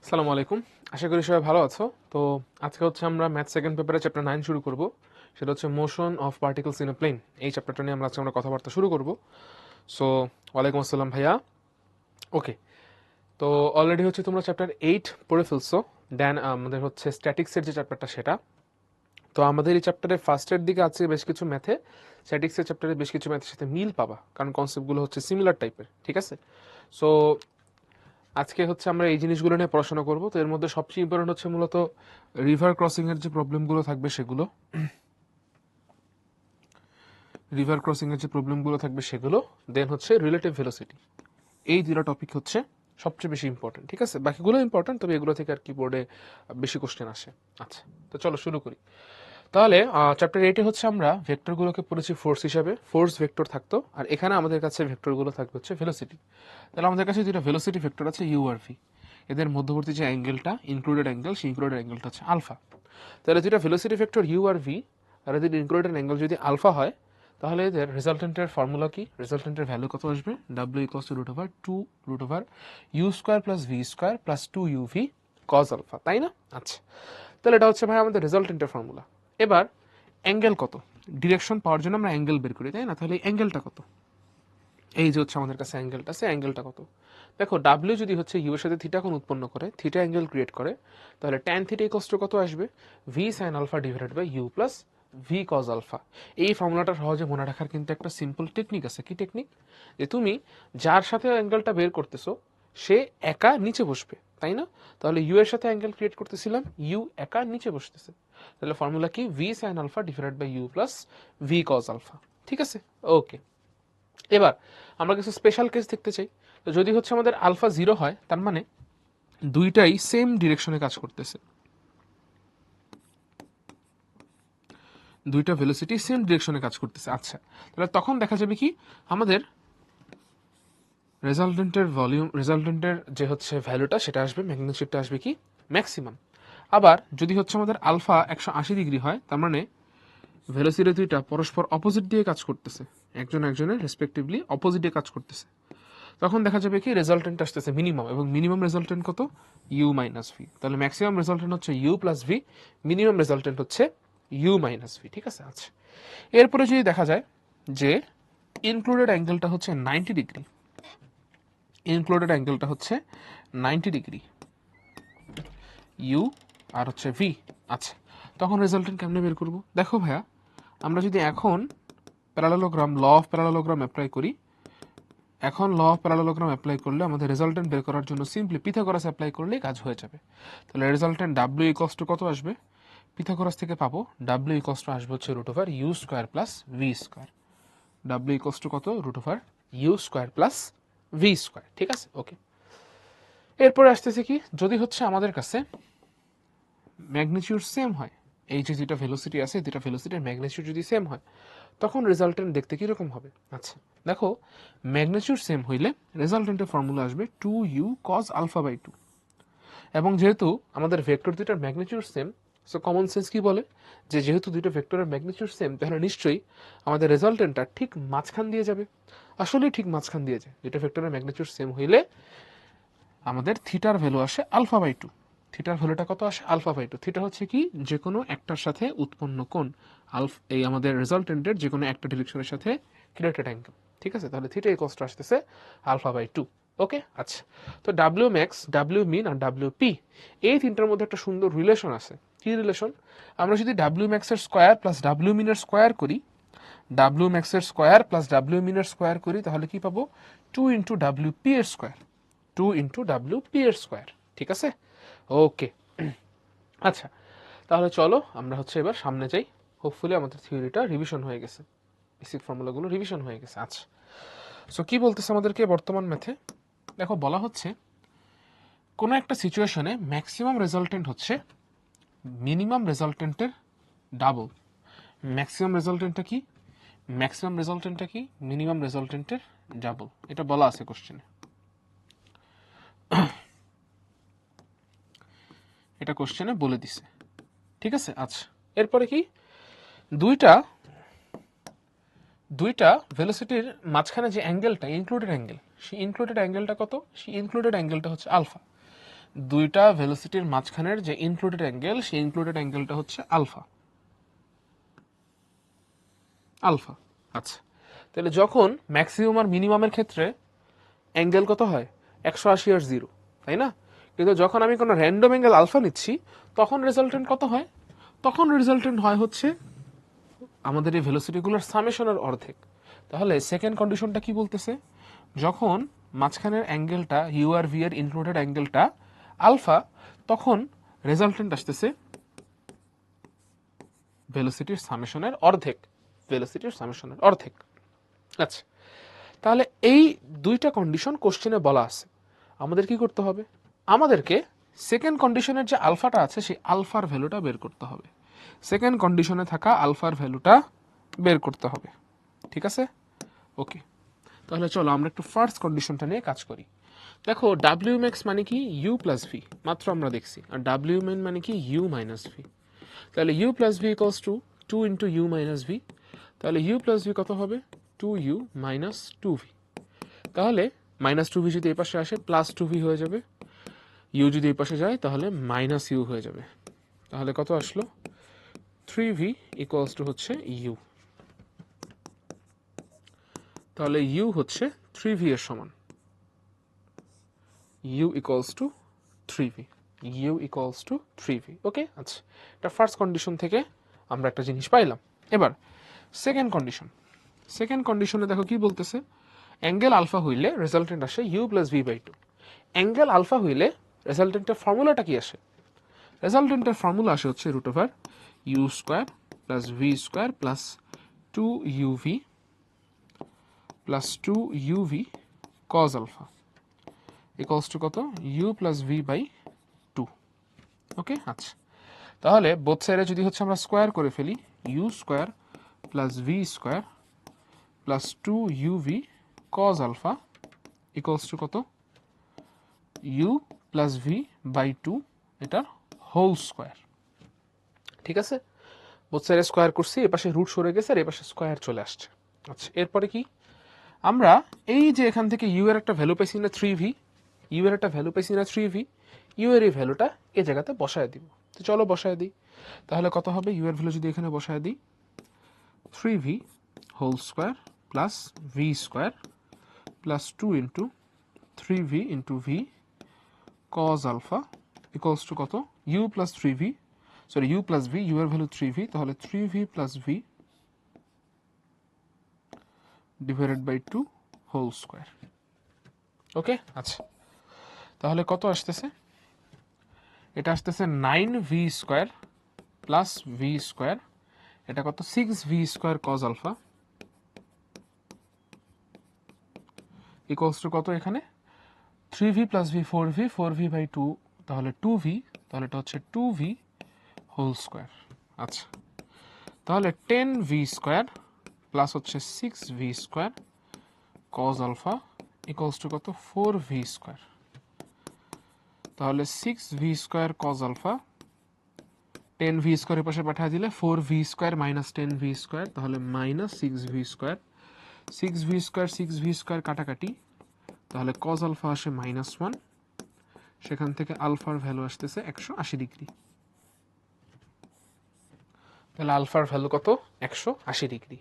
আসসালামু আলাইকুম। আশা করি সবাই ভালো আছো। তো আজকে হচ্ছে আমরা ম্যাথ সেকেন্ড পেপারে চ্যাপ্টার 9 শুরু করব। সেটা হচ্ছে motion of particles in a plane. এই চ্যাপ্টারটা নিয়ে আমরা কথাবার্তা শুরু করব। সো ওয়ালাইকুম আসসালাম ভাইয়া। ওকে, তো অলরেডি হচ্ছে তোমরা চ্যাপ্টার 8 পড়ে ফেলছো। দেন আমাদের হচ্ছে স্ট্যাটিক্সের যে চ্যাপ্টারটা সেটা। তো আমাদের এই চ্যাপ্টারে ফার্স্টের দিকে আছে বেশ কিছু ম্যাথে, স্ট্যাটিক্সের চ্যাপ্টারে বেশ কিছু ম্যাথের সাথে মিল পাবা, কারণ কনসেপ্টগুলো হচ্ছে সিমিলার টাইপের। ঠিক আছে? সো আজকে হচ্ছে আমরা এই জিনিসগুলো নিয়ে পড়াশোনা করব। তো এর মধ্যে সবচেয়ে ইম্পর্টেন্ট হচ্ছে মূলত রিভার ক্রসিং এর যে প্রবলেমগুলো থাকবে সেগুলো, দেন হচ্ছে রিলেটিভ ভেলোসিটি। এই দুটো টপিক হচ্ছে সবচেয়ে বেশি ইম্পর্টেন্ট। ঠিক আছে, বাকিগুলো ইম্পর্টেন্ট, তবে এগুলো থেকে আর কি বোর্ডে বেশি কোশ্চেন আসে। আচ্ছা, তো চলো শুরু করি। তাহলে চ্যাপ্টার 8 হচ্ছে আমরা ভেক্টরগুলোকে পড়েছি ফোর্স হিসাবে, ফোর্স ভেক্টর থাকতো, আর এখানে আমাদের কাছে ভেক্টরগুলো থাকবে হচ্ছে ভেলোসিটি। তাহলে আমাদের কাছে যেটা ভেলোসিটি ভেক্টর আছে ইউ আর ভি, এদের মধ্যবর্তী যে অ্যাঙ্গেলটা ইনক্লুডেড অ্যাঙ্গেল, সেই ইনক্লুডেড অ্যাঙ্গেলটা হচ্ছে আলফা। তাহলে যেটা ভেলোসিটি ভেক্টর ইউ আর ভি আর এদের ইনক্লুডেড অ্যাঙ্গেল যদি আলফা হয়, তাহলে এদের রেজাল্টেন্টের ফর্মুলা কি, রেজাল্টেন্টের ভ্যালু কত আসবে? W equals to root over 2 root over you square plus V square plus 2 u v cos alpha, তাই না? আচ্ছা, তাহলে এটা হচ্ছে ভাই আমাদের রেজাল্টেন্টের ফর্মুলা। এবার অ্যাঙ্গেল কত, ডিরেকশন পাওয়ার জন্য আমরা অ্যাঙ্গেল বের করি, তাই না? তাহলে অ্যাঙ্গেলটা কত? এই যে হচ্ছে আমাদের কাছে অ্যাঙ্গেলটা, সে অ্যাঙ্গেলটা কত? দেখো, ডাব্লিউ যদি হচ্ছে ইউ এর সাথে থিটা কোণ উৎপন্ন করে, থিটা অ্যাঙ্গেল ক্রিয়েট করে, তাহলে ট্যান থিটা ইকুয়ালস টু কত আসবে? V sine alpha divided by u plus v cos alpha. এই ফর্মুলাটা সহজে মনে রাখার কিন্তু একটা সিম্পল টেকনিক আছে। কি টেকনিক? যে তুমি যার সাথে অ্যাঙ্গেলটা বের করতেছো সে একা নিচে বসবে, তাই না? তাহলে ইউ এর সাথে অ্যাঙ্গেল ক্রিয়েট করতেছিলাম, ইউ একা নিচে বসতেছে, তাহলে ফর্মুলা কি? V sine alpha divided by u plus v cos alpha. ঠিক আছে, ওকে। এবার আমরা কিছু স্পেশাল কেস দেখতে চাই। তো যদি হচ্ছে আমাদের আলফা 0 হয়, তার মানে দুইটাই সেম ডিরেকশনে কাজ করতেছে, দুইটা ভেলোসিটি সেম ডিরেকশনে কাজ করতেছে। আচ্ছা, তাহলে তখন দেখা যাবে কি আমাদের রেজাল্টেন্টের যে হচ্ছে ভ্যালুটা সেটা আসবে, ম্যাগনিটিউডটা আসবে কি ম্যাক্সিমাম। আবার যদি হচ্ছে আমাদের আলফা 180 ডিগ্রি হয়, তার মানে ভেলোসিটি দুইটা পরস্পর অপোজিট দিয়ে কাজ করতেছে, একজন একজনের রেসপেক্টিভলি অপোজিট দিয়ে কাজ করতেছে, তখন দেখা যাবে কি রেজাল্টেন্ট আসতেছে মিনিমাম, এবং মিনিমাম রেজাল্টেন্ট কত? U minus V. তাহলে ম্যাক্সিমাম রেজাল্টেন্ট হচ্ছে u plus v, minimum resultant হচ্ছে ইউ মাইনাস ভি। ঠিক আছে, আচ্ছা। এরপরে যদি দেখা যায় যে ইনক্লুডেড অ্যাঙ্গেলটা হচ্ছে 90 ডিগ্রি, ইনক্লুডেড অ্যাঙ্গেলটা হচ্ছে 90 ডিগ্রি, ইউ আর হচ্ছে ভি। আচ্ছা, তখন রেজাল্টেন্ট কেমনে বের করব? দেখো ভাইয়া, আমরা যদি এখন parallelogram, law of parallelogram apply করি, এখন ল অফ প্যারালেলোগ্রাম অ্যাপ্লাই করলে আমাদের রেজাল্টেন্ট বের করার জন্য সিম্পলি পিথাগোরাস অ্যাপ্লাই করলেই কাজ হয়ে যাবে। তাহলে রেজাল্টেন্ট ডাব্লিউ ইকুয়ালস টু কত আসবে? পিথাগোরাস থেকে পাবো ডাব্লিউ ইকুয়ালস টু আসবে হচ্ছে root over you square plus V square. ডাব্লিউ ইকুয়ালস টু কত? Root over you square plus V square. ঠিক আছে, ওকে। এরপরে আসতেছে কি, যদি হচ্ছে আমাদের কাছে ম্যাগনিটিউড সেম হয়, এই যে দুটা ভেলোসিটি আছে, দুটা ভেলোসিটির ম্যাগনিটিউড যদি সেম হয়, তখন রেজাল্টেন্ট দেখতে কীরকম হবে? আচ্ছা, দেখো, ম্যাগনিটিউড সেম হইলে রেজাল্টেন্টের ফর্মুলা আসবে 2u cos আলফা বাই 2। এবং যেহেতু আমাদের ভেক্টর দুইটার magnitude same, so common sense কি বলে যে যেহেতু দুটো ভেক্টরের ম্যাগনিটিউড সেম, তাহলে নিশ্চয়ই আমাদের রেজাল্টেন্টটা ঠিক মাঝখান দিয়ে যাবে। আসলেই ঠিক মাঝখান দিয়ে যায়। দুটো ভেক্টরের ম্যাগনিটিউড সেম হইলে আমাদের থিটার ভ্যালু আসে আলফা বাই 2। থিটার ভ্যালুটা কত আসে? Alpha by 2। থিটা হচ্ছে কি, যে কোনো একটার সাথে উৎপন্ন কোণ, এই আমাদের রেজাল্টেন্টের যে কোনো একটা ডিরেকশনের সাথে ক্রিয়েটেড অ্যাঙ্গেল। ঠিক আছে, তাহলে থিটা ইকুয়ালস টু আসতেছে আলফা বাই 2। ওকে, আচ্ছা। তো ডাব্লিউ ম্যাক্স, ডাব্লিউ মিন আর ডাব্লিউ পি, এই তিনটার মধ্যে একটা সুন্দর রিলেশন আছে। কি রিলেশন? আমরা যদি ডাব্লিউ ম্যাক্সের স্কোয়ার প্লাস ডাব্লিউ মিনের স্কোয়ার করি, ডাব্লিউ ম্যাক্সের স্কোয়ার প্লাস ডাব্লিউ মিনের স্কোয়ার করি, তাহলে কি পাবো? 2 ইন্টু ডাব্লিউ পি এর স্কোয়ার, 2 ইন্টু ডাব্লিউ পি এর স্কোয়ার। ঠিক আছে, ওকে। আচ্ছা, তাহলে চলো আমরা হচ্ছে এবার সামনে যাই। হোপফুলি আমাদের থিওরিটা রিভিশন হয়ে গেছে, বেসিক ফর্মুলাগুলো রিভিশন হয়ে গেছে। আচ্ছা, সো কি বলতেছে আমাদেরকে বর্তমান ম্যাথে? দেখো, বলা হচ্ছে কোনো একটা সিচুয়েশনে ম্যাক্সিমাম রেজাল্টেন্ট হচ্ছে মিনিমাম রেজাল্টেন্টের ডাবল। ম্যাক্সিমাম রেজাল্টেন্টটা কি? ম্যাক্সিমাম রেজাল্টেন্টটা কি? মিনিমাম রেজাল্টেন্টের ডাবল। এটা বলা আছে কোশ্চেনে, এটা কোশ্চেনে বলে দিছে। ঠিক আছে, আচ্ছা। এরপরে কি, দুইটা দুইটা ভেলোসিটির মাঝখানে যে অ্যাঙ্গেলটা ইনক্লুডেড অ্যাঙ্গেল, সেই ইনক্লুডেড অ্যাঙ্গেলটা কত? সেই ইনক্লুডেড অ্যাঙ্গেলটা হচ্ছে আলফা। দুইটা ভেলোসিটির মাঝখানের যে ইনক্লুডেড অ্যাঙ্গেল, সেই ইনক্লুডেড অ্যাঙ্গেলটা হচ্ছে আলফা। আলফা, আচ্ছা। তাহলে যখন ম্যাক্সিমাম আর মিনিমামের ক্ষেত্রে অ্যাঙ্গেল কত হয়? 180 আর 0, তাই না? কিন্তু যখন আমি কোনো র্যান্ডম অ্যাঙ্গেল আলফা নিচ্ছি, তখন রেজাল্টেন্ট কত হয়? তখন রেজাল্টেন্ট হয় হচ্ছে আমাদের এই ভেলোসিটিগুলোর সামেশনের অর্ধেক। তাহলে সেকেন্ড কন্ডিশনটা কি বলতেছে? যখন মাঝখানের অ্যাঙ্গেলটা ইউ আর ভি এর ইনক্লুডেড অ্যাঙ্গেলটা আলফা, তখন রেজাল্টেন্ট আসতেছে ভেলোসিটির সামেশনের অর্ধেক। ভেলোসিটির সামেশনের অর্ধেক। আচ্ছা, তাহলে এই দুইটা কন্ডিশন কোশ্চেনে বলা আছে। আমাদের কি করতে হবে? আমাদেরকে সেকেন্ড কন্ডিশনের যে আলফাটা আছে সেই আলফার ভ্যালুটা বের করতে হবে। সেকেন্ড কন্ডিশনে থাকা আলফার ভ্যালুটা বের করতে হবে। ঠিক আছে? ওকে, তাহলে চলো আমরা একটু ফার্স্ট কন্ডিশনটা নিয়ে কাজ করি। দেখো ডাব্লিউ ম্যাক্স মানে কি? ইউ প্লাস ভি, মাত্র আমরা দেখছি। আর ডাব্লিউ মিন মানে কি? U minus V. তাহলে you plus V equals to 2 into U minus V. তাহলে ইউ প্লাস ভি কত হবে? 2u minus 2v। তাহলে মাইনাস 2v যদি এই পাশে আসে প্লাস 2v হয়ে যাবে, ইউ যদি এই পাশে যায় তাহলে মাইনাস ইউ হয়ে যাবে। তাহলে কত আসলো? 3v ইকুয়ালস টু হচ্ছে ইউ। তাহলে ইউ হচ্ছে 3v এর সমান। U equals to 3v। U equals to 3v। Okay, আচ্ছা, এটা ফার্স্ট কন্ডিশন থেকে আমরা একটা জিনিস পাইলাম। এবার সেকেন্ড কন্ডিশন। সেকেন্ড কন্ডিশনে দেখো কি বলতেছে? অ্যাঙ্গেল আলফা হইলে রেজাল্টেন্ট আসে u plus v by two. Angle alpha হইলে রেজাল্টেন্টের ফর্মুলাটা কি আসে? রেজাল্টেন্টের ফর্মুলা আসে হচ্ছে root over you square plus V square plus 2uv plus 2uv cos alpha equals to কত? U plus v by two. Okay, আচ্ছা, তাহলে বোথ সাইডে যদি হচ্ছে আমরা স্কোয়ার করে ফেলি, u square plus V square plus 2uv cos alpha equals to কত? U plus v by two, এটার হোল স্কোয়ার। ঠিক আছে, বোথ সাইডে স্কোয়ার করছি, এপাশে রুট সরে গেছে আর এপাশে স্কোয়ার চলে আসছে। আচ্ছা, এরপরে কি? আমরা এই যে এখান থেকে ইউ এর একটা ভ্যালু পাইছি না 3v, ইউ এর একটা ভ্যালু পাইছি না 3v, ইউ এর এই ভ্যালুটা এই জায়গাতে বসায় দিব। তো চলো বসায় দিই। তাহলে কত হবে? ইউ এর ভ্যালু যদি এখানে বসায় দিই, 3v whole square plus V square plus 2 into 3v into v cos alpha equals to কত? U plus 3v, sorry u plus v, u এর ভ্যালু 3v, তাহলে 3v plus v divided by 2 whole square. Okay, আচ্ছা, তাহলে কত আসতেছে? এটা আসতেছে 9v square plus V square, এটা কত? 6v square cos alpha equals to কত? এখানে 3v plus V 4v, 4v by 2, তাহলে 2v, তাহলে এটা হচ্ছে 2v হোল স্কোয়ার। আচ্ছা, তাহলে 10v স্কোয়ার প্লাস হচ্ছে 6v square cos alpha equals to কত? 4v square. তাহলে 6v square cos alpha 10v স্কোয়ারের পাশে পাঠিয়ে দিলে 4v square minus 10v square, তাহলে minus 6v square. 6v square 6v square কাটাকাটি, তাহলে কজ আলফা আসে -1, সেখান থেকে আলফার ভ্যালু আসতেছে 180 ডিগ্রি। তাহলে আলফার ভ্যালু কত? 180 ডিগ্রি।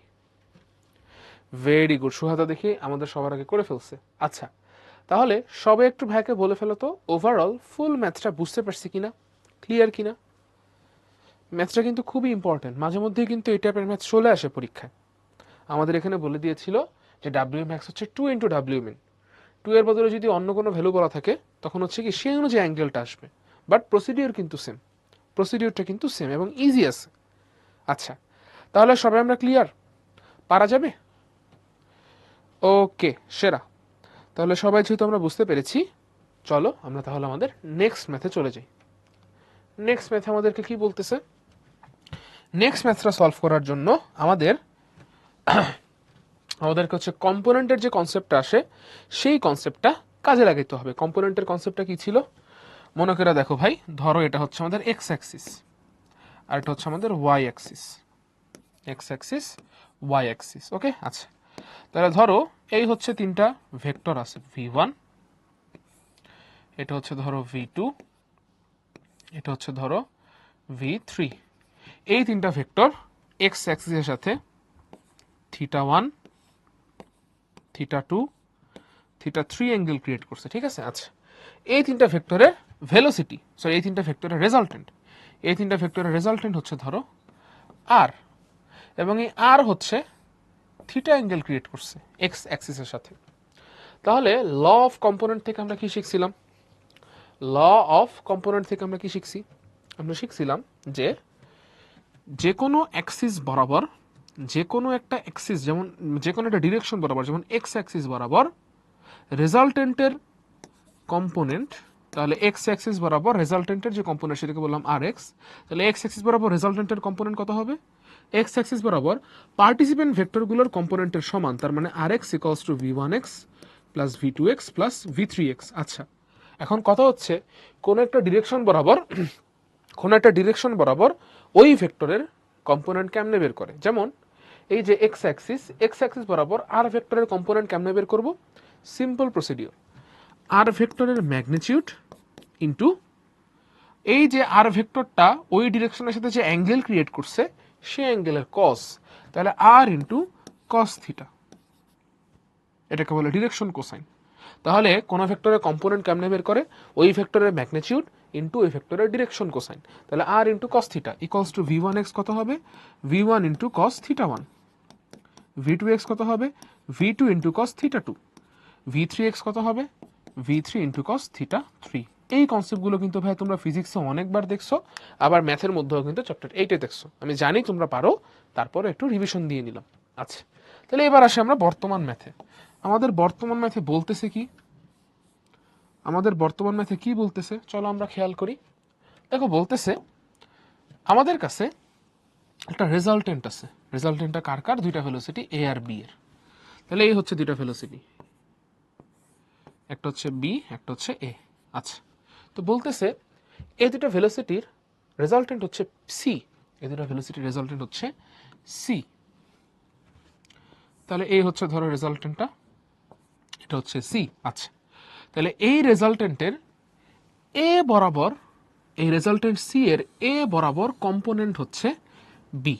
ভেরি গুড, সুহাতা দেখি আমাদের সবার আগে করে ফেলছে। আচ্ছা, তাহলে সবে একটু ভাইকে বলে ফেলো তো ওভারঅল ফুল ম্যাথটা বুঝতে পারছি কিনা, ক্লিয়ার কিনা? ম্যাথটা কিন্তু খুবই ইম্পর্টেন্ট, মাঝে মধ্যেই কিন্তু এই টাইপের ম্যাথ চলে আসে পরীক্ষায়। আমাদের এখানে বলে দিয়েছিল যে ডাব্লিউ ম্যাক্স হচ্ছে 2 ইন্টু ডাব্লিউ মিন। 2 এর বদলে যদি অন্য কোনো ভ্যালু বলা থাকে তখন হচ্ছে কি সেই অনুযায়ী অ্যাঙ্গেলটা আসবে, বাট প্রসিডিওর কিন্তু সেম। প্রসিডিওরটা কিন্তু সেম এবং ইজি আছে। আচ্ছা, তাহলে সবাই আমরা ক্লিয়ার? পারা যাবে? ওকে, সেরা। তাহলে সবাই যেহেতু আমরা বুঝতে পেরেছি, চলো আমরা তাহলে আমাদের নেক্সট ম্যাথে চলে যাই। নেক্সট ম্যাথে আমাদেরকে কি বলতেছে? নেক্সট ম্যাথটা সলভ করার জন্য আমাদেরকে হচ্ছে কম্পোনেন্টের যে কনসেপ্টটা আসে সেই কনসেপ্টটা কাজে লাগাইতে হবে। কম্পোনেন্টের কনসেপ্টটা কি ছিল মনে করে দেখো ভাই, ধরো এটা হচ্ছে আমাদের এক্স অ্যাক্সিস আর এটা হচ্ছে আমাদের y axis. X axis, y axis. Okay, আচ্ছা, তাহলে ধরো এই হচ্ছে তিনটা ভেক্টর আছে, v1, এটা হচ্ছে ধরো V2, এটা হচ্ছে ধরো V3। এই তিনটা ভেক্টর এক্স অ্যাক্সিসের সাথে θ1, θ2, θ3 অ্যাঙ্গেল ক্রিয়েট করছে, ঠিক আছে। আচ্ছা, এই তিনটা ভেক্টরের ভেলোসিটি, সরি এই তিনটা ভেক্টরের রেজাল্টেন্ট, এই তিনটা ভেক্টরের রেজাল্টেন্ট হচ্ছে ধরো আর, এবং এই আর হচ্ছে থিটা অ্যাঙ্গেল ক্রিয়েট করছে এক্স অ্যাক্সিসের সাথে। তাহলে ল অফ কম্পোনেন্ট থেকে আমরা কি শিখছিলাম? ল অফ কম্পোনেন্ট থেকে আমরা কি শিখছি? আমরা শিখছিলাম যে যে কোনো অ্যাক্সিস বরাবর, যে কোনো একটা অ্যাক্সিস, যেমন যে কোনো একটা ডিরেকশন বরাবর, যেমন এক্স অ্যাক্সিস বরাবর রেজাল্টেন্টের কম্পোনেন্ট, তাহলে এক্স অ্যাক্সিস বরাবর রেজাল্টেন্টের যে কম্পোনেন্ট সেটাকে বললাম আর এক্স, তাহলে এক্স অ্যাক্সিস বরাবর রেজাল্টেন্টের কম্পোনেন্ট কত হবে? এক্স অ্যাক্সিস বরাবর পার্টিসিপেন্ট ভেক্টরগুলোর কম্পোনেন্টের সমান, তার মানে R x equals to v1x plus v2x plus v3x। আচ্ছা, এখন কথা হচ্ছে কোনো একটা ডিরেকশন বরাবর, কোনো একটা ডিরেকশন বরাবর ওই ভেক্টরের কম্পোনেন্ট কেমনে বের করে? যেমন এই যে এক্স অ্যাক্সিস বরাবর আর ভেক্টরের কম্পোনেন্ট কেমনে বের করব? সিম্পল প্রসিডিওর, আর ভেক্টরের ম্যাগনিটিউড ইন্টু এই যে আর ভেক্টরটা ওই ডিরেকশনের সাথে যে অ্যাঙ্গেল ক্রিয়েট করছে সে অ্যাঙ্গেলের কস, তাহলে আর ইন্টু কস থিটা, এটাকে বলে ডিরেকশন কোসাইন। তাহলে কোন ভেক্টরের কম্পোনেন্ট কেমনে বের করে? ওই ভেক্টরের ম্যাগনিটিউড ইন্টু ওই ভেক্টরের ডিরেকশন কোসাইন, তাহলে R into cos theta equals to v1x কত হবে? v1 into cos theta 1, v2x কত হবে? v2 into cos theta 2, v3x কত হবে? v3 into cos theta 3। এই কনসেপ্টগুলো কিন্তু ভাই তোমরা ফিজিক্সে অনেকবার দেখছো, আবার ম্যাথের মধ্যেও কিন্তু চ্যাপ্টার 8-এ দেখছো। আমি জানি তোমরা পারো, তারপরে একটু রিভিশন দিয়ে নিলাম। আচ্ছা, তাহলে এবার আসে আমরা বর্তমান ম্যাথে। আমাদের বর্তমান ম্যাথে বলতেছে কি? আমাদের বর্তমান ম্যাথে কি বলতেছে চলো আমরা খেয়াল করি। দেখো বলতেছে আমাদের কাছে একটা রেজাল্টেন্ট আছে, রেজাল্টেন্টটা কার কার? দুইটা ভেলোসিটি এ আর বি এর। তাহলে এই হচ্ছে দুইটা ভেলোসিটি, একটা হচ্ছে বি, একটা হচ্ছে এ। আচ্ছা, তো বলতেছে এই দুটো ভেলোসিটির রেজাল্টেন্ট হচ্ছে সি, এই দুটো ভেলোসিটির রেজাল্টেন্ট হচ্ছে সি। তাহলে এই হচ্ছে ধরো রেজাল্টেন্টটা, এটা হচ্ছে সি। আচ্ছা, তাহলে এই রেজাল্টেন্টের এ বরাবর, এই রেজাল্টেন্ট সি এর এ বরাবর কম্পোনেন্ট হচ্ছে বি।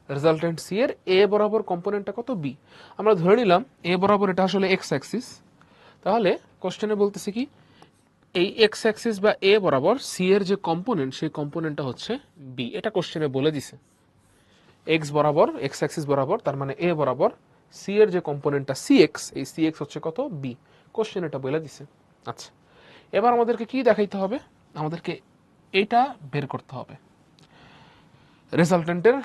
রেজাল্টেন্ট সি এর এ বরাবর কম্পোনেন্টটা কত? বি। আমরা ধরে নিলাম এ বরাবর এটা আসলে এক্স অ্যাক্সিস, তাহলে কোশ্চেনে বলতেছে কি এই এক্স অ্যাক্সিস বা এ বরাবর সি এর যে কম্পোনেন্ট সেই কম্পোনেন্টটা হচ্ছে বি। এটা কোশ্চেনে বলে দিছে এক্স বরাবর, এক্স অ্যাক্সিস বরাবর, তার মানে এ বরাবর সি এর যে কম্পোনেন্টটা সি এক্স, এই সি এক্স হচ্ছে কত? বি। কোশ্চেন এটা বলে দিছে। আচ্ছা, এবার আমাদেরকে কি দেখাইতে হবে? আমাদেরকে এটা বের করতে হবে, রেজাল্টেন্টের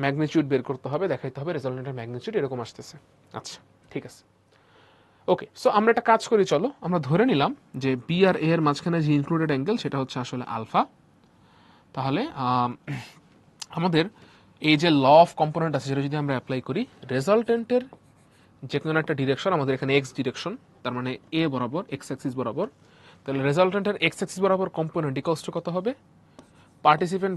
ম্যাগনিটিউড বের করতে হবে, দেখাইতে হবে রেজাল্টেন্টের ম্যাগনিটিউড এরকম আসতেছে। আচ্ছা, ঠিক আছে, ওকে। সো আমরা একটা কাজ করি, চলো আমরা ধরে নিলাম যে বি আর এ এর মাঝখানে যে ইনক্লুডেড অ্যাঙ্গেল সেটা হচ্ছে আসলে আলফা। তাহলে আমাদের এই যে ল অফ কম্পোনেন্ট আছে সেটা যদি আমরা অ্যাপ্লাই করি, রেজাল্টেন্টের যে কোনো একটা ডিরেকশন, আমাদের এখানে এক্স ডিরেকশন, তার মানে এ বরাবর এক্স অ্যাক্সিস বরাবর, তাহলে রেজাল্টেন্টের এক্স অ্যাক্সিস বরাবর কম্পোনেন্ট ইকুয়ালস টু কত হবে? পার্টিসিপেন্ট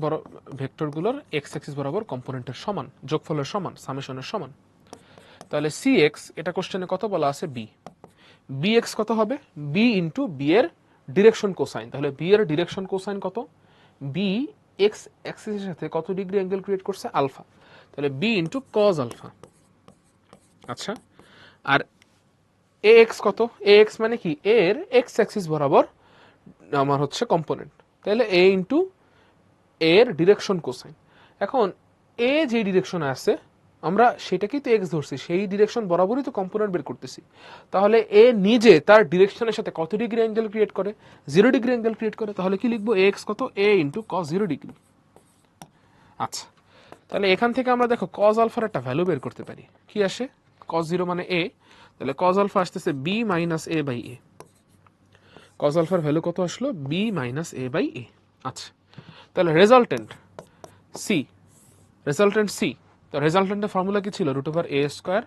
ভেক্টরগুলোর এক্স অ্যাক্সিস বরাবর কম্পোনেন্টের সমান, যোগফলের সমান, সামেশনের সমান। তাহলে সি এক্স, এটা কোশ্চেনে কত বলা আছে? বি। বি এক্স কত হবে? বি ইন্টু বি এর ডিরেকশন কোসাইন, তাহলে বি এর ডিরেকশন কোসাইন কত? বি এক্স অ্যাক্সিসের সাথে কত ডিগ্রি অ্যাঙ্গেল ক্রিয়েট করছে? আলফা, তাহলে বি ইন্টু কজ আলফা। আচ্ছা, আর এ এক্স কত? এ এক্স মানে কি? এর এক্স অ্যাক্সিস বরাবর আমার হচ্ছে কম্পোনেন্ট, তাহলে এ ইন্টু এর ডিরেকশন কোসাইন। এখন এ যে ডিরেকশনে আছে আমরা সেটাকেই তো এক্স ধরছি, সেই ডিরেকশন বরাবরই তো কম্পোনেন্ট বের করতেছি। তাহলে এ নিজে তার ডিরেকশনের সাথে কত ডিগ্রি অ্যাঙ্গেল ক্রিয়েট করে? 0 ডিগ্রি অ্যাঙ্গেল ক্রিয়েট করে। তাহলে কি লিখবো? এ এক্স কত? এ ইন্টু কস 0 ডিগ্রি। আচ্ছা, তাহলে এখান থেকে আমরা দেখো কজ আলফার একটা ভ্যালু বের করতে পারি। কি আসে? কস 0 মানে এ, তাহলে কজ আলফা আসতেছে b minus a by a. Cos আলফার ভ্যালু কত আসলো? B minus a by a. আচ্ছা, তাহলে রেজাল্টেন্ট সি, রেজাল্টেন্ট সি, তো রেজাল্টেন্টের ফর্মুলা কি ছিল? Root over a square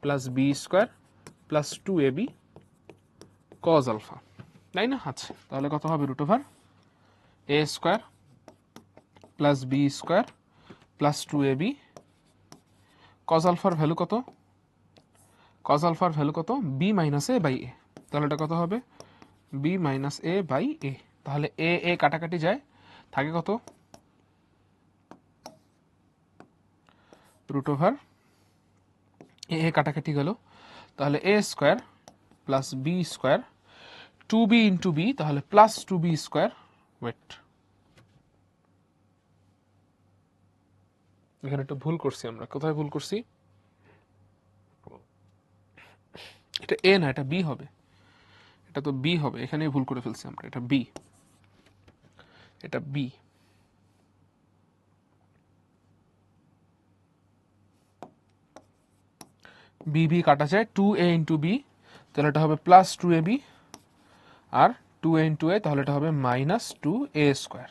plus b square plus 2ab cos alpha, তাই না? আচ্ছা, তাহলে কত হবে? Root over a square plus b square plus 2ab cos আলফার ভ্যালু কত? কজ আলফার ভ্যালু কত? B minus a by a, তাহলে এটা কত হবে? B minus a by a. তাহলে এ এ কাটাকাটি যায়, থাকে কত, রুট ওভার এ এ কাটাকাটি গেল, তাহলে a square plus b square, two b into b, তাহলে plus two b square. Wait, এখানে একটু ভুল করছি আমরা, কোথায় ভুল করছি, এটা এ না, এটা বি হবে, এটা তো বি হবে, এখানেই ভুল করে ফেলছি আমরা, এটা বি, এটা বি। বি বি কাটা যায়, টু এ ইন্টু বি, তাহলে এটা হবে plus two A B, R two A into এ, তাহলে এটা হবে মাইনাস টু এ স্কোয়ার।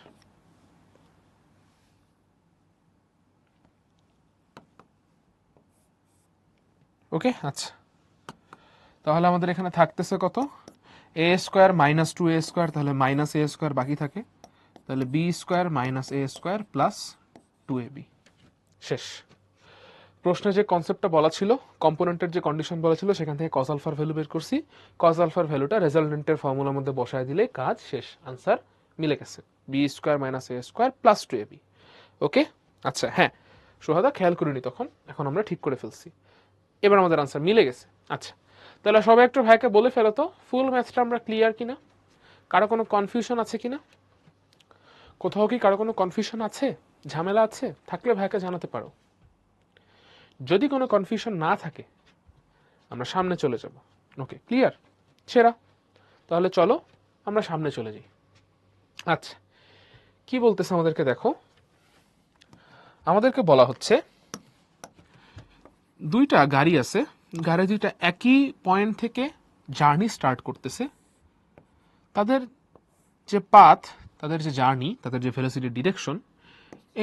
ওকে, আচ্ছা, তাহলে আমাদের এখানে থাকতেছে কত, এ স্কোয়ার মাইনাস টু এ স্কোয়ার, তাহলে মাইনাস এ স্কোয়ার বাকি থাকে, তাহলে B square minus A square plus two A B. শেষ। প্রশ্নে যে কনসেপ্টটা বলা ছিল, কম্পোনেন্টের যে কন্ডিশন বলা ছিল, সেখান থেকে কজ আলফার ভ্যালু বের করছি, কজ আলফার ভ্যালুটা রেজাল্টেন্টের ফর্মুলার মধ্যে বসায় দিলে কাজ শেষ, আনসার মিলে গেছে, B square minus A square plus two A B. ওকে, আচ্ছা, হ্যাঁ সোহাদা খেয়াল করিনি তখন, এখন আমরা ঠিক করে ফেলছি, এবার আমাদের আনসার মিলে গেছে। আচ্ছা, তাহলে সবাই একটু ভাইকে বলে ফেলো তো ফুল ম্যাথটা আমরা ক্লিয়ার কিনা, কারো কোনো কনফিউশন আছে কিনা, কোথাও কি কারো কোনো কনফিউশন আছে, ঝামেলা আছে, থাকলে ভাইকে জানাতে পারো। যদি কোনো কনফিউশন না থাকে আমরা সামনে চলে যাব। ওকে, ক্লিয়ার, সেরা, তাহলে চলো আমরা সামনে চলে যাই। আচ্ছা, কি বলতেছে আমাদেরকে দেখো, আমাদেরকে বলা হচ্ছে দুইটা গাড়ি আছে, গাড়ি দুইটা একই পয়েন্ট থেকে জার্নি স্টার্ট করতেছে, তাদের যে পাথ, তাদের যে জার্নি, তাদের যে ভেলোসিটি ডিরেকশন,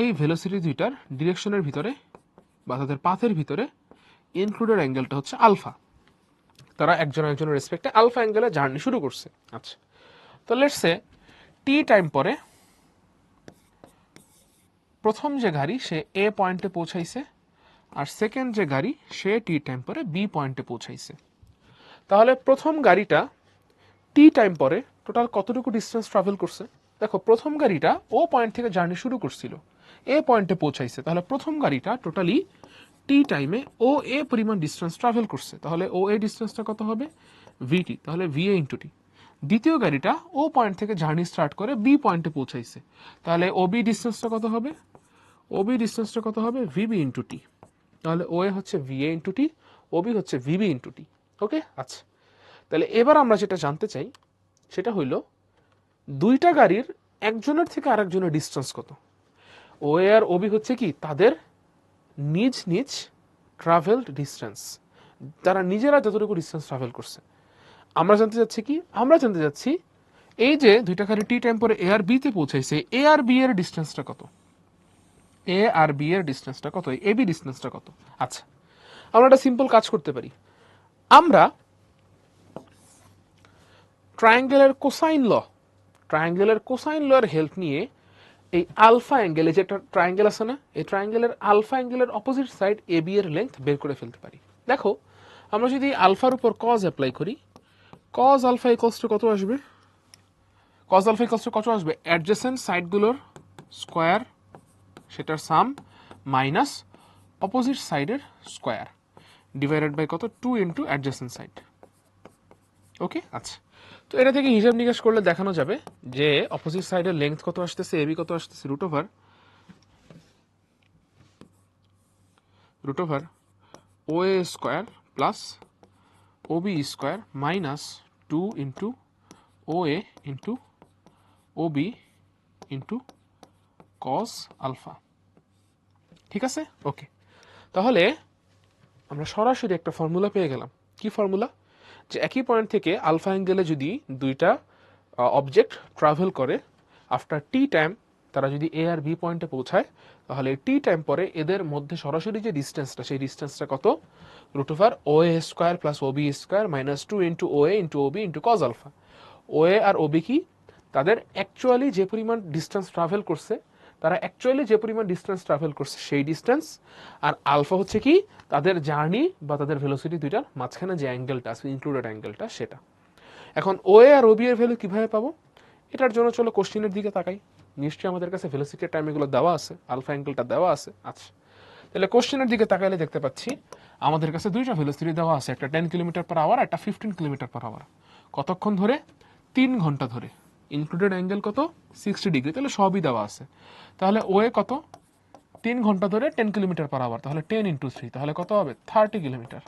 এই ভেলোসিটি দুইটার ডিরেকশনের ভিতরে বা তাদের পাথের ভিতরে ইনক্লুডেড অ্যাঙ্গেলটা হচ্ছে আলফা। তারা একজন একজনের রেসপেক্টে আলফা অ্যাঙ্গেলে জার্নি শুরু করছে। আচ্ছা, তো লেটস সে টি টাইম পরে প্রথম যে গাড়ি সে এ পয়েন্টে পৌঁছাইছে, আর সেকেন্ড যে গাড়ি সে টি টাইম পরে বি পয়েন্টে পৌঁছাইছে। তাহলে প্রথম গাড়িটা টি টাইম পরে টোটাল কতটুকু ডিস্টেন্স ট্রাভেল করছে? দেখো, প্রথম গাড়িটা ও পয়েন্ট থেকে জার্নি শুরু করছিল, এ পয়েন্টে পৌঁছাইছে, তাহলে প্রথম গাড়িটা টোটালি টি টাইমে ও এ পরিমাণ ডিস্টেন্স ট্রাভেল করছে, তাহলে ও এ ডিস্টেন্সটা কত হবে, ভিটি, তাহলে ভি এ ইন্টু টি। দ্বিতীয় গাড়িটা ও পয়েন্ট থেকে জার্নি স্টার্ট করে বি পয়েন্টে পৌঁছাইছে, তাহলে ও বি ডিস্টেন্সটা কত হবে, ও বি ডিস্টেন্সটা কত হবে, ভিবি ইন্টু টি, তাহলে ও এ হচ্ছে v a into t, O B হচ্ছে ভিবি ইন্টু টি। ওকে, আচ্ছা, তাহলে এবার আমরা যেটা জানতে চাই সেটা হইল দুইটা গাড়ির একজনের থেকে আরেকজনের ডিস্টেন্স কত। ও এ আর ওবি হচ্ছে কি তাদের নিজ নিজ ট্রাভেলড ডিস্টেন্স, তারা নিজেরা যতটুকু ডিস্টেন্স ট্রাভেল করছে। আমরা জানতে চাচ্ছি কি, আমরা জানতে চাচ্ছি এই যে দুইটা গাড়ি টি টাইম পরে এ আর বি তে পৌঁছাইছে, এ আর বি এর ডিস্টেন্সটা কত, এ আর বি এর ডিস্টেন্সটা কত, এ বি ডিস্টেন্সটা কত। আচ্ছা, আমরা একটা সিম্পল কাজ করতে পারি, আমরা ট্রায়াঙ্গেলের কোসাইন ল, ট্রায়াঙ্গেলের কোসাইন ল এর হেল্প নিয়ে এই আলফা অ্যাঙ্গেল, এই যে একটা ট্রায়াঙ্গেল আছে না, এই ট্রায়াঙ্গেলের alpha অ্যাঙ্গেলের opposite side A B এর লেন্থ বের করে ফেলতে পারি। দেখো, আমরা যদি আলফার উপর কজ অ্যাপ্লাই করি, কজ আলফা ইকুয়ালস টু কত আসবে, কজ আলফা ইকুয়ালস টু কত আসবে, অ্যাডজেসেন্ট সাইডগুলোর স্কোয়ার সেটার সাম মাইনাস অপোজিট সাইডের স্কোয়ার ডিভাইডেড বাই কত, 2 ইন্টু অ্যাডজেসেন্ট সাইড। ওকে, আচ্ছা, তো এটা থেকে হিসাব নিকাশ করলে দেখানো যাবে যে অপোজিট সাইডের লেন্থ কত আসতেছে, এবি কত আসতেছে, রুট ওভার ও এ স্কোয়ার প্লাস ও বি স্কোয়ার মাইনাস 2 ইন্টু ও এ ইন্টু ও বি ইন্টু কস আলফা। ঠিক আছে, ওকে, তাহলে আমরা সরাসরি একটা ফর্মুলা পেয়ে গেলাম। কি ফর্মুলা? যে একই পয়েন্ট থেকে আলফা অ্যাঙ্গেলে যদি দুইটা অবজেক্ট ট্রাভেল করে, আফটার টি টাইম তারা যদি এ আর বি পয়েন্টে পৌঁছায়, তাহলে টি টাইম পরে এদের মধ্যে সরাসরি যে ডিস্টেন্সটা, সেই ডিস্টেন্সটা কত, রুট ওভার ও এ স্কোয়ার প্লাস ও বি স্কোয়ার মাইনাস 2 ইন্টু ও এ ইন্টু ও বি ইন্টু কজ আলফা। ও এ আর ও বি কি, তাদের অ্যাকচুয়ালি যে পরিমাণ ডিস্টেন্স ট্রাভেল করছে, তারা অ্যাকচুয়ালি যে পরিমাণ ডিস্টেন্স ট্রাভেল করছে সেই ডিস্টেন্স, আর আলফা হচ্ছে কি তাদের জার্নি বা তাদের ভেলোসিটি দুইটার মাঝখানে যে অ্যাঙ্গেলটা আছে, ইনক্লুডেড অ্যাঙ্গেলটা, সেটা। এখন ওএ আর ওবি এর ভ্যালু কিভাবে পাবো? এটার জন্য চলো কোশ্চেনের দিকে তাকাই। নিশ্চয়ই আমাদের কাছে ভেলোসিটি টাইম এগুলো দেওয়া আছে, আলফা অ্যাঙ্গেলটা দেওয়া আছে। আচ্ছা, তাহলে কোশ্চেনের দিকে তাকাইলে দেখতে পাচ্ছি আমাদের কাছে দুইটা ভেলোসিটি দেওয়া আছে, একটা 10 কিলোমিটার পার আওয়ার, একটা 15 কিলোমিটার পার আওয়ার। কতক্ষণ ধরে? 3 ঘন্টা ধরে। ইনক্লুডেড অ্যাঙ্গেল কত? 60 ডিগ্রি। তাহলে সবই দেওয়া আছে। তাহলে ওএ কত? 3 ঘন্টা ধরে 10 কিলোমিটার পার আওয়ার, তাহলে 10 ইন্টু 3, তাহলে কত হবে? 30 কিলোমিটার।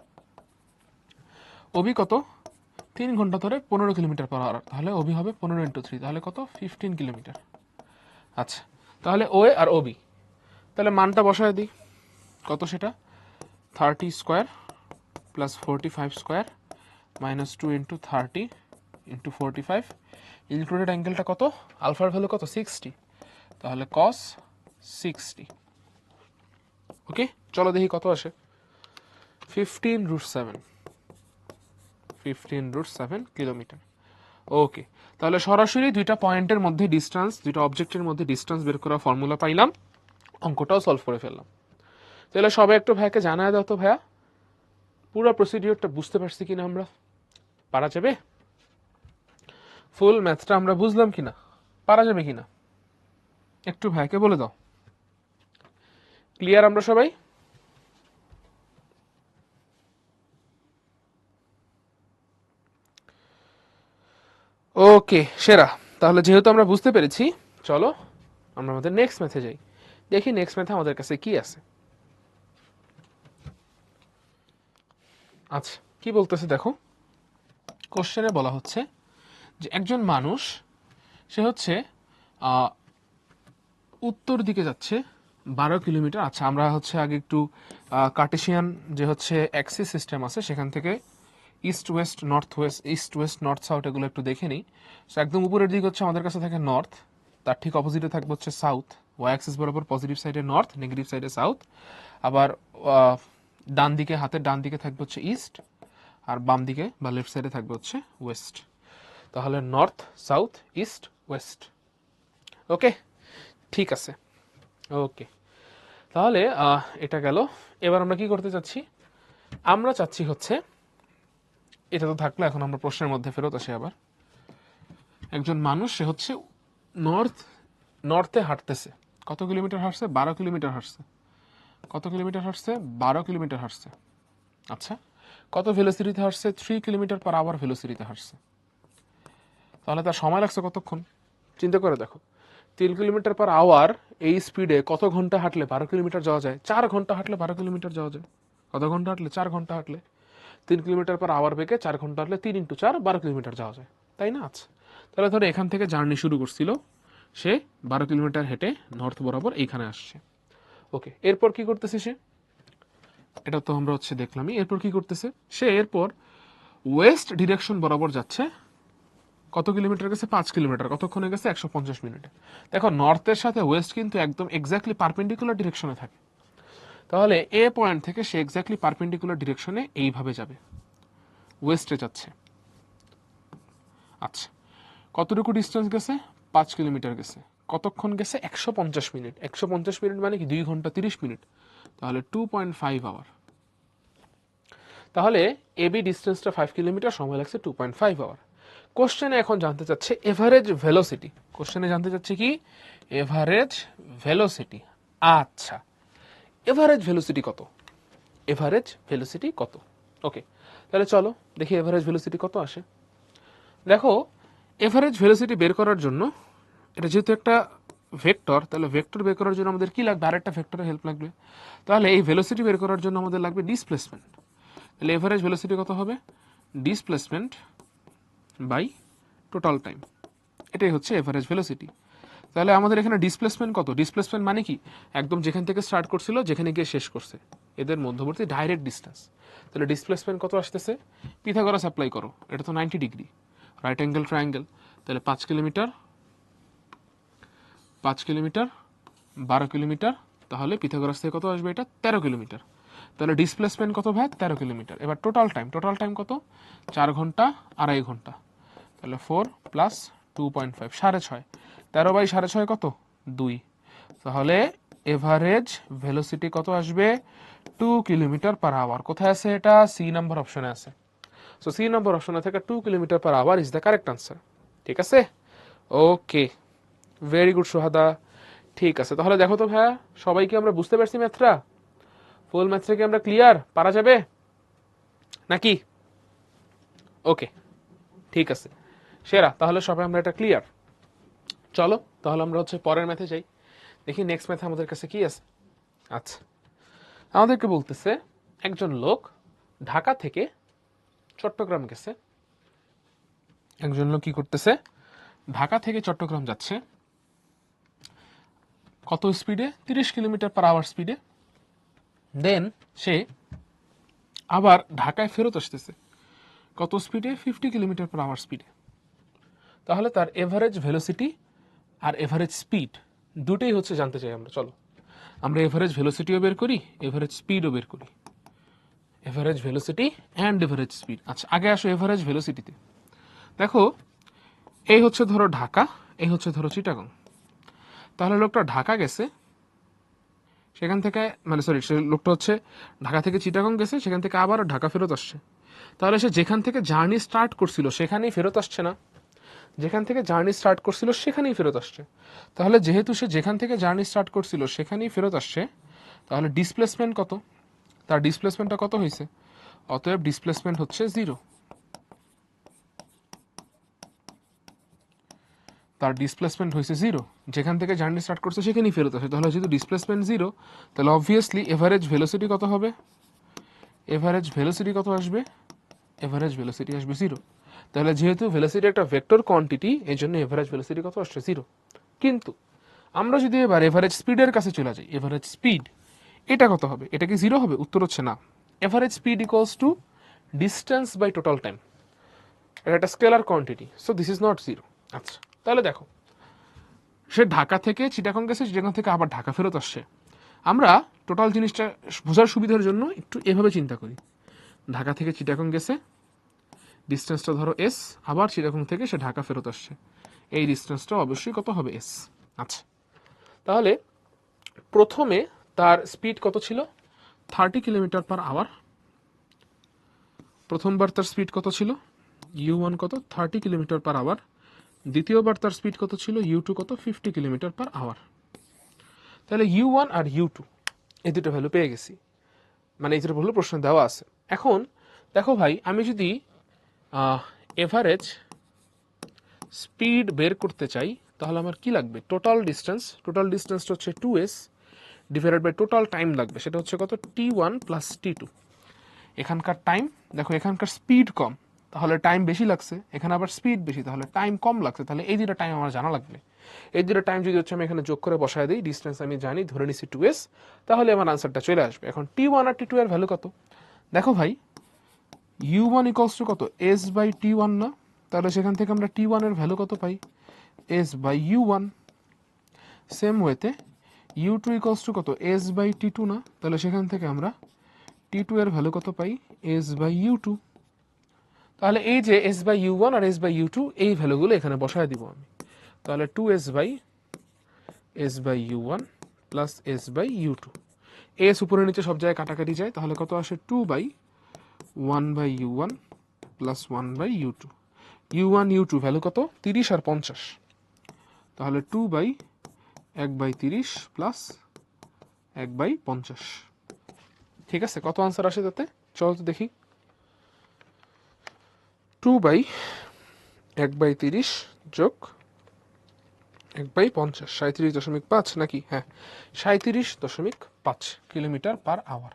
ওবি কত? 3 ঘন্টা ধরে 15 কিলোমিটার পার আওয়ার, তাহলে ওবি হবে 15 ইন্টু 3, তাহলে কত? 15 কিলোমিটার। আচ্ছা, তাহলে ওএ আর ওবি, তাহলে মানটা বসায় দিই। কত সেটা? 30 square plus 45 square minus 2 into 30 into 45। Included অ্যাঙ্গেলটা কত? আলফার ভ্যালু কত? 60, তাহলে কস 60। ওকে, চলো দেখি কত আসে। 15√7, 15√7 কিলোমিটার। ওকে, তাহলে সরাসরি দুইটা পয়েন্টের মধ্যে ডিস্টেন্স, দুইটা অবজেক্টের মধ্যে ডিস্টেন্স বের করা ফর্মুলা পাইলাম, অঙ্কটাও সলভ করে ফেললাম। তাহলে সবাই একটু ভাইয়াকে জানায় দাও তো, ভাইয়া পুরো প্রসিডিওরটা বুঝতে পারছি কিনা আমরা? পারা যাবে? ফুল ম্যাথটা আমরা বুঝলাম কিনা? পারা যাবে কিনা? একটু ভাইয়াকে বলে দাও। ক্লিয়ার আমরা সবাই? ওকে, সেরা। তাহলে যেহেতু আমরা বুঝতে পেরেছি, চলো আমরা আমাদের নেক্সট ম্যাথে যাই। দেখি নেক্সট ম্যাথে আমাদের কাছে কি আছে। আচ্ছা, কি বলতেছে দেখো। কোশ্চেনে বলা হচ্ছে যে একজন মানুষ, সে হচ্ছে উত্তর দিকে যাচ্ছে 12 কিলোমিটার। আচ্ছা, আমরা হচ্ছে আগে একটু কার্টেশিয়ান যে হচ্ছে অ্যাক্সিস সিস্টেম আছে সেখান থেকে east West north West, east West north south এগুলো একটু দেখে নিই। সো একদম উপরের দিক হচ্ছে আমাদের কাছে থাকে নর্থ, তার ঠিক অপোজিটে থাকবে হচ্ছে সাউথ। ওয়াই অ্যাক্সিস বরাবর পজিটিভ সাইডে নর্থ, নেগেটিভ সাইডে সাউথ। আবার ডান দিকে, হাতের ডান দিকে থাকবে হচ্ছে ইস্ট, আর বাম দিকে বা লেফট সাইডে থাকবে হচ্ছে ওয়েস্ট। তাহলে নর্থ সাউথ ইস্ট ওয়েস্ট। ওকে, ঠিক আছে। ওকে, তাহলে এটা গেল। এবার আমরা কি করতে চাচ্ছি? আমরা চাচ্ছি হচ্ছে, এটা তো থাকলো, এখন আমরা প্রশ্নের মধ্যে ফেরত আসি আবার। একজন মানুষ, সে হচ্ছে নর্থে হাঁটতেছে। কত কিলোমিটার হাঁটছে? 12 কিলোমিটার হাঁটছে। কত কিলোমিটার হাঁটছে? 12 কিলোমিটার হাঁটছে। আচ্ছা, কত ভেলোসিটিতে হাঁটছে? 3 কিলোমিটার পার আওয়ার ভেলোসিটিতে হাঁটছে। তাহলে তার সময় লাগছে কতক্ষণ? চিন্তা করে দেখো, 3 কিলোমিটার পার আওয়ার এই স্পিডে কত ঘন্টা হাঁটলে 12 কিলোমিটার যাওয়া যায়? 4 ঘন্টা হাঁটলে 12 কিলোমিটার যাওয়া যায়। কত ঘন্টা হাঁটলে? 4 ঘন্টা হাঁটলে। 3 কিলোমিটার পার আওয়ার বেগে 4 ঘন্টা হাঁটলে 3 ইন্টু 4, 12 কিলোমিটার যাওয়া যায়, তাই না? আচ্ছা, তাহলে ধরো এখান থেকে জার্নি শুরু করছিল, সে 12 কিলোমিটার হেঁটে নর্থ বরাবর এইখানে আসছে। ওকে, এরপর কি করতেছে সে? এটা তো আমরা হচ্ছে দেখলামই। এরপর কি করতেছে সে? এরপর ওয়েস্ট ডিরেকশন বরাবর যাচ্ছে। কত কিলোমিটার গেছে? 5 কিলোমিটার। কতক্ষণে গেছে? 150 মিনিটে। দেখো, নর্থের সাথে ওয়েস্ট কিন্তু একদম এক্স্যাক্টলি পারপেন্ডিকুলার ডিরেকশনে থাকে। তাহলে এ পয়েন্ট থেকে সে এক্স্যাক্টলি পারপেন্ডিকুলার ডিরেকশনে এইভাবে যাবে, ওয়েস্টে যাচ্ছে। আচ্ছা, কতটুকু ডিস্টেন্স গেছে? 5 কিলোমিটার গেছে। কতক্ষণ গেছে? 150 মিনিট। 150 মিনিট মানে কি? 2 ঘন্টা 30 মিনিট, তাহলে 2.5 আওয়ার। তাহলে এবি ডিস্টেন্সটা 5 কিলোমিটার, সময় লাগছে 2.5 আওয়ার। কোশ্চেনে এখন জানতে চাচ্ছে এভারেজ ভেলোসিটি। কোশ্চেনে জানতে চাচ্ছে কি? Average velocity. আচ্ছা, এভারেজ ভেলোসিটি কত? এভারেজ ভেলোসিটি কত? ওকে, তাহলে চলো দেখি এভারেজ ভেলোসিটি কত আসে। দেখো, এভারেজ ভেলোসিটি বের করার জন্য, এটা যেহেতু একটা ভেক্টর, তাহলে ভেক্টর বের করার জন্য আমাদের কি লাগবে? আরেকটা ভেক্টরের হেল্প লাগবে। তাহলে এই ভেলোসিটি বের করার জন্য আমাদের লাগবে ডিসপ্লেসমেন্ট। তাহলে এভারেজ ভেলোসিটি কত হবে? ডিসপ্লেসমেন্ট বাই টোটাল টাইম, এটাই হচ্ছে এভারেজ ভেলোসিটি। তাহলে আমাদের এখানে ডিসপ্লেসমেন্ট কত? ডিসপ্লেসমেন্ট মানে কি? একদম যেখান থেকে স্টার্ট করছিল যেখানে গিয়ে শেষ করছে, এদের মধ্যবর্তী ডাইরেক্ট ডিস্টেন্স। তাহলে ডিসপ্লেসমেন্ট কত আসতেছে? পিথাগোরাস অ্যাপ্লাই করো, এটা তো 90 ডিগ্রি, রাইট অ্যাঙ্গেল ট্রায়াঙ্গেল। তাহলে 5 কিলোমিটার, 5 কিলোমিটার, 12 কিলোমিটার, তাহলে পিথাগোরাস থেকে কত আসবে? এটা 13 কিলোমিটার। তাহলে ডিসপ্লেসমেন্ট কত ভাই? 13 কিলোমিটার। এবার টোটাল টাইম, টোটাল টাইম কত? 4 ঘন্টা 2.5 ঘন্টা। তাহলে 4 প্লাস 2.5, 6.5। 13/6.5 কত? 2। তাহলে এভারেজ ভেলোসিটি কত আসবে? 2 কিলোমিটার পার আওয়ার। কোথায় আছে এটা? সি নাম্বার অপশনে আছে। সো সি নম্বর অপশনে থাকা 2 kilometre per hour is the correct answer. ঠিক আছে, ওকে, ভেরি গুড সোহাদা। ঠিক আছে, তাহলে দেখো তো ভাইয়া, সবাইকে আমরা বুঝতে পারছি ম্যাথটা? ফুল ম্যাথটা কি আমরা ক্লিয়ার, পারা যাবে নাকি? ওকে, ঠিক আছে সেরা, তাহলে সবাই আমরা এটা ক্লিয়ার। চলো তাহলে আমরা হচ্ছে পরের ম্যাথে যাই, দেখি নেক্সট ম্যাথে আমাদের কাছে কি আছে। আচ্ছা, আমাদেরকে বলতেছে একজন লোক ঢাকা থেকে চট্টগ্রাম গেছে। একজন লোক কি করতেছে, ঢাকা থেকে চট্টগ্রাম যাচ্ছে কত স্পিডে, 30 কিলোমিটার পার আওয়ার স্পিডে। দেন সে আবার ঢাকায় ফেরত আসতেছে কত স্পিডে, 50 কিলোমিটার পার আওয়ার স্পিডে। তাহলে তার এভারেজ ভেলোসিটি আর এভারেজ স্পিড দুটোই হচ্ছে জানতে চাই আমরা। চলো আমরা এভারেজ ভেলোসিটিও বের করি, এভারেজ স্পিডও বের করি। Average velocity and average speed. আচ্ছা, আগে আসো এভারেজ ভেলোসিটিতে। দেখো এই হচ্ছে ধরো ঢাকা, এই হচ্ছে ধরো চিটাগং। তাহলে লোকটা ঢাকা গেছে, সেখান থেকে মানে সরি সে লোকটা হচ্ছে ঢাকা থেকে চিটাগং গেছে, সেখান থেকে আবার ঢাকা ফেরত আসছে। তাহলে সে যেখান থেকে জার্নি স্টার্ট করছিল সেখানেই ফেরত আসছে না, যেখান থেকে জার্নি স্টার্ট করছিল সেখানেই ফেরত আসছে। তাহলে যেহেতু সে যেখান থেকে জার্নি স্টার্ট করছিল সেখানেই ফেরত আসছে, তাহলে ডিসপ্লেসমেন্ট কত, তার ডিসপ্লেসমেন্টটা কত হয়েছে, অতএব ডিসপ্লেসমেন্ট হচ্ছে 0। তার ডিসপ্লেসমেন্ট হয়েছে 0, যেখান থেকে জার্নি স্টার্ট করছে সেখানেই ফেরত আসে। তাহলে যেহেতু ডিসপ্লেসমেন্ট 0, তাহলে অবভিয়াসলি এভারেজ ভেলোসিটি কত হবে, এভারেজ ভেলোসিটি কত আসবে, এভারেজ ভেলোসিটি আসবে 0। তাহলে যেহেতু ভেলোসিটি একটা ভেক্টর কোয়ান্টিটি, এই জন্য এভারেজ ভেলোসিটি কত আসছে 0। কিন্তু আমরা যদি এবার এভারেজ স্পিডের কাছে চলে যাই, এভারেজ স্পিড এটা কত হবে, এটা কি 0 হবে? উত্তর হচ্ছে না। Average speed equals to distance by total time, এটা একটা scalar quantity, so this is not 0। আচ্ছা, তাহলে দেখো সে ঢাকা থেকে চিটাগং গেছে, চিটাগং থেকে আবার ঢাকা ফেরত আসছে। আমরা টোটাল জিনিসটা বোঝার সুবিধার জন্য একটু এভাবে চিন্তা করি। ঢাকা থেকে চিটাগং গেছে, ডিস্টেন্সটা ধরো এস, আবার চিটাগং থেকে সে ঢাকা ফেরত আসছে, এই ডিস্টেন্সটা অবশ্যই কত হবে, এস। আচ্ছা, তাহলে প্রথমে তার স্পিড কত ছিল, 30 কিলোমিটার পার আওয়ার। প্রথমবার তার স্পিড কত ছিল, u1 কত, 30 কিলোমিটার পার আওয়ার। দ্বিতীয়বার তার স্পিড কত ছিল, u2 কত, 50 কিলোমিটার পার আওয়ার। তাহলে u1 আর u2 এই দুটো ভ্যালু পেয়ে গেছি, মানে এই দুটো ভ্যালু প্রশ্ন দেওয়া আছে। এখন দেখো ভাই, আমি যদি এভারেজ স্পিড বের করতে চাই তাহলে আমার কি লাগবে, টোটাল ডিস্টেন্স, টোটাল ডিস্টেন্সটা হচ্ছে 2s divided by total time লাগবে, সেটা হচ্ছে কত, t1 প্লাস t2। এখানকার টাইম দেখো, এখানকার স্পিড কম তাহলে টাইম বেশি লাগছে, এখানে আবার স্পিড বেশি তাহলে টাইম কম লাগছে। তাহলে এই দুটো টাইম আমার জানা লাগবে। এই দুটো টাইম যদি হচ্ছে আমি এখানে যোগ করে বসায় দিই, ডিস্টেন্স আমি জানি, ধরে নিচ্ছি 2s, তাহলে আমার আনসারটা চলে আসবে। এখন t1 আর t2 এর ভ্যালু কত, দেখো ভাই u1 ইকুয়ালস টু কত, s বাই t1 না, তাহলে সেখান থেকে আমরা t1 এর ভ্যালু কত পাই, s বাই u1। সেম ওয়েতে u2 ইকুয়ালস টু কত, s বাই t2 না, তাহলে সেখান থেকে আমরা t2 এর ভ্যালু কত পাই, s বাই u2। তাহলে এই যে s বাই u1 আর s বাই u2 এই ভ্যালুগুলো এখানে বসায় দিব আমি। তাহলে 2s by u1 plus s by u2, s উপরে নিচে সব জায়গায় কাটাকাটি যায়, তাহলে কত আসে, 2 by 1 by u1 plus 1 by u2। u1 u2 value কত, 30 আর 50, তাহলে 2 বাই 1 বাই 30 প্লাস 1 বাই 50। ঠিক আছে, কত আনসার আসে তাতে, চলো তো দেখি। 2 বাই 1 বাই 30 যোগ 1 বাই 50, 37.5 নাকি, হ্যাঁ 37.5 কিলোমিটার পার আওয়ার।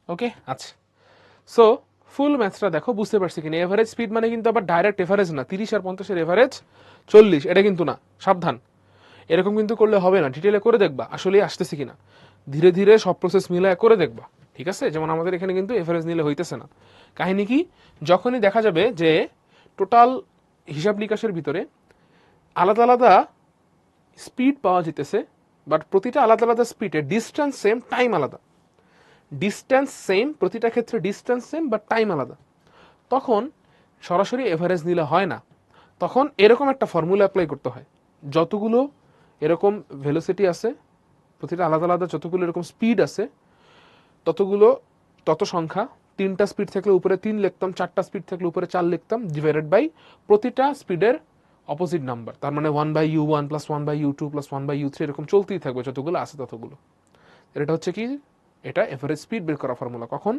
ওকে, আচ্ছা, সো ফুল ম্যাথটা দেখো বুঝতে পারছি কিনা। এভারেজ স্পিড মানে কিন্তু আবার ডাইরেক্ট এভারেজ না, 30 আর 50 এভারেজ 40, এটা কিন্তু না, সাবধান, এরকম কিন্তু করলে হবে না। ডিটেলে করে দেখবা আসলে আসতেছে কিনা, ধীরে ধীরে সব প্রসেস মিলায় করে দেখবা, ঠিক আছে? যেমন আমাদের এখানে কিন্তু এভারেজ নিলে হইতেছে না। কাহিনী কি, যখনই দেখা যাবে যে টোটাল হিসাব নিকাশের ভিতরে আলাদা আলাদা স্পিড পাওয়া যেতেছে, বাট প্রতিটা আলাদা আলাদা স্পিডে ডিস্টেন্স সেম, টাইম আলাদা, ডিস্টেন্স সেম প্রতিটা ক্ষেত্রে, ডিস্টেন্স সেম বাট টাইম আলাদা, তখন সরাসরি এভারেজ নিলে হয় না। তখন এরকম একটা ফর্মুলা অ্যাপ্লাই করতে হয়, যতগুলো এরকম ভেলোসিটি আছে, প্রতিটা আলাদা আলাদা যতগুলো এরকম স্পিড আছে, ততগুলো তত সংখ্যা, 3টা স্পিড থাকলে উপরে 3 লিখতাম, 4টা স্পিড থাকলে উপরে 4 লিখতাম, ডিভাইডেড বাই প্রতিটা স্পিডের অপোজিট নাম্বার, তার মানে 1/u1 plus 1/u2 plus 1/u3 এরকম চলতেই থাকবে যতগুলো আছে ততগুলো। এটা হচ্ছে কি, এটা এভারেজ স্পিড বের করা ফর্মুলা। কখন?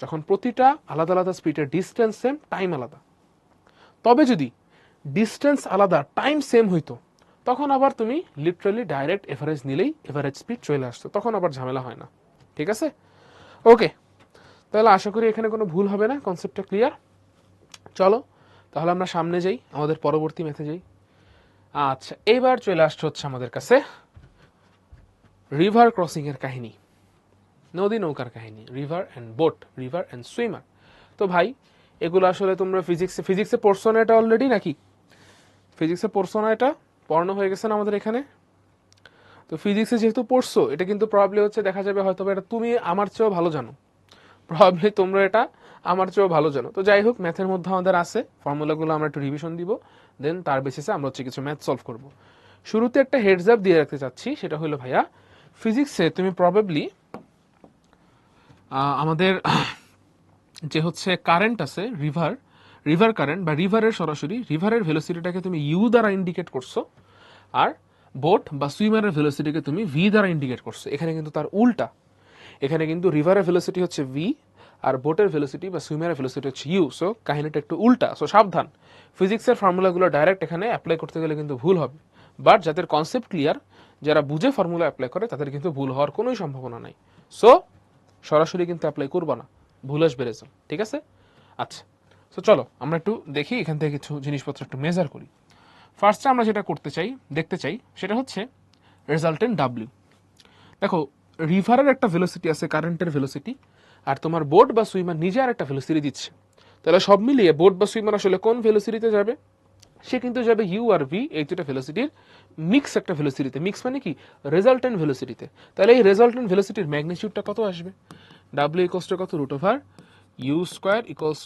যখন প্রতিটা আলাদা আলাদা স্পিডের ডিস্টেন্স সেম, টাইম আলাদা। তবে যদি ডিস্টেন্স আলাদা, টাইম সেম হইতো, তখন আবার তুমি লিটারালি ডাইরেক্ট এভারেজ নিলেই এভারেজ স্পিড চলে আসতো, তখন আবার ঝামেলা হয় না। ঠিক আছে, ওকে। তাহলে আশা করি এখানে কোনো ভুল হবে না, কনসেপ্টটা ক্লিয়ার। চলো তাহলে আমরা সামনে যাই, আমাদের পরবর্তী ম্যাথে যাই। আচ্ছা, এইবার চলে আসছে হচ্ছে আমাদের কাছে রিভার ক্রসিং এর কাহিনী, নদী নৌকার কাহিনী, river and boat, river and swimmer. তো ভাই এগুলো আসলে তোমরা ফিজিক্সে পড়ছো না এটা অলরেডি, নাকি ফিজিক্সে পড়ছো না? এটা পড়ানো হয়ে গেছে না আমাদের এখানে। তো ফিজিক্সে যেহেতু পড়ছো, এটা কিন্তু প্রবাবলি হচ্ছে দেখা যাবে হয়তো এটা তুমি আমার চেয়েও ভালো জানো, প্রবাবলি তোমরা এটা আমার চেয়েও ভালো জানো। তো যাই হোক, ম্যাথের মধ্যে আমাদের আছে, ফর্মুলাগুলো আমরা একটু রিভিশন দিব, দেন তার বেসিসে আমরা হচ্ছে কিছু ম্যাথ সলভ করব। শুরুতে একটা হেডস আপ দিয়ে রাখতে চাচ্ছি, সেটা হলো ভাইয়া ফিজিক্সে তুমি প্রবাবলি আমাদের যে হচ্ছে কারেন্ট আছে, রিভার কারেন্ট বা রিভারের সরাসরি রিভারের ভেলোসিটিটাকে তুমি ইউ দ্বারা ইন্ডিকেট করছো, আর বোট বা সুইমারের ভেলোসিটিকে তুমি ভি দ্বারা ইন্ডিকেট করছো। এখানে কিন্তু তার উল্টা, এখানে কিন্তু রিভারের ভেলোসিটি হচ্ছে ভি আর বোটের ভেলোসিটি বা সুইমারের ভেলোসিটি হচ্ছে ইউ। সো কাহিনীটা একটু উল্টা, সো সাবধান। ফিজিক্সের ফর্মুলাগুলো ডাইরেক্ট এখানে অ্যাপ্লাই করতে গেলে কিন্তু ভুল হবে, বাট যাদের কনসেপ্ট ক্লিয়ার, যারা বুঝে ফর্মুলা অ্যাপ্লাই করে, তাদের কিন্তু ভুল হওয়ার কোনোই সম্ভাবনা নাই। সো সরাসরি কিন্তু অ্যাপ্লাই করবা না, ভুল আসবে রেজাল্ট। ঠিক আছে, আচ্ছা। সো চলো আমরা একটু দেখি এখান থেকে কিছু জিনিসপত্র একটু মেজার করি। ফার্স্টে আমরা যেটা দেখতে চাই সেটা হচ্ছে রেজাল্টেন্ট ডাব্লিউ। দেখো, রিভারের একটা ভেলোসিটি আছে, কারেন্টের ভেলোসিটি, আর তোমার বোট বা সুইমার নিজে আর একটা ভেলোসিটি দিচ্ছে। তাহলে সব মিলিয়ে বোট বা সুইমার আসলে কোন ভেলোসিটিতে যাবে? সে কিন্তু যাবে ইউ আর ভি এই দুটো ভেলোসিটির মিক্স একটা ভেলোসিটিতে। মিক্স মানে কি? রেজাল্টেন্ট ভেলোসিটিতে। তাহলে এই রেজাল্টেন্ট ভেলোসিটির ম্যাগনিটিউডটা কত আসবে? ডাব্লিউ ইকুয়ালস টু কত? Root over you square equals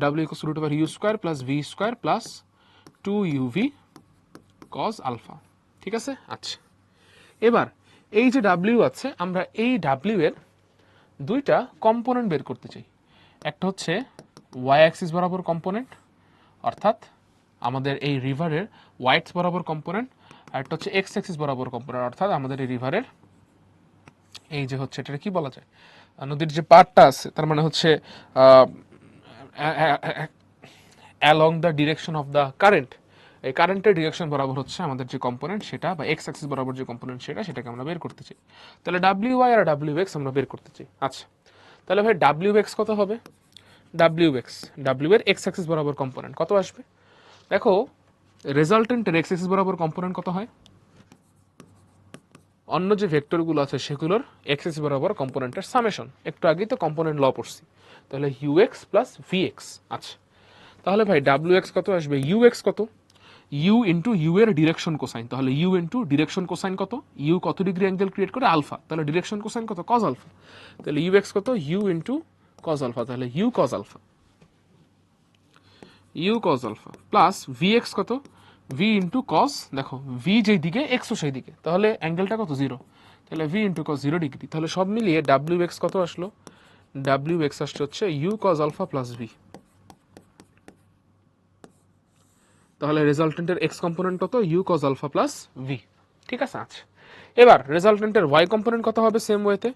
W equals root over you square plus V square plus 2uv cos alpha. ঠিক আছে, আচ্ছা। এবার এই যে ডাব্লিউ আছে, আমরা এই ডাব্লিউ এর দুইটা কম্পোনেন্ট বের করতে চাই। একটা হচ্ছে ওয়াই অ্যাক্সিস বরাবর কম্পোনেন্ট, অর্থাৎ আমাদের এই রিভারের ওয়াইটস বরাবর কম্পোনেন্ট, আর একটা হচ্ছে এক্স অ্যাক্সিস বরাবর কম্পোনেন্ট, অর্থাৎ আমাদের এই রিভারের এই যে হচ্ছে এটা কি বলা যায়, নদীর যে পার্টটা আছে, তার মানে হচ্ছে along the direction of the current, এই কারেন্টের ডিরেকশন বরাবর হচ্ছে আমাদের যে কম্পোনেন্ট সেটা, বা এক্স অ্যাক্সিস বরাবর যে কম্পোনেন্ট সেটাকে আমরা বের করতে চাই। তাহলে ডাব্লিউ ওয়াই আর ডাব্লিউ এক্স আমরা বের করতে চাই। আচ্ছা, তাহলে ভাই ডাব্লিউ এক্স কত হবে? ডাব্লিউ এর এক্স অ্যাক্সিস বরাবর কম্পোনেন্ট কত আসবে? দেখো, রেজাল্টেন্টের এক্স অ্যাক্সিস বরাবর কম্পোনেন্ট কত হয়? অন্য যে ভেক্টরগুলো আছে সেগুলোর এক্স অ্যাক্সিস বরাবর কম্পোনেন্টের সামেশন। একটু আগেই তো কম্পোনেন্ট ল পড়ছি। তাহলে u x plus v x. আচ্ছা, তাহলে ভাই ডাব্লিউ এক্স কত আসবে? ইউ এক্স কত? ইউ ইন্টু ইউ এর ডিরেকশন কোসাইন। তাহলে ইউ ইন্টু ডিরেকশন কোসাইন কত? ইউ কত ডিগ্রি অ্যাঙ্গেল ক্রিয়েট করে? আলফা। তাহলে ডিরেকশন কোসাইন কত? Cos alpha. তাহলে ইউ এক্স কত? U into cos alpha. তাহলে u cos alpha, u cos alpha plus v x কত? ভি ইন্টু কজ, দেখো ভি যেই দিকে এক্সও সেই দিকে, তাহলে অ্যাঙ্গেলটা কত? 0। তাহলে ভি ইন্টু কজ 0 ডিগ্রি। তাহলে সব মিলিয়ে ডাব্লিউ এক্স কত আসলো? ডাব্লিউ এক্স আসছে হচ্ছে u cos alpha plus v. তাহলে রেজাল্টেন্টের এক্স কম্পোনেন্ট কত? U cos alpha plus v. ঠিক আছে, আচ্ছা। এবার রেজাল্টেন্টের ওয়াই কম্পোনেন্ট কত হবে? সেম ওয়েতে,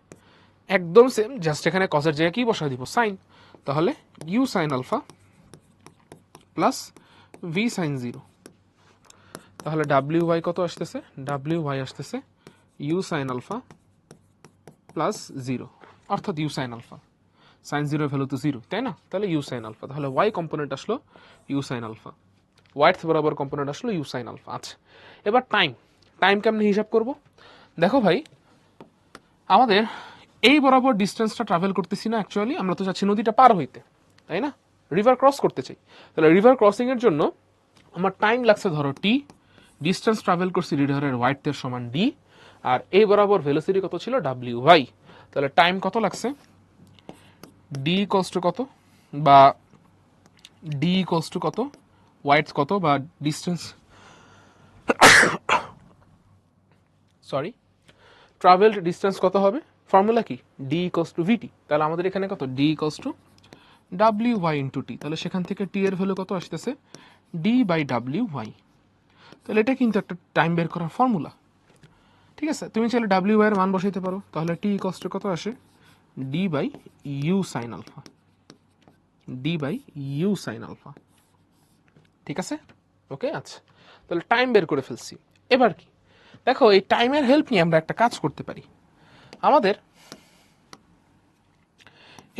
একদম সেম, জাস্ট এখানে কজের জায়গায় কি বসাই দিব? সাইন। তাহলে u sine alpha plus v sine 0। তাহলে ডাব্লিউ ওয়াই কত আসতেছে? ডাব্লিউ ওয়াই আসতেছে ইউ সাইন আলফা প্লাস 0, অর্থাৎ u sine alpha. Sine 0 value তো 0, তাই না? তাহলে ইউ সাইন আলফা। তাহলে ওয়াই কম্পোনেন্ট আসলো ইউ সাইন আলফা, ওয়াইথ বরাবর কম্পোনেন্ট আসলো ইউ সাইন আলফা। আচ্ছা, এবার টাইম কেমনে হিসাব করব? দেখো ভাই, আমাদের এই বরাবর ডিস্টেন্সটা ট্রাভেল করতেছি না, অ্যাকচুয়ালি আমরা তো যাচ্ছি নদীটা পার হইতে, তাই না? রিভার ক্রস করতে চাই। তাহলে রিভার ক্রসিং এর জন্য আমার টাইম লাগছে ধরো টি, ডিস্টেন্স ট্রাভেল করছি রিভারের ওয়াইথের সমান ডি, আর এই বরাবর ভেলোসিটি কত ছিল? W Y. তাহলে টাইম কত লাগছে? ডি ইকুয়ালস টু কত, বা ডি ইকুয়ালস টু কত, ওয়াইথ কত, বা ডিস্টেন্স, সরি, ট্রাভেলড ডিস্টেন্স কত হবে? ফর্মুলা কি ডি ইকোয়াস টু ভিটি, তাহলে আমাদের এখানে কত ডি ইকোয়াস টু ডাব্লিউ ওয়াই ইন্টু টি, তাহলে সেখান থেকে টি এর ভ্যালু কত আসতেছে ডি বাই ডাব্লিউ ওয়াই। তাহলে এটা কিন্তু একটা টাইম বের করার ফর্মুলা, ঠিক আছে। তুমি চাইলে ডাব্লিউ ওয়াই এর মান বসাইতে পারো, তাহলে টি ইকোয়াস টু কত আসে d by u sine alpha, d by u sine alpha, ঠিক আছে। ওকে, আচ্ছা, তাহলে টাইম বের করে ফেলছি। এবার কি দেখো, এই টাইমের হেল্প নিয়ে আমরা একটা কাজ করতে পারি। আমাদের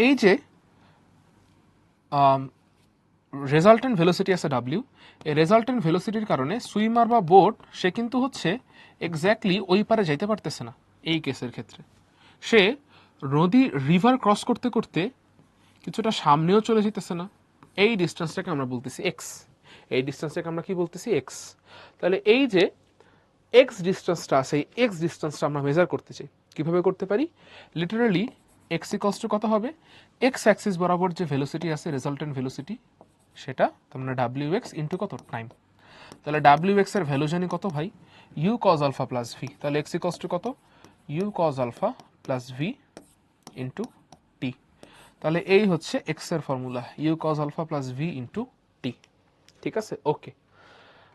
এই যে রেজাল্টেন্ট ভেলোসিটি আছে ডাব্লিউ, এই রেজাল্টেন্ট ভেলোসিটির কারণে সুইমার বা বোট সে কিন্তু হচ্ছে এক্স্যাক্টলি ওই পারে যাইতে পারতেছে না। এই কেসের ক্ষেত্রে সে নদী রিভার ক্রস করতে করতে কিছুটা সামনেও চলে যেতেছে না। এই ডিস্টেন্সটাকে আমরা বলতেছি এক্স, এই ডিস্টেন্সটাকে আমরা কি বলতেছি এক্স। তাহলে এই যে এক্স ডিস্টেন্সটা আছে, এই এক্স ডিস্টেন্সটা আমরা মেজার করতে চাই। কিভাবে করতে পারি? লিটারালি এক্স ইকস টু কত হবে, এক্স অ্যাক্সিস বরাবর যে ভেলোসিটি আছে রেজাল্টেন্ট ভেলোসিটি, সেটা তার মানে ডাব্লিউ এক্স ইন্টু কত টাইম। তাহলে ডাব্লিউ এক্স এর ভ্যালু জানি কত ভাই, u cos alpha plus v. তাহলে এক্স ইকস টু কত, u cos alpha plus v into t. তাহলে এই হচ্ছে এক্স এর formula, u cos alpha plus v into t, ঠিক আছে। ওকে,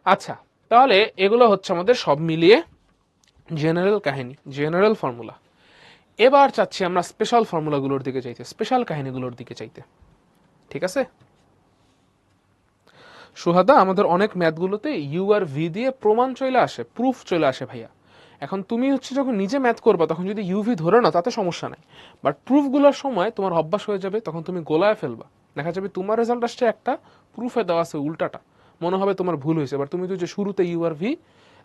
আচ্ছা, তাহলে এগুলো হচ্ছে আমাদের সব মিলিয়ে জেনারেল কাহিনী, জেনারেল ফর্মুলা। এবার চাচ্ছি আমরা স্পেশাল ফর্মুলাগুলোর দিকে চাইতে, স্পেশাল কাহিনীগুলোর দিকে চাইতে, ঠিক আছে। সুহাদা, আমাদের অনেক ম্যাথগুলোতে ইউ আর ভি দিয়ে প্রমাণ চলে আসে, প্রুফ চলে আসে ভাইয়া। এখন তুমি হচ্ছে যখন নিজে ম্যাথ করবা তখন যদি ইউভি ধরে না তাতে সমস্যা নাই, বাট প্রুফগুলোর সময় তোমার অভ্যাস হয়ে যাবে, তখন তুমি গোলায় ফেলবা, দেখা যাবে তোমার রেজাল্ট আসছে একটা, প্রুফে দেওয়া আছে উল্টাটা, মনে হবে তোমার ভুল হয়েছে, বাট তুমি তো যে শুরুতে ইউ আর ভি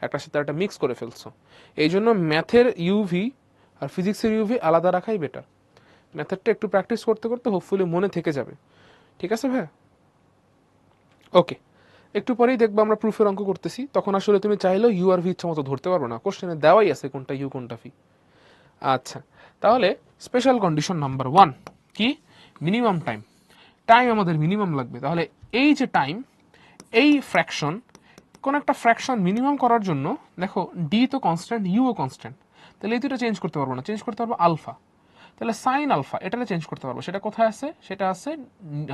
একটার সাথে একটা মিক্স করে ফেলছো। এই জন্য ম্যাথের ইউভি আর ফিজিক্সের ইউভি আলাদা রাখাই বেটার। ম্যাথেরটা একটু প্র্যাকটিস করতে করতে হোপফুলি মনে থেকে যাবে, ঠিক আছে ভাইয়া। ওকে, একটু পরেই দেখবো আমরা প্রুফের অঙ্ক করতেছি, তখন আসলে তুমি চাইলেও ইউ আর ভি ইচ্ছা মতো ধরতে পারবো না, কোশ্চেনে দেওয়াই আছে কোনটা ইউ কোনটা ভি। আচ্ছা, তাহলে স্পেশাল কন্ডিশন নাম্বার 1 কি, মিনিমাম টাইম। টাইম আমাদের মিনিমাম লাগবে, তাহলে এই যে টাইম, এই ফ্র্যাকশন, কোন একটা ফ্র্যাকশন মিনিমাম করার জন্য দেখো ডি তো কনস্ট্যান্ট, ইউ ও কনস্ট্যান্ট, তাহলে এই দুটো চেঞ্জ করতে পারবো না, চেঞ্জ করতে পারবো আলফা। তাহলে সাইন আলফা এটা চেঞ্জ করতে পারবো, সেটা কোথায় আছে, সেটা আছে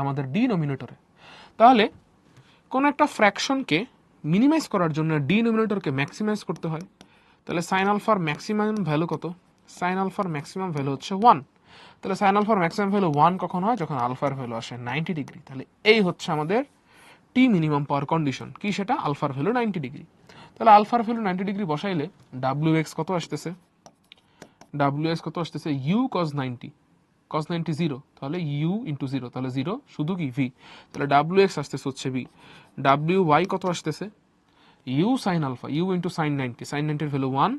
আমাদের ডিনোমিনেটরে। তাহলে কোন একটা ফ্র্যাকশনকে মিনিমাইজ করার জন্য ডিনোমিনেটরকে ম্যাক্সিমাইজ করতে হয়। তাহলে সাইন আলফার ম্যাক্সিমাম ভ্যালু কত, সাইন আলফার ম্যাক্সিমাম ভ্যালু হচ্ছে 1। তাহলে সাইন আলফার ম্যাক্সিমাম ভ্যালু 1 কখন হয়, যখন আলফার ভ্যালু আসে 90 ডিগ্রি। তাহলে এই হচ্ছে আমাদের টি মিনিমাম পাওয়ার কন্ডিশন, কি সেটা, আলফার ভ্যালু 90 ডিগ্রি। তাহলে আলফার ভ্যালু 90 ডিগ্রি বসাইলে ডাব্লিউ এক্স কত আসতেছে, ডাব্লিউ এক্স কত আসতেছে ইউ কজ 90, cos 90 0, তাহলে u ইন্টু 0, তাহলে 0 শুধু কি v, তাহলে ডাব্লিউ এক্স আসতেছে হচ্ছে v। ডাব্লিউ ওয়াই কত আসতেছে, u sine alpha, u into sine 90, sine 90 এর ভ্যালু 1,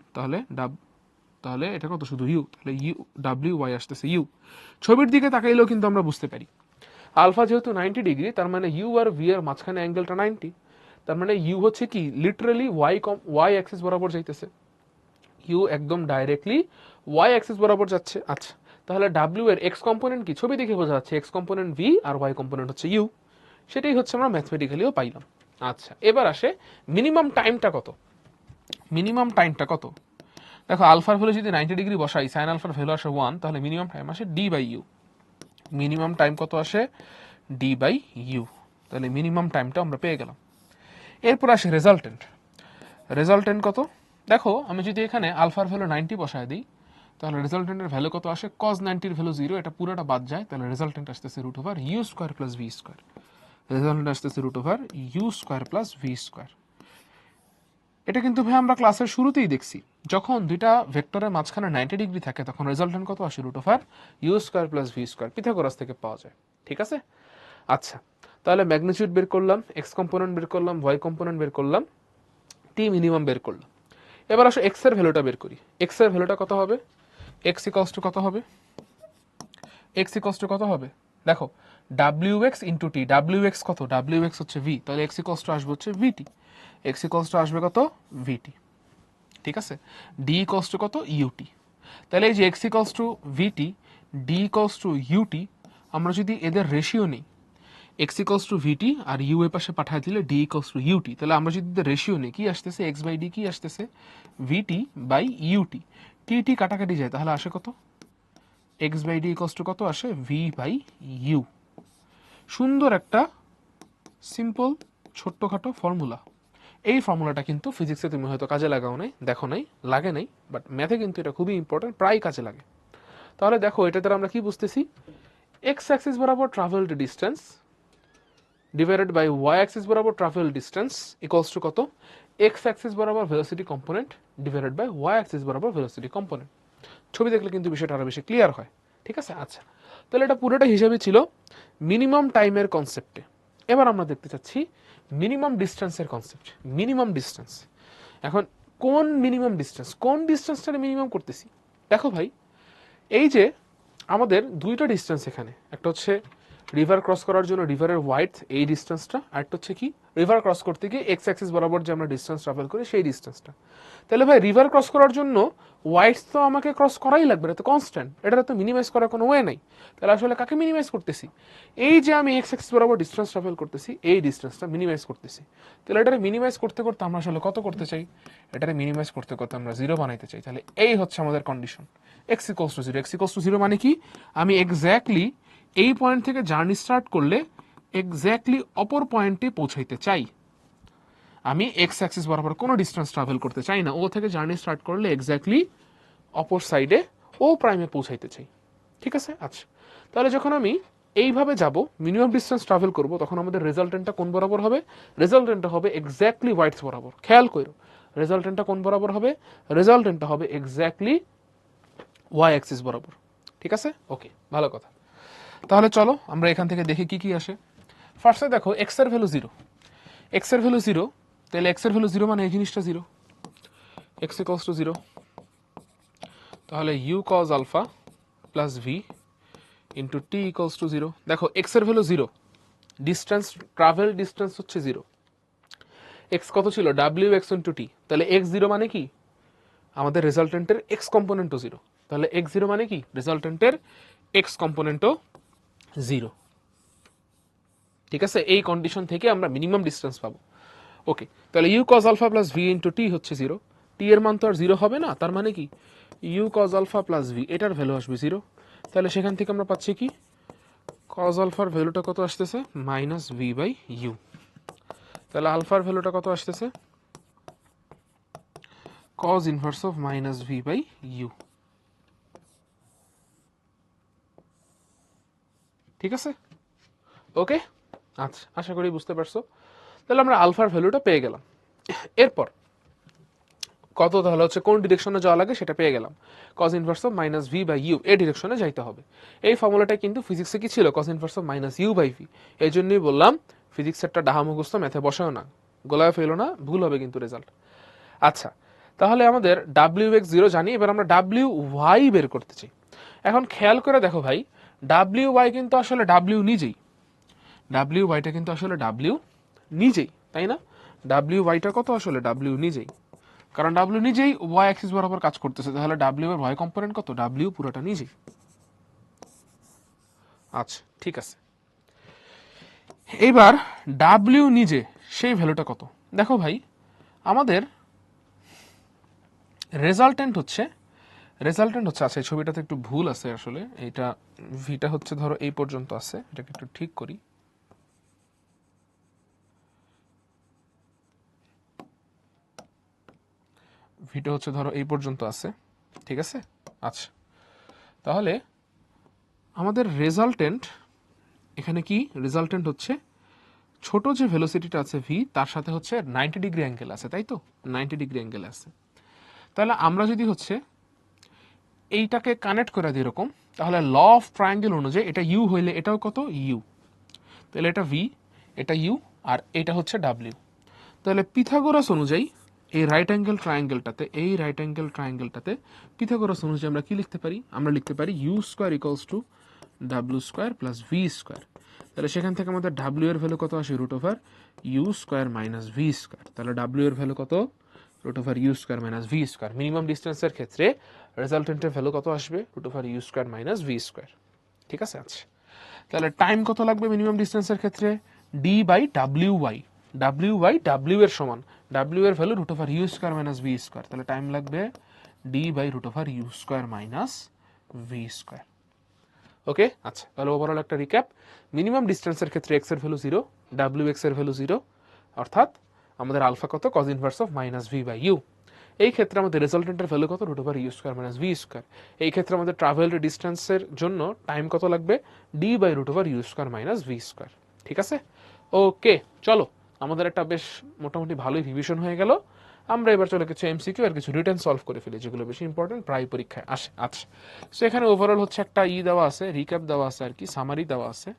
তাহলে এটা কত শুধু u, তাহলে u ডাব্লিউ ওয়াই আসতেছে u। ছবির দিকে তাকাইলেও কিন্তু আমরা বুঝতে পারি আলফা যেহেতু 90 ডিগ্রি, তার মানে u আর v এর মাঝখানে অ্যাঙ্গেলটা 90, তার মানে u হচ্ছে কি লিটারালি y অ্যাক্সিস বরাবর যাইতেছে, u একদম ডাইরেক্টলি y অ্যাক্সিস বরাবর যাচ্ছে। আচ্ছা, তাহলে ডাব্লিউ এর এক্স কম্পোনেন্ট কি, ছবি দেখে বোঝা যাচ্ছে এক্স কম্পোনেন্ট ভি আর ওয়াই কম্পোনেন্ট হচ্ছে ইউ, সেটাই হচ্ছে আমরা ম্যাথমেটিক্যালিও পাইলাম। আচ্ছা, এবার আসে মিনিমাম টাইমটা কত, মিনিমাম টাইমটা কত। দেখো আলফার ভ্যালু যদি 90 ডিগ্রি বসাই, সাইন আলফার ভ্যালু আসে 1, তাহলে মিনিমাম টাইম আসে d by u. Minimum time কত আসে, ডি বাই ইউ। তাহলে মিনিমাম টাইমটা আমরা পেয়ে গেলাম। এরপর আসে রেজাল্টেন্ট। রেজাল্টেন্ট কত, দেখো আমি যদি এখানে আলফার ভ্যালু 90 বসায় দিই, তাহলে রেজাল্টেন্টের ভ্যালু কত আসে, cos 90 এর ভ্যালু 0, এটা পুরোটা বাদ যায়, তাহলে রেজাল্টেন্ট আসতেছে root over you square plus V square. Resultant আসতেছে root over you square plus V square. এটা কিন্তু ভাই আমরা ক্লাসের শুরুতেই দেখছি, যখন দুইটা ভেক্টরের মাঝখানে 90 ডিগ্রি থাকে তখন রেজাল্টেন্ট কত আসে, root over you square plus V square, Pythagoras থেকে পাওয়া যায়, ঠিক আছে। আচ্ছা, তাহলে ম্যাগনিটিউড বের করলাম, এক্স কম্পোনেন্ট বের করলাম, ওয়াই কম্পোনেন্ট বের করলাম, টি মিনিমাম বের করলাম। এবার আসো এক্স এর ভ্যালুটা বের করি। এক্স এর ভ্যালুটা কত হবে, এক্স ইকস টু কত হবে, এক্স ইকস টু কত হবে, দেখো W x into T, W x কত, ডাব্লিউ এক্স হচ্ছে ভি, তাহলে এক্স ইকস টু আসবে হচ্ছে ভিটি, এক্স ইকস টু আসবে কত ভিটি, ঠিক আছে। ডি ইকস টু কত ইউটি, তাহলে এই যে x equals to v t, d equals to u t, আমরা যদি এদের রেশিও নিই, এক্স ইকস টু ভিটি আর ইউ এর পাশে পাঠায় দিলে ডি ইকস টু ইউটি, তাহলে আমরা যদি রেশিও নিই কি আসতেছে, এক্স বাই ডি কি আসতেছে, ভিটি বাই ইউটি, টি টি কাটাকাটি যায়, তাহলে আসে কত x by d equals to কত আসে ভি বাই ইউ। সুন্দর একটা সিম্পল ছোট্টখাটো ফর্মুলা। এই ফর্মুলাটা কিন্তু ফিজিক্সে তুমি হয়তো কাজে লাগাও নাই, দেখো নাই, লাগে নাই, বাট ম্যাথে কিন্তু এটা খুবই ইম্পর্টেন্ট, প্রায় কাজে লাগে। তাহলে দেখো এটা দ্বারা আমরা কি বুঝতেছি, এক্স অ্যাক্সিস বরাবর travelled distance divided by y axis বরাবর ট্রাভেল ডিস্টেন্স ইকুয়ালস টু কত, এক্স অ্যাক্সিস বরাবর velocity component divided by y axis বরাবর ভেলোসিটি কম্পোনেন্ট। ছবি দেখলে কিন্তু বিষয়টা আরো বেশি ক্লিয়ার হয়। ঠিক আছে, আচ্ছা তাহলে এটা পুরোটা হিসাবে ছিল মিনিমাম টাইমের কনসেপ্টে। এবার আমরা দেখতে চাচ্ছি মিনিমাম ডিস্টেন্সের কনসেপ্ট। মিনিমাম ডিস্টেন্স, এখন কোন মিনিমাম ডিস্টেন্স, কোন ডিস্টেন্সটা মিনিমাম করতেছি? দেখো ভাই, এই যে আমাদের দুইটা ডিস্টেন্স এখানে, একটা হচ্ছে রিভার ক্রস করার জন্য রিভারের ওয়াইড এই ডিস্টেন্সটা, আর একটা হচ্ছে কি রিভার ক্রস করতে গিয়ে এক্স অ্যাক্সিস বরাবর যে আমরা ডিস্টেন্স ট্রাভেল করি সেই ডিস্টেন্সটা। তাহলে ভাই রিভার ক্রস করার জন্য ওয়াইডস তো আমাকে ক্রস করাই লাগবে, এটা তো কনস্ট্যান্ট, এটা তো মিনিমাইজ করার কোনো ওয়ে নাই। তাহলে আসলে কাকে মিনিমাইজ করতেছি? এই যে আমি এক্স অ্যাক্সিস বরাবর ডিস্টেন্স ট্রাভেল করতেছি এই ডিস্টেন্সটা মিনিমাইজ করতেছি। তাহলে এটারে মিনিমাইজ করতে করতে আমরা আসলে কত করতে চাই? এটারে মিনিমাইজ করতে করতে আমরা জিরো বানাইতে চাই। তাহলে এই হচ্ছে আমাদের condition, x equals to zero. X equals to zero মানে কি, আমি এক্স্যাক্টলি এই পয়েন্ট থেকে জার্নি স্টার্ট করলে এক্স্যাক্টলি অপর পয়েন্টে পৌঁছাইতে চাই। আমি এক্স অ্যাক্সিস বরাবর কোনো ডিস্টেন্স ট্রাভেল করতে চাই না, ও থেকে জার্নি স্টার্ট করলে এক্স্যাক্টলি অপর সাইডে ও প্রাইমে পৌঁছাইতে চাই। ঠিক আছে, আচ্ছা তাহলে যখন আমি এইভাবে যাব মিনিমাম ডিস্টেন্স ট্রাভেল করব, তখন আমাদের রেজাল্টেন্টটা কোন বরাবর হবে? রেজাল্টেন্টটা হবে এক্স্যাক্টলি ওয়াইডস বরাবর। খেয়াল করো, রেজাল্টেন্টটা কোন বরাবর হবে? রেজাল্টেন্টটা হবে এক্স্যাক্টলি ওয়াই অ্যাক্সিস বরাবর। ঠিক আছে, ওকে, ভালো কথা। তাহলে চলো আমরা এখান থেকে দেখি কি কি আসে। ফার্স্টে দেখো এক্স এর ভ্যালু জিরো, এক্স এর ভ্যালু জিরো, তাহলে এক্স এর ভ্যালু জিরো মানে এই জিনিসটা zero, x equals to zero. তাহলে u cos alpha plus v into t equals to zero. দেখো এক্স এর value zero, distance travel distance হচ্ছে জিরো, এক্স কত ছিল ডাব্লিউ এক্স ইন্টু টি, তাহলে এক্স জিরো মানে কি আমাদের রেজাল্টেন্টের এক্স কম্পোনেন্টও জিরো। তাহলে এক্স জিরো মানে কি রেজাল্টেন্টের এক্স কম্পোনেন্টও জিরো। ঠিক আছে, এই কন্ডিশন থেকে আমরা মিনিমাম ডিস্টেন্স পাবো। ওকে, তাহলে u cos alpha plus v into t হচ্ছে জিরো, টি এর মান তো আর জিরো হবে না, তার মানে কি u cos alpha plus v এটার ভ্যালু আসবে জিরো। তাহলে সেখান থেকে আমরা পাচ্ছি কি কজ আলফার ভ্যালুটা কত আসতেছে মাইনাস ভি বাই ইউ। তাহলে আলফার ভ্যালুটা কত আসতেছে cos inverse of minus v by u. ঠিক আছে, ওকে, আচ্ছা আশা করি বুঝতে পারছো। তাহলে আমরা আলফার ভ্যালুটা পেয়ে গেলাম। এরপর কত, তাহলে হচ্ছে কোন ডিরেকশনে যাওয়া লাগে সেটা পেয়ে গেলাম, cos inverse of minus v by u এই ডিরেকশনে যাইতে হবে। এই ফর্মুলাটা কিন্তু ফিজিক্সে কি ছিল, cos inverse of minus u by v. এই জন্যই বললাম ফিজিক্সেরটা ডাহা মুখস্থ, ম্যাথে বসাও না, গোলায় ফেলো না, ভুল হবে কিন্তু রেজাল্ট। আচ্ছা তাহলে আমাদের ডাব্লিউ এক্স জিরো জানি, এবার আমরা ডাব্লিউ ওয়াই বের করতে চাই। এখন খেয়াল করে দেখো ভাই, ডাব্লিউ ওয়াই কিন্তু আসলে ডাব্লিউ নিজেই, ডাব্লিউ ওয়াইটা কিন্তু আসলে ডাব্লিউ নিজেই, তাই না? ডাব্লিউ ওয়াইটা কত আসলে ডাব্লিউ নিজেই, কারণ ডাব্লিউ নিজেই ওয়াই অ্যাক্সিস বরাবর কাজ করতেছে, তাহলে ডাব্লিউ এর ওয়াই কম্পোনেন্ট কত, ডাব্লিউ পুরোটা নিজেই। আচ্ছা ঠিক আছে, এইবার ডাব্লিউ নিজে সেই ভ্যালুটা কত? দেখো ভাই আমাদের রেজাল্টেন্ট হচ্ছে আচ্ছা এই ছবিটাতে একটু ভুল আছে আসলে, এইটা ভিটা হচ্ছে ধরো এই পর্যন্ত আছে, এটাকে একটু ঠিক করি। ভিটা হচ্ছে ধরো এই পর্যন্ত আছে, ঠিক আছে, আচ্ছা তাহলে আমাদের রেজাল্টেন্ট এখানে কি, রেজাল্টেন্ট হচ্ছে ছোট যে ভেলোসিটিটা আছে ভি তার সাথে হচ্ছে 90 ডিগ্রি অ্যাঙ্গেল আছে, তাই তো 90 ডিগ্রি অ্যাঙ্গেল আছে। তাহলে আমরা যদি হচ্ছে এইটাকে কানেক্ট করে দিই এরকম, তাহলে ল অফ ট্রায়াঙ্গেল অনুযায়ী এটা ইউ হইলে এটাও কত ইউ, তাহলে এটা ভি, এটা ইউ, আর এটা হচ্ছে ডাব্লিউ। তাহলে পিথাগোরাস অনুযায়ী এই রাইট অ্যাঙ্গেল ট্রায়াঙ্গেলটাতে পিথাগোরাস অনুযায়ী আমরা কি লিখতে পারি? আমরা লিখতে পারি ইউ স্কোয়ার ইকুয়ালস টু ডাব্লিউ স্কোয়ার প্লাস ভি স্কোয়ার। তাহলে সেখান থেকে আমাদের ডাব্লিউ এর ভ্যালু কত আসে, root over you square minus V square. তাহলে ডাব্লিউ এর ভ্যালু কত, root over you square minus V square. Minimum ডিস্টেন্সের ক্ষেত্রে রেজাল্টেন্টের ভ্যালু কত আসবে, root over you square minus V square. ঠিক আছে, আচ্ছা তাহলে টাইম কত লাগবে মিনিমাম ডিস্টেন্সের ক্ষেত্রে, D by W Y, W by W এর সমান, ডাব্লিউ এর value root over you square minus V square, তাহলে টাইম লাগবে D by root over you square minus V square. Okay, আচ্ছা তাহলে ওভারঅল একটা রিক্যাপ। মিনিমাম ডিস্টেন্সের ক্ষেত্রে এক্স এর ভ্যালু 0, ডাব্লিউ এক্স এর ভ্যালু 0, অর্থাৎ আমাদের আলফা কত, cos inverse of minus v by u. এই ক্ষেত্রে আমাদের রেজাল্টেন্টের ভ্যালু কত, root over you square minus V square. এই ক্ষেত্রে আমাদের ট্রাভেল ডিস্টেন্সের জন্য টাইম কত লাগবে, D by root over you square minus V square. ঠিক আছে, ওকে চলো আমাদের একটা বেশ মোটামুটি ভালোই রিভিশন হয়ে গেল। আমরা এবার চলে কিছু এমসিকিউ আর কিছু রিটেন সলভ করে ফেলি, যেগুলো বেশি ইম্পর্টেন্ট, প্রায় পরীক্ষায় আসে। আচ্ছা, সো এখানে ওভারঅল হচ্ছে একটা দেওয়া আছে, রিক্যাপ দেওয়া আছে আর কি, সামারি দেওয়া আছে।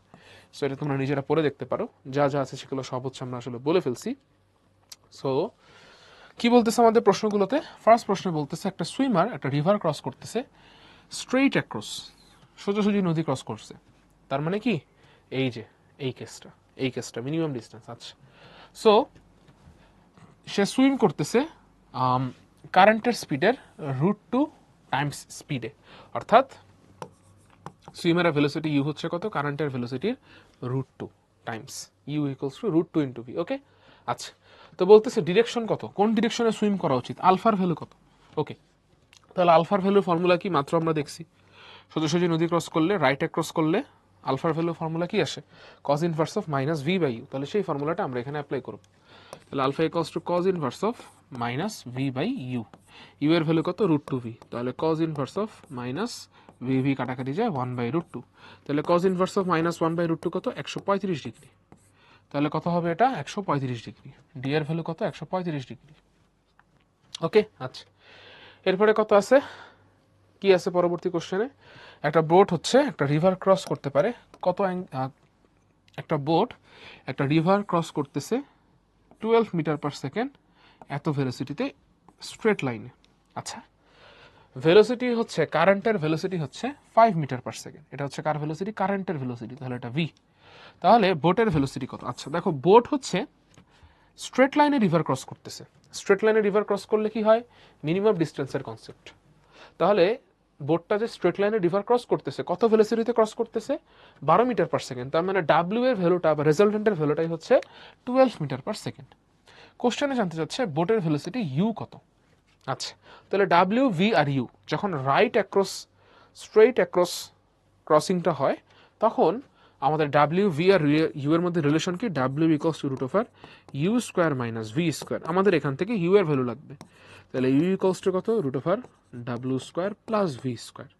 সো এটা তোমরা নিজেরা পড়ে দেখতে পারো, যা যা আছে সেগুলো সব হচ্ছে আমরা আসলে বলে ফেলছি। সো কি বলতেছে আমাদের প্রশ্নগুলোতে, ফার্স্ট প্রশ্নে বলতেছে একটা সুইমার একটা রিভার ক্রস করতেছে স্ট্রেইট অ্যাক্রস, সোজাসুজি নদী ক্রস করছে। তার মানে কি, এই যে এই কেসটা মিনিমাম ডিস্টেন্স। আচ্ছা, সো সে সুইম করতেছে কারেন্টের স্পিডের √2 টাইমস স্পিডে, অর্থাৎ সুইমারের ভেলোসিটি ইউ হচ্ছে কত, কারেন্টের ভেলোসিটির √2 times u equals to √2 into v. Okay, আচ্ছা তো বলতেছে ডিরেকশন কত, কোন ডিরেকশনে সুইম করা উচিত, আলফার ভ্যালু কত। ওকে, তাহলে আলফার ভ্যালুর ফর্মুলা কি, মাত্র আমরা দেখছি সোজাসুজি নদী ক্রস করলে, রাইটে ক্রস করলে আলফার ভ্যালু ফর্মুলা কি আসে, cos inverse of minus v by u. তাহলে সেই ফর্মুলাটা আমরা এখানে অ্যাপ্লাই করব। তাহলে alpha equals to cos inverse of minus v by u, u এর ভ্যালু কত, √2 ভি। তাহলে cos inverse of minus v, v কাটাকাটি যায় 1/√2। তাহলে কজ ইনভার্স অফ মাইনাস 1/√2 কত, 135 ডিগ্রি। তাহলে কত হবে এটা, 135 ডিগ্রি। ডি এর ভ্যালু কত, 135 ডিগ্রি। ওকে, আচ্ছা এরপরে কত আছে, কি আছে পরবর্তী কোশ্চেনে, একটা বোট হচ্ছে একটা রিভার ক্রস করতে পারে কত, একটা বোট একটা রিভার ক্রস করতেছে 12 মিটার পার সেকেন্ড এত ভেলোসিটিতে স্ট্রেট লাইনে। আচ্ছা, ভেলোসিটি হচ্ছে কারেন্টের ভেলোসিটি হচ্ছে 5 মিটার পার সেকেন্ড, এটা হচ্ছে কার ভেলোসিটি, কারেন্টের ভেলোসিটি, তাহলে এটা ভি। তাহলে বোটের ভেলোসিটি কত, আচ্ছা দেখো বোট হচ্ছে স্ট্রেট লাইনে রিভার ক্রস করতেছে, স্ট্রেট লাইনে রিভার ক্রস করলে কি হয়, মিনিমাম ডিস্টেন্সের কনসেপ্ট। তাহলে বোটটা যে স্ট্রেট লাইনে রিভার ক্রস করতেছে কত ভেলোসিটিতে ক্রস করতেছে, 12 মিটার পার সেকেন্ড। তার মানে ডাব্লিউ এর ভ্যালুটা বা রেজাল্টেন্টের ভ্যালুটাই হচ্ছে 12 মিটার পার সেকেন্ড। কোশ্চেনে জানতে চাচ্ছে বোটের ভেলোসিটি ইউ কত। আচ্ছা, তাহলে ডাব্লিউ, ভি আর ইউ যখন রাইট অ্যাক্রস স্ট্রেইট অ্যাক্রস ক্রসিংটা হয়, তখন আমাদের ডাব্লিউ, ভি আর ইউ এর মধ্যে রিলেশন কি, ডাব্লিউ ইকুয়ালস টু √ওভার you square minus V square. আমাদের এখান থেকে ইউ এর ভ্যালু লাগবে, তাহলে ইউ ইকুয়ালস টু কত, √ওভার W square plus V square.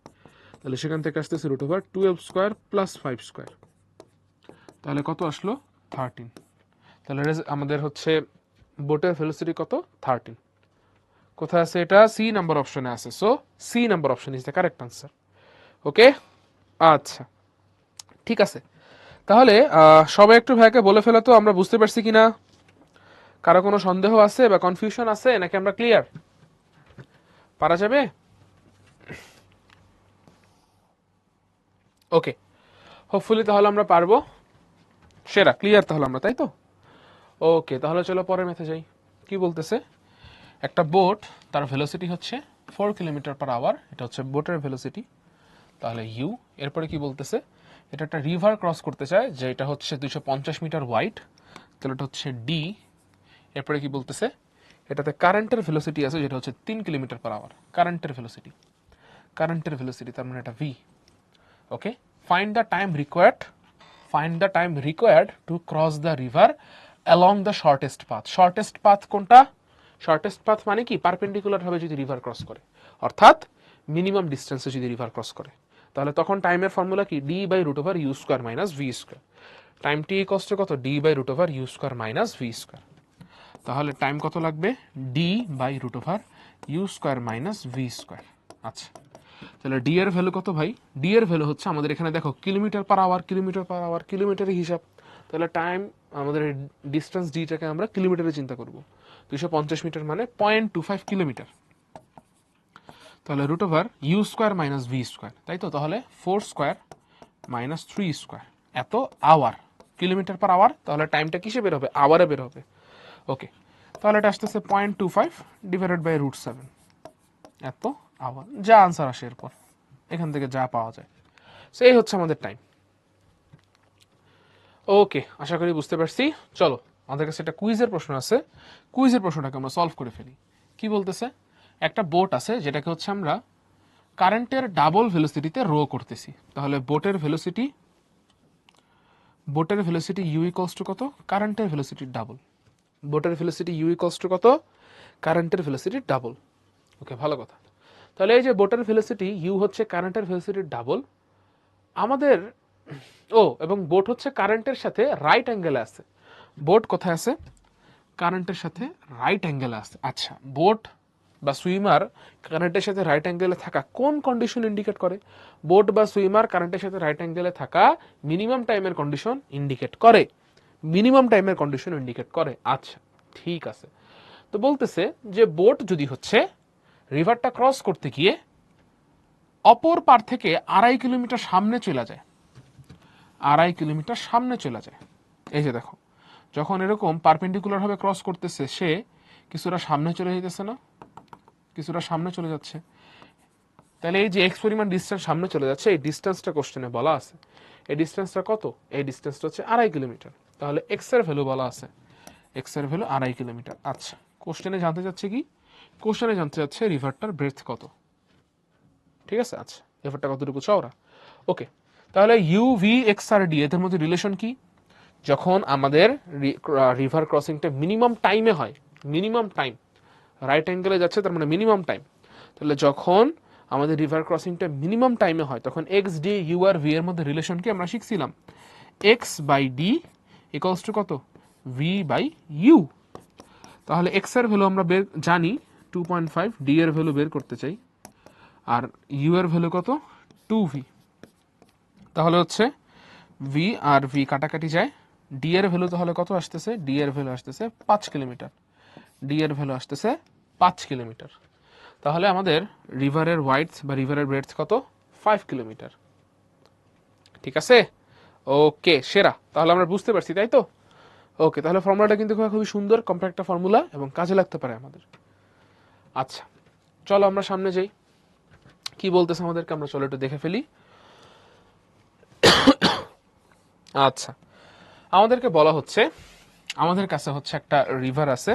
তাহলে সেখান থেকে আসতেছে √ওভার 12 স্কোয়ার প্লাস 5 স্কোয়ার। তাহলে কত আসলো, 13। তাহলে আমাদের হচ্ছে বোটের ভেলোসিটি কত, 13। কোথায় আছে এটা, সি নাম্বার অপশনে আছে। So C number option is the correct answer. Okay, আচ্ছা ঠিক আছে। তাহলে সবাই একটু ভাইকে বলে ফেলো তো আমরা বুঝতে পারছি কিনা, কারো কোনো সন্দেহ আছে বা কনফিউশন আছে, নাকি আমরা ক্লিয়ার, পারা যাবে। ওকে, হোপফুলি তাহলে আমরা পারবো, সেরা ক্লিয়ার তাহলে আমরা, তাই তো। ওকে, তাহলে চলো পরের ম্যাথে যাই। কি বলতেছে, একটা বোট তার ভেলোসিটি হচ্ছে 4 কিলোমিটার পার আওয়ার, এটা হচ্ছে বোটের ভেলোসিটি, তাহলে ইউ। এরপরে কি বলতেছে, এটা একটা রিভার ক্রস করতে চায় যে এটা হচ্ছে 250 মিটার ওয়াইড, তাহলে এটা হচ্ছে ডি। এরপরে কি বলতেছে, এটাতে কারেন্টের ভেলোসিটি আছে যেটা হচ্ছে 3 কিলোমিটার পার আওয়ার, কারেন্টের ভেলোসিটি তার মানে এটা V. Okay, find the time required to cross the river along the shortest path. Shortest path কোনটা, শর্টেস্ট পাথ মানে কি, পারপেন্ডিকুলার ভাবে যদি রিভার ক্রস করে, অর্থাৎ মিনিমাম ডিস্টেন্সে যদি রিভার ক্রস করে, তাহলে তখন টাইমের ফর্মুলা কি, ডি বাই √ওভার you square minus V square. Time t equals to কত, ডি বাই √ওভার you square minus V square. তাহলে টাইম কত লাগবে, ডি বাই √ওভার you square minus V square. আচ্ছা, তাহলে ডি এর ভ্যালু কত ভাই, ডি এর ভ্যালু হচ্ছে আমাদের এখানে দেখো কিলোমিটার পার আওয়ার, কিলোমিটারের হিসাব। তাহলে টাইম আমাদের ডিস্টেন্স ডিটাকে আমরা কিলোমিটারে চিন্তা করব, 250 মিটার মানে 0.25 কিলোমিটার। তাহলে √ওভার you square minus V square, তাই তো। তাহলে 4 স্কোয়ার মাইনাস 3 স্কোয়ার এত আওয়ার, কিলোমিটার পার আওয়ার। তাহলে টাইমটা কিসে বের হবে, আওয়ারে বের হবে। ওকে, তাহলে এটা আসতেছে 0.25 ডিভাইডেড বাই √7 এত আওয়ার, যা আনসার আসে এরপর এখান থেকে যা পাওয়া যায়, সেই হচ্ছে আমাদের টাইম। ওকে, আশা করি বুঝতে পারছি। চলো আমাদের কাছে একটা কুইজের প্রশ্ন আছে, কুইজের প্রশ্নটাকে আমরা সলভ করে ফেলি। কি বলতেছে, একটা বোট আছে যেটাকে হচ্ছে আমরা কারেন্টের ডাবল ভেলোসিটিতে রো করতেছি, তাহলে বোটের ভেলোসিটি ইউ ইকুয়ালস টু কত, কারেন্টের ভেলোসিটির ডাবল। বোটের ভেলোসিটি ইউ ইকুয়ালস টু কত, কারেন্টের ভেলোসিটির ডাবল। ওকে, ভালো কথা। তাহলে এই যে বোটের ভেলোসিটি ইউ হচ্ছে কারেন্টের ভেলোসিটির ডাবল আমাদের, এবং বোট হচ্ছে কারেন্টের সাথে রাইট অ্যাঙ্গেলে আছে। বোট কোথায় আছে, কারেন্টের সাথে রাইট অ্যাঙ্গেলে আছে। আচ্ছা, বোট বা সুইমার কারেন্টের সাথে রাইট অ্যাঙ্গেলে থাকা কোন কন্ডিশন ইন্ডিকেট করে? বোট বা সুইমার কারেন্টের সাথে রাইট অ্যাঙ্গেলে থাকা মিনিমাম টাইমের কন্ডিশন ইন্ডিকেট করে, মিনিমাম টাইমের কন্ডিশন ইন্ডিকেট করে। আচ্ছা, ঠিক আছে। তো বলতেছে যে বোট যদি হচ্ছে রিভারটা ক্রস করতে গিয়ে অপর পার থেকে 2.5 কিলোমিটার সামনে চলে যায়, 2.5 কিলোমিটার সামনে চলে যায়। এই যে দেখো, যখন এরকম পারপেন্ডিকুলার ভাবে ক্রস করতেছে সে কিছুটা সামনে চলে যেতেছে না, কিছুটা সামনে চলে যাচ্ছে। তাহলে এই যে এক্স পরিমাণ ডিস্টেন্স সামনে চলে যাচ্ছে, এই ডিস্টেন্সটা কোশ্চেনে বলা আছে। এই ডিস্টেন্সটা কত? এই ডিস্টেন্সটা হচ্ছে 2.5 কিলোমিটার। তাহলে এক্স এর ভ্যালু বলা আছে, এক্স এর ভ্যালু 2.5 কিলোমিটার। আচ্ছা, কোশ্চেনে জানতে চাচ্ছে কি? কোশ্চেনে জানতে চাচ্ছে রিভারটার ব্রেথ কত। ঠিক আছে, আচ্ছা, রিভারটা কতটুকু চওড়া। ওকে, তাহলে ইউ ভি এক্স আর ডি এদের মধ্যে রিলেশন কি? যখন আমাদের রিভার ক্রসিংটা মিনিমাম টাইমে হয়, মিনিমাম টাইম রাইট অ্যাঙ্গেলে যাচ্ছে তার মানে মিনিমাম টাইম, তাহলে যখন আমাদের রিভার ক্রসিংটা মিনিমাম টাইমে হয় তখন এক্স ডি ইউ আর ভি এর মধ্যে রিলেশন কি আমরা শিখছিলাম, x by d equals to কত, ভি বাই ইউ। তাহলে এক্স এর ভ্যালু আমরা বের জানি 2.5, ডি এর ভ্যালু বের করতে চাই, আর ইউ এর ভ্যালু কত, 2v। তাহলে হচ্ছে ভি আর ভি কাটাকাটি যায়, ডি এর ভ্যালু তাহলে কত আসতেছে, ডি এর ভ্যালু আসতেছে 5 কিলোমিটার, ডি এর ভ্যালু আসতেছে 5 কিলোমিটার। তাহলে আমাদের রিভারের ওয়াইডথ বা রিভারের ব্রেডথ কত, 5 কিলোমিটার। ঠিক আছে, ওকে, সেরা। তাহলে আমরা বুঝতে পারছি, তাই তো? ওকে, তাহলে ফর্মুলাটা কিন্তু খুবই সুন্দর, কম্প্যাক্ট একটা ফর্মুলা এবং কাজে লাগতে পারে আমাদের। আচ্ছা, চলো আমরা সামনে যাই। কি বলতেছে আমাদেরকে, আমরা চলো একটু দেখে ফেলি। আচ্ছা, আমাদেরকে বলা হচ্ছে আমাদের কাছে হচ্ছে একটা রিভার আছে,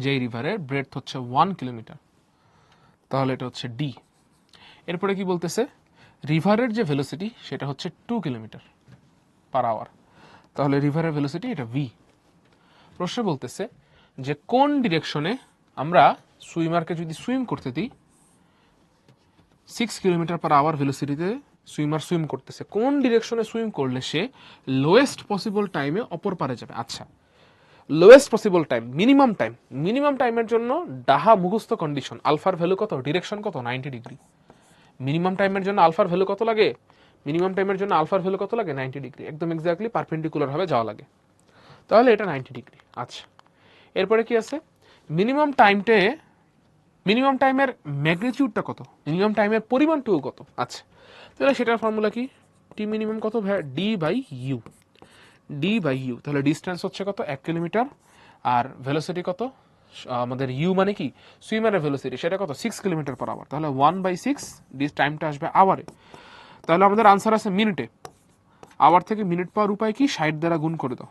যেই রিভারের ব্রেডথ হচ্ছে 1 কিলোমিটার। তাহলে এটা হচ্ছে ডি। এরপরে কি বলতেছে, রিভারের যে ভেলোসিটি সেটা হচ্ছে 2 কিলোমিটার পার আওয়ার। তাহলে রিভারের ভেলোসিটি এটা ভি। প্রশ্ন বলতেছে যে কোন ডিরেকশনে আমরা সুইমারকে যদি সুইম করতে দিই, 6 কিলোমিটার পার আওয়ার ভেলোসিটিতে সুইমার সুইম করতেছে, কোন ডিরেকশনে সুইম করলে সে লোয়েস্ট পসিবল টাইমে অপর পারে যাবে। আচ্ছা, লোয়েস্ট পসিবল টাইম, মিনিমাম টাইমের জন্য ডাহা মুখস্থ কন্ডিশন, আলফার ভ্যালু কত, ডিরেকশন কত, 90 ডিগ্রি। মিনিমাম টাইমের জন্য আলফার ভ্যালু কত লাগে, মিনিমাম টাইমের জন্য আলফার ভ্যালু কত লাগে, 90 ডিগ্রি, একদম এক্স্যাক্টলি পারপেন্ডিকুলার ভাবে যাওয়া লাগে। তাহলে এটা 90 ডিগ্রি। আচ্ছা, এরপরে কি আছে, মিনিমাম টাইমের ম্যাগনিটিউডটা কত, মিনিমাম টাইমের পরিমাণটুকু কত। আচ্ছা, তাহলে সেটার ফর্মুলা কি, টি মিনিমাম কত, d by u, d by u. তাহলে ডিস্টেন্স হচ্ছে কত, 1 কিলোমিটার, আর ভেলোসিটি কত, আমাদের ইউ মানে কি, সুইমারের ভেলোসিটি, সেটা কত, 6 কিলোমিটার পার আওয়ার। তাহলে 1/6, টাইমটা আসবে আওয়ারে। তাহলে আমাদের আনসার আছে মিনিটে। আওয়ার থেকে মিনিট পাওয়ার উপায় কি, 60 দ্বারা গুণ করে দাও,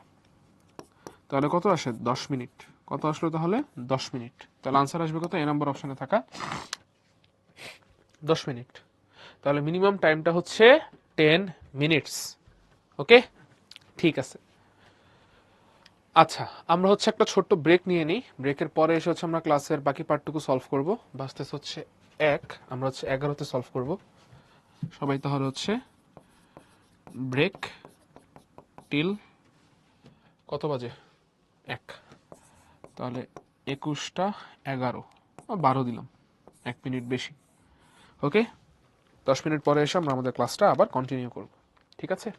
তাহলে কত আসে, 10 মিনিট। কত আসলো তাহলে, 10 মিনিট। তাহলে আনসার আসবে কত, এ নম্বর অপশনে থাকা 10 মিনিট। তাহলে মিনিমাম টাইমটা হচ্ছে 10 মিনিটস। ওকে, ঠিক আছে। আচ্ছা, আমরা হচ্ছে একটা ছোট্ট ব্রেক নিয়ে নিই, ব্রেকের পরে এসে হচ্ছে আমরা ক্লাসের বাকি পার্টটুকু সলভ করব। বাসতেস হচ্ছে 1, আমরা হচ্ছে 11তে সলভ করব। সবাই তাহলে হচ্ছে ব্রেক টিল কত বাজে, 1, তাহলে 21টা 11, 12 দিলাম, 1 মিনিট বেশি। ওকে, 10 মিনিট পরে এসে আমরা আমাদের ক্লাসটা আবার কন্টিনিউ করব। ঠিক আছে।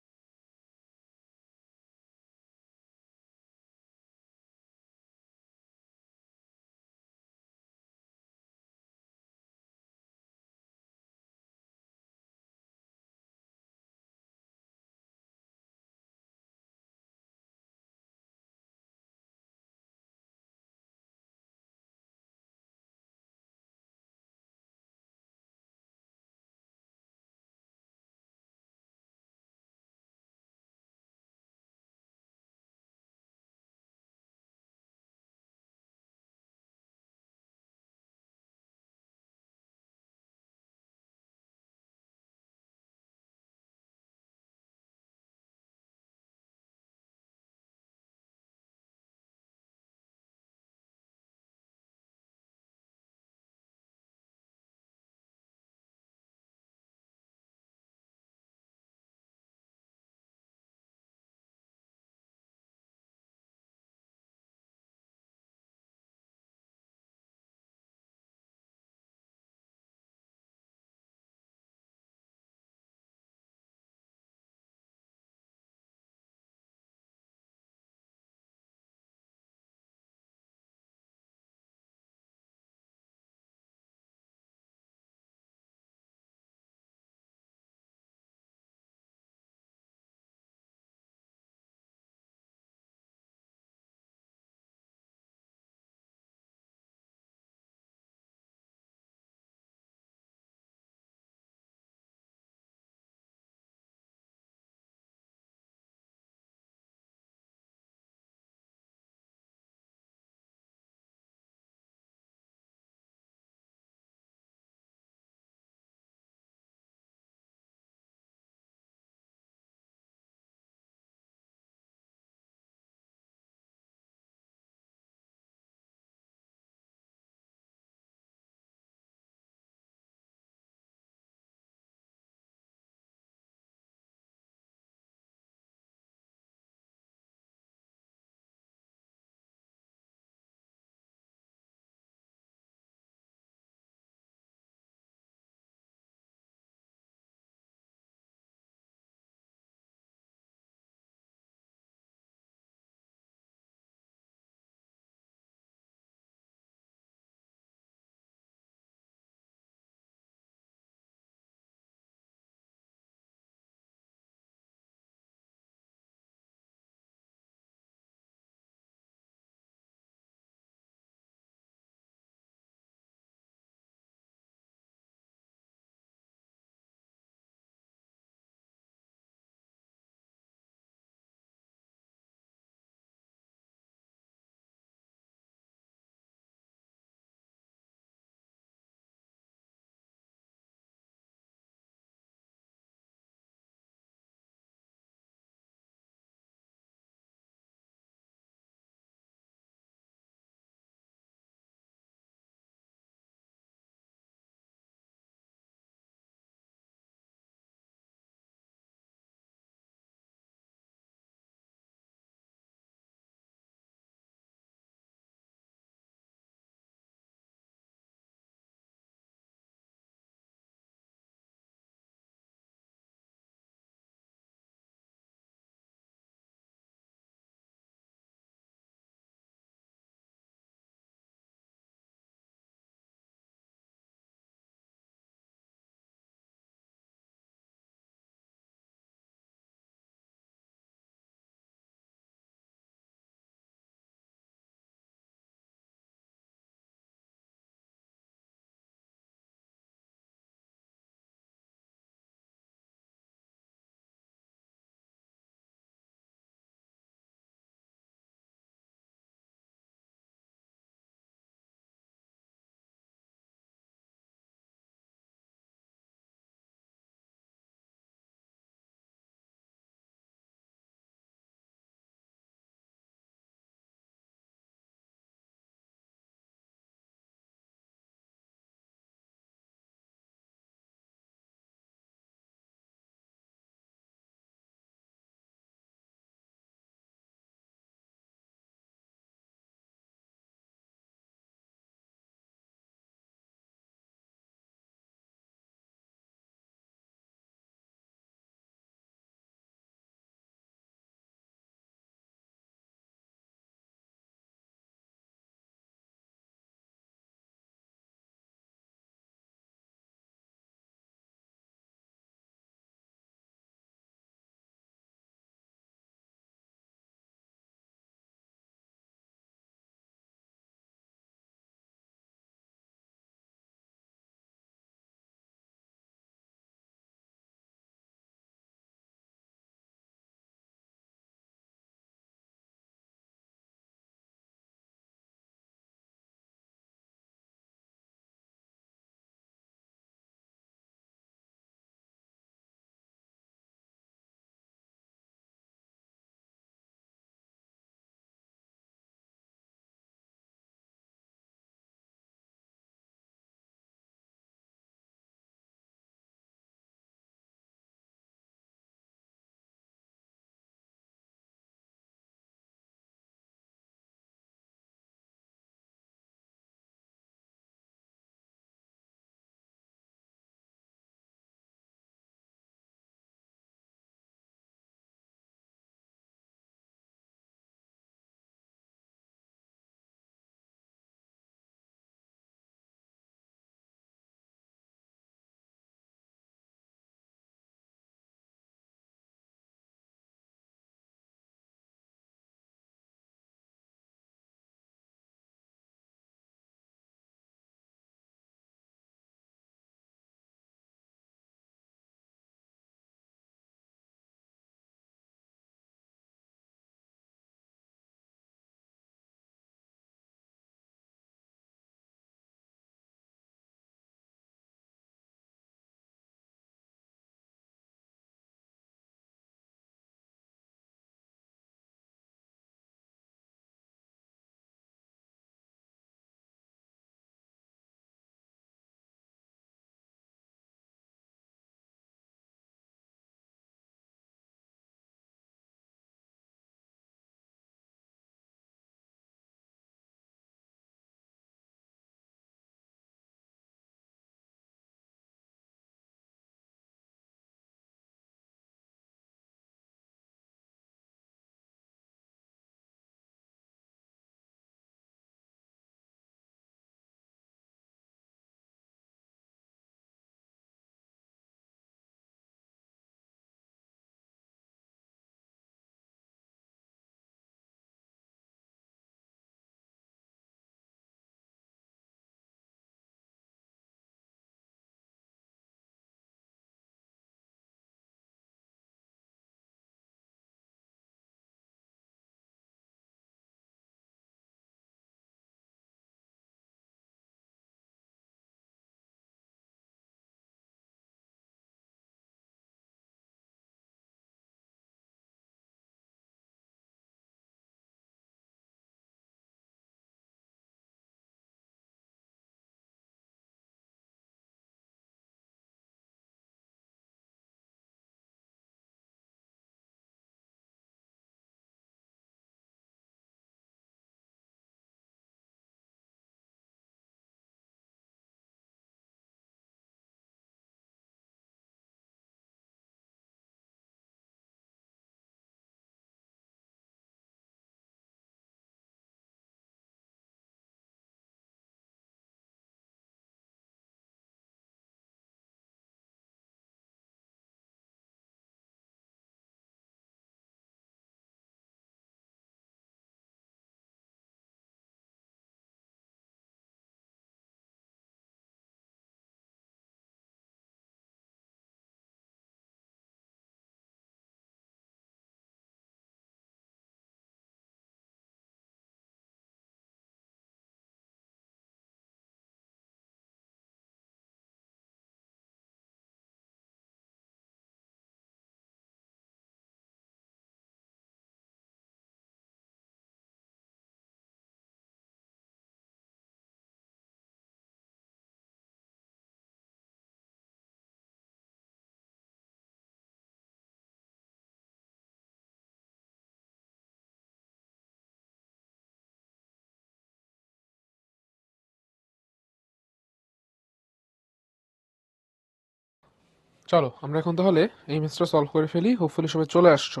চলো আমরা এখন তাহলে এই ম্যাথটা সলভ করে ফেলি, হোপফুলি সবাই চলে আসছো।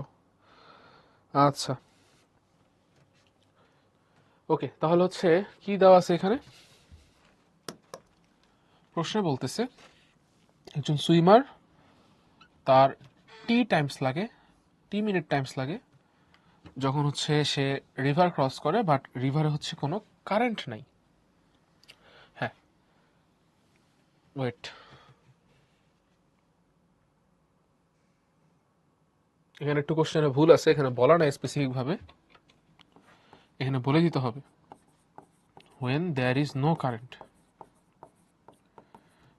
আচ্ছা ওকে, তাহলে হচ্ছে কি দেওয়া আছে এখানে, প্রশ্নে বলতেছে একজন সুইমার তার টি মিনিট টাইমস লাগে যখন হচ্ছে সে রিভার ক্রস করে, বাট রিভারে হচ্ছে কোনো কারেন্ট নাই। হ্যাঁ ওয়েট, এখানে একটু কোশ্চেনে ভুল আছে, এখানে বলা নাই স্পেসিফিকভাবে, এখানে বলে দিতে হবে when there is no current,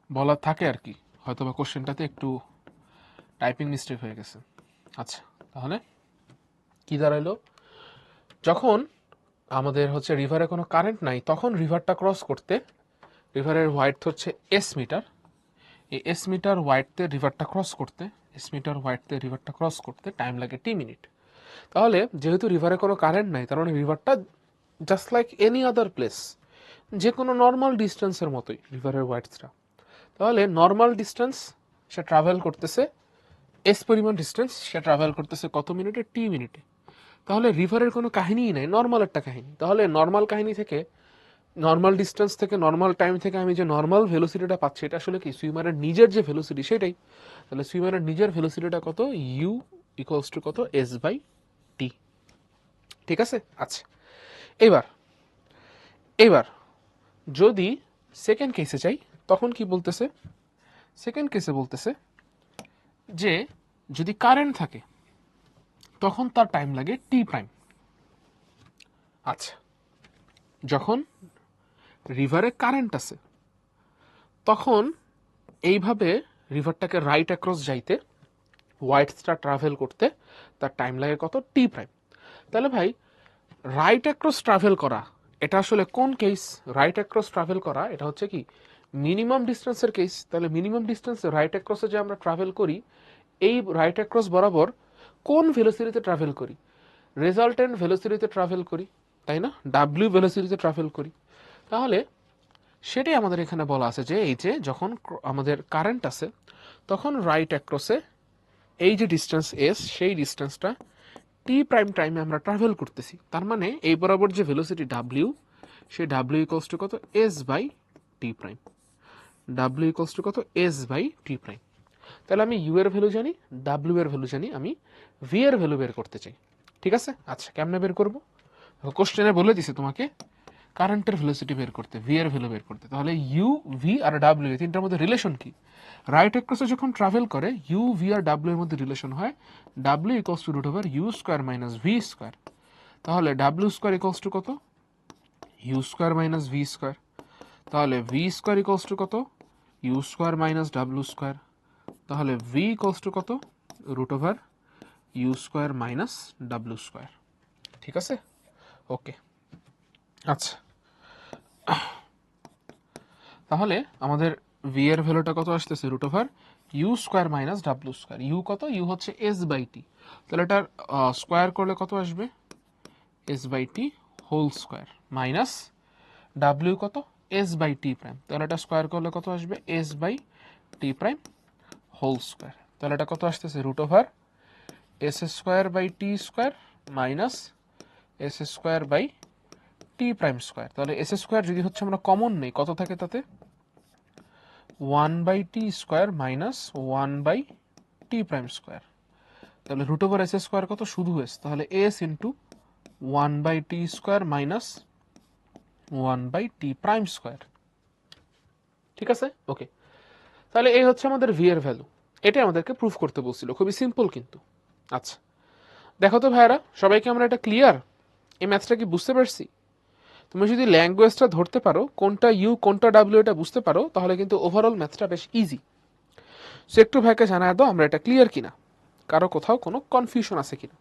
বলা থাকে আর কি, হয়তো বা কোশ্চেনটাতে একটু টাইপিং মিস্টেক হয়ে গেছে। আচ্ছা তাহলে কি দাঁড়াইলো, যখন আমাদের হচ্ছে রিভারে কোনো কারেন্ট নাই তখন রিভারটা ক্রস করতে, রিভারের ওয়াইড হচ্ছে এস মিটার, এই এস মিটার ওয়াইডতে রিভারটা ক্রস করতে টাইম লাগে টি মিনিট। তাহলে যেহেতু রিভারে কোনো কারেন্ট নাই, তার মানে রিভারটা just like any other place, যে কোনো নর্মাল ডিস্টেন্সের মতোই রিভারের ওয়াইডসটা। তাহলে নর্মাল ডিস্টেন্স সে ট্রাভেল করতেছে, এস পরিমাণ ডিস্টেন্স সে ট্রাভেল করতেছে কত মিনিটে, টি মিনিটে। তাহলে রিভারের কোনো কাহিনীই নাই, নর্মাল একটা কাহিনী। তাহলে নর্মাল কাহিনী থেকে, নর্মাল ডিস্টেন্স থেকে, নর্মাল টাইম থেকে আমি যে নর্মাল ভেলোসিটিটা পাচ্ছি, এটা আসলে কি সুইমারের নিজের যে ভেলোসিটি সেটাই। তাহলে সুইমারের নিজের ভেলোসিটিটা কত, ইউ ইকুয়ালস টু কত, এস বাই টি। ঠিক আছে। আচ্ছা এবার এবার যদি সেকেন্ড কেসে চাই, তখন কি বলতেছে, সেকেন্ড কেসে বলতেছে যে যদি কারেন্ট থাকে তখন তার টাইম লাগে টি প্রাইম। আচ্ছা যখন রিভারে কারেন্ট আছে তখন এইভাবে রিভারটাকে রাইট অ্যাক্রস যাইতে, ওয়াইডসটা ট্রাভেল করতে তার টাইম লাগে কত, টি প্রাইম। তাহলে ভাই রাইট অ্যাক্রস ট্রাভেল করা, এটা আসলে কোন কেস, রাইট অ্যাক্রস ট্রাভেল করা এটা হচ্ছে কি মিনিমাম ডিস্টেন্সের কেস। তাহলে মিনিমাম ডিস্টেন্স রাইট অ্যাক্রসে যে আমরা ট্রাভেল করি, এই রাইট অ্যাক্রস বরাবর কোন ভেলোসিটিতে ট্রাভেল করি, রেজাল্টেন্ট ভেলোসিটিতে ট্রাভেল করি, তাই না, ডাব্লিউ ভেলোসিটিতে ট্রাভেল করি। তাহলে সেটাই আমাদের এখানে বলা আছে যে এই যে যখন আমাদের কারেন্ট আছে তখন রাইট অ্যাক্রসে এই যে ডিস্টেন্স এস, সেই ডিস্টেন্সটা টি প্রাইম টাইমে আমরা ট্রাভেল করতেছি। তার মানে এই বরাবর যে ভেলোসিটি ডাব্লিউ, সেই ডাব্লিউ ইকুয়ালস টু কত, এস বাই টি প্রাইম। ডাব্লিউ ইকুয়ালস টু কত, এস বাই টি প্রাইম। তাহলে আমি ইউ এর ভ্যালু জানি, ডাব্লিউ এর ভ্যালু জানি, আমি ভি এর ভ্যালু বের করতে চাই। ঠিক আছে। আচ্ছা কেমনে বের করবো, কোশ্চেনে বলে দিছে তোমাকে কারেন্টের ভেলোসিটি বের করতে, ভি এর ভ্যালু বের করতে। তাহলে ইউ, ভি আর ডাব্লিউ এই তিনটার মধ্যে রিলেশন কি, রাইট অ্যাক্রসে যখন ট্রাভেল করে ইউ, ভি আর ডাব্লিউ এর মধ্যে রিলেশন হয় ডাব্লিউ equals to root over you square minus V square. তাহলে ডাব্লিউ স্কোয়ার ইকুয়ালস টু কত, u square minus V square. তাহলে ভি স্কোয়ার ইকুয়ালস টু কত, ইউ স্কোয়ার মাইনাস ডাব্লিউ স্কোয়ার। তাহলে ভি ইকুয়ালস টু কত, root over you square minus ডাব্লিউ square. ঠিক আছে ওকে। আচ্ছা তাহলে আমাদের ভি এর ভ্যালুটা কত আসতেছে, root over you square minus ডাব্লিউ স্কোয়ার। ইউ কত, ইউ হচ্ছে এস বাই টি, তাহলে এটার স্কোয়ার করলে কত আসবে, s by t whole square, minus ডাব্লিউ কত, এস বাই টি প্রাইম, তাহলে এটা স্কোয়ার করলে কত আসবে, s by t prime whole square. তাহলে এটা কত আসতেছে, root over s square by t square minus s square by t prime square. তাহলে এস স্কোয়ার যদি হচ্ছে আমরা কমন নেই, কত থাকে তাতে, one by t square minus one by t prime square. তাহলে রুট ওভার এস স্কোয়ার কত, শুধু এস, তাহলে s into one by t square minus one by t prime square. ঠিক আছে ওকে। তাহলে এই হচ্ছে আমাদের ভি এর ভ্যালু, এটাই আমাদেরকে প্রুফ করতে বলছিল, খুবই সিম্পল কিন্তু। আচ্ছা দেখো তো ভাইয়ারা, সবাইকে আমরা এটা ক্লিয়ার, এই ম্যাথটা কি বুঝতে পারছি? তুমি যদি ল্যাঙ্গুয়েজটা ধরতে পারো, কোনটা ইউ কোনটা ডাব্লিউ এটা বুঝতে পারো, তাহলে কিন্তু ওভারঅল ম্যাথটা বেশ ইজি। সো একটু ভাইকে জানায় দাও আমরা এটা ক্লিয়ার কিনা, কারো কোথাও কোনো কনফিউশন আছে কিনা।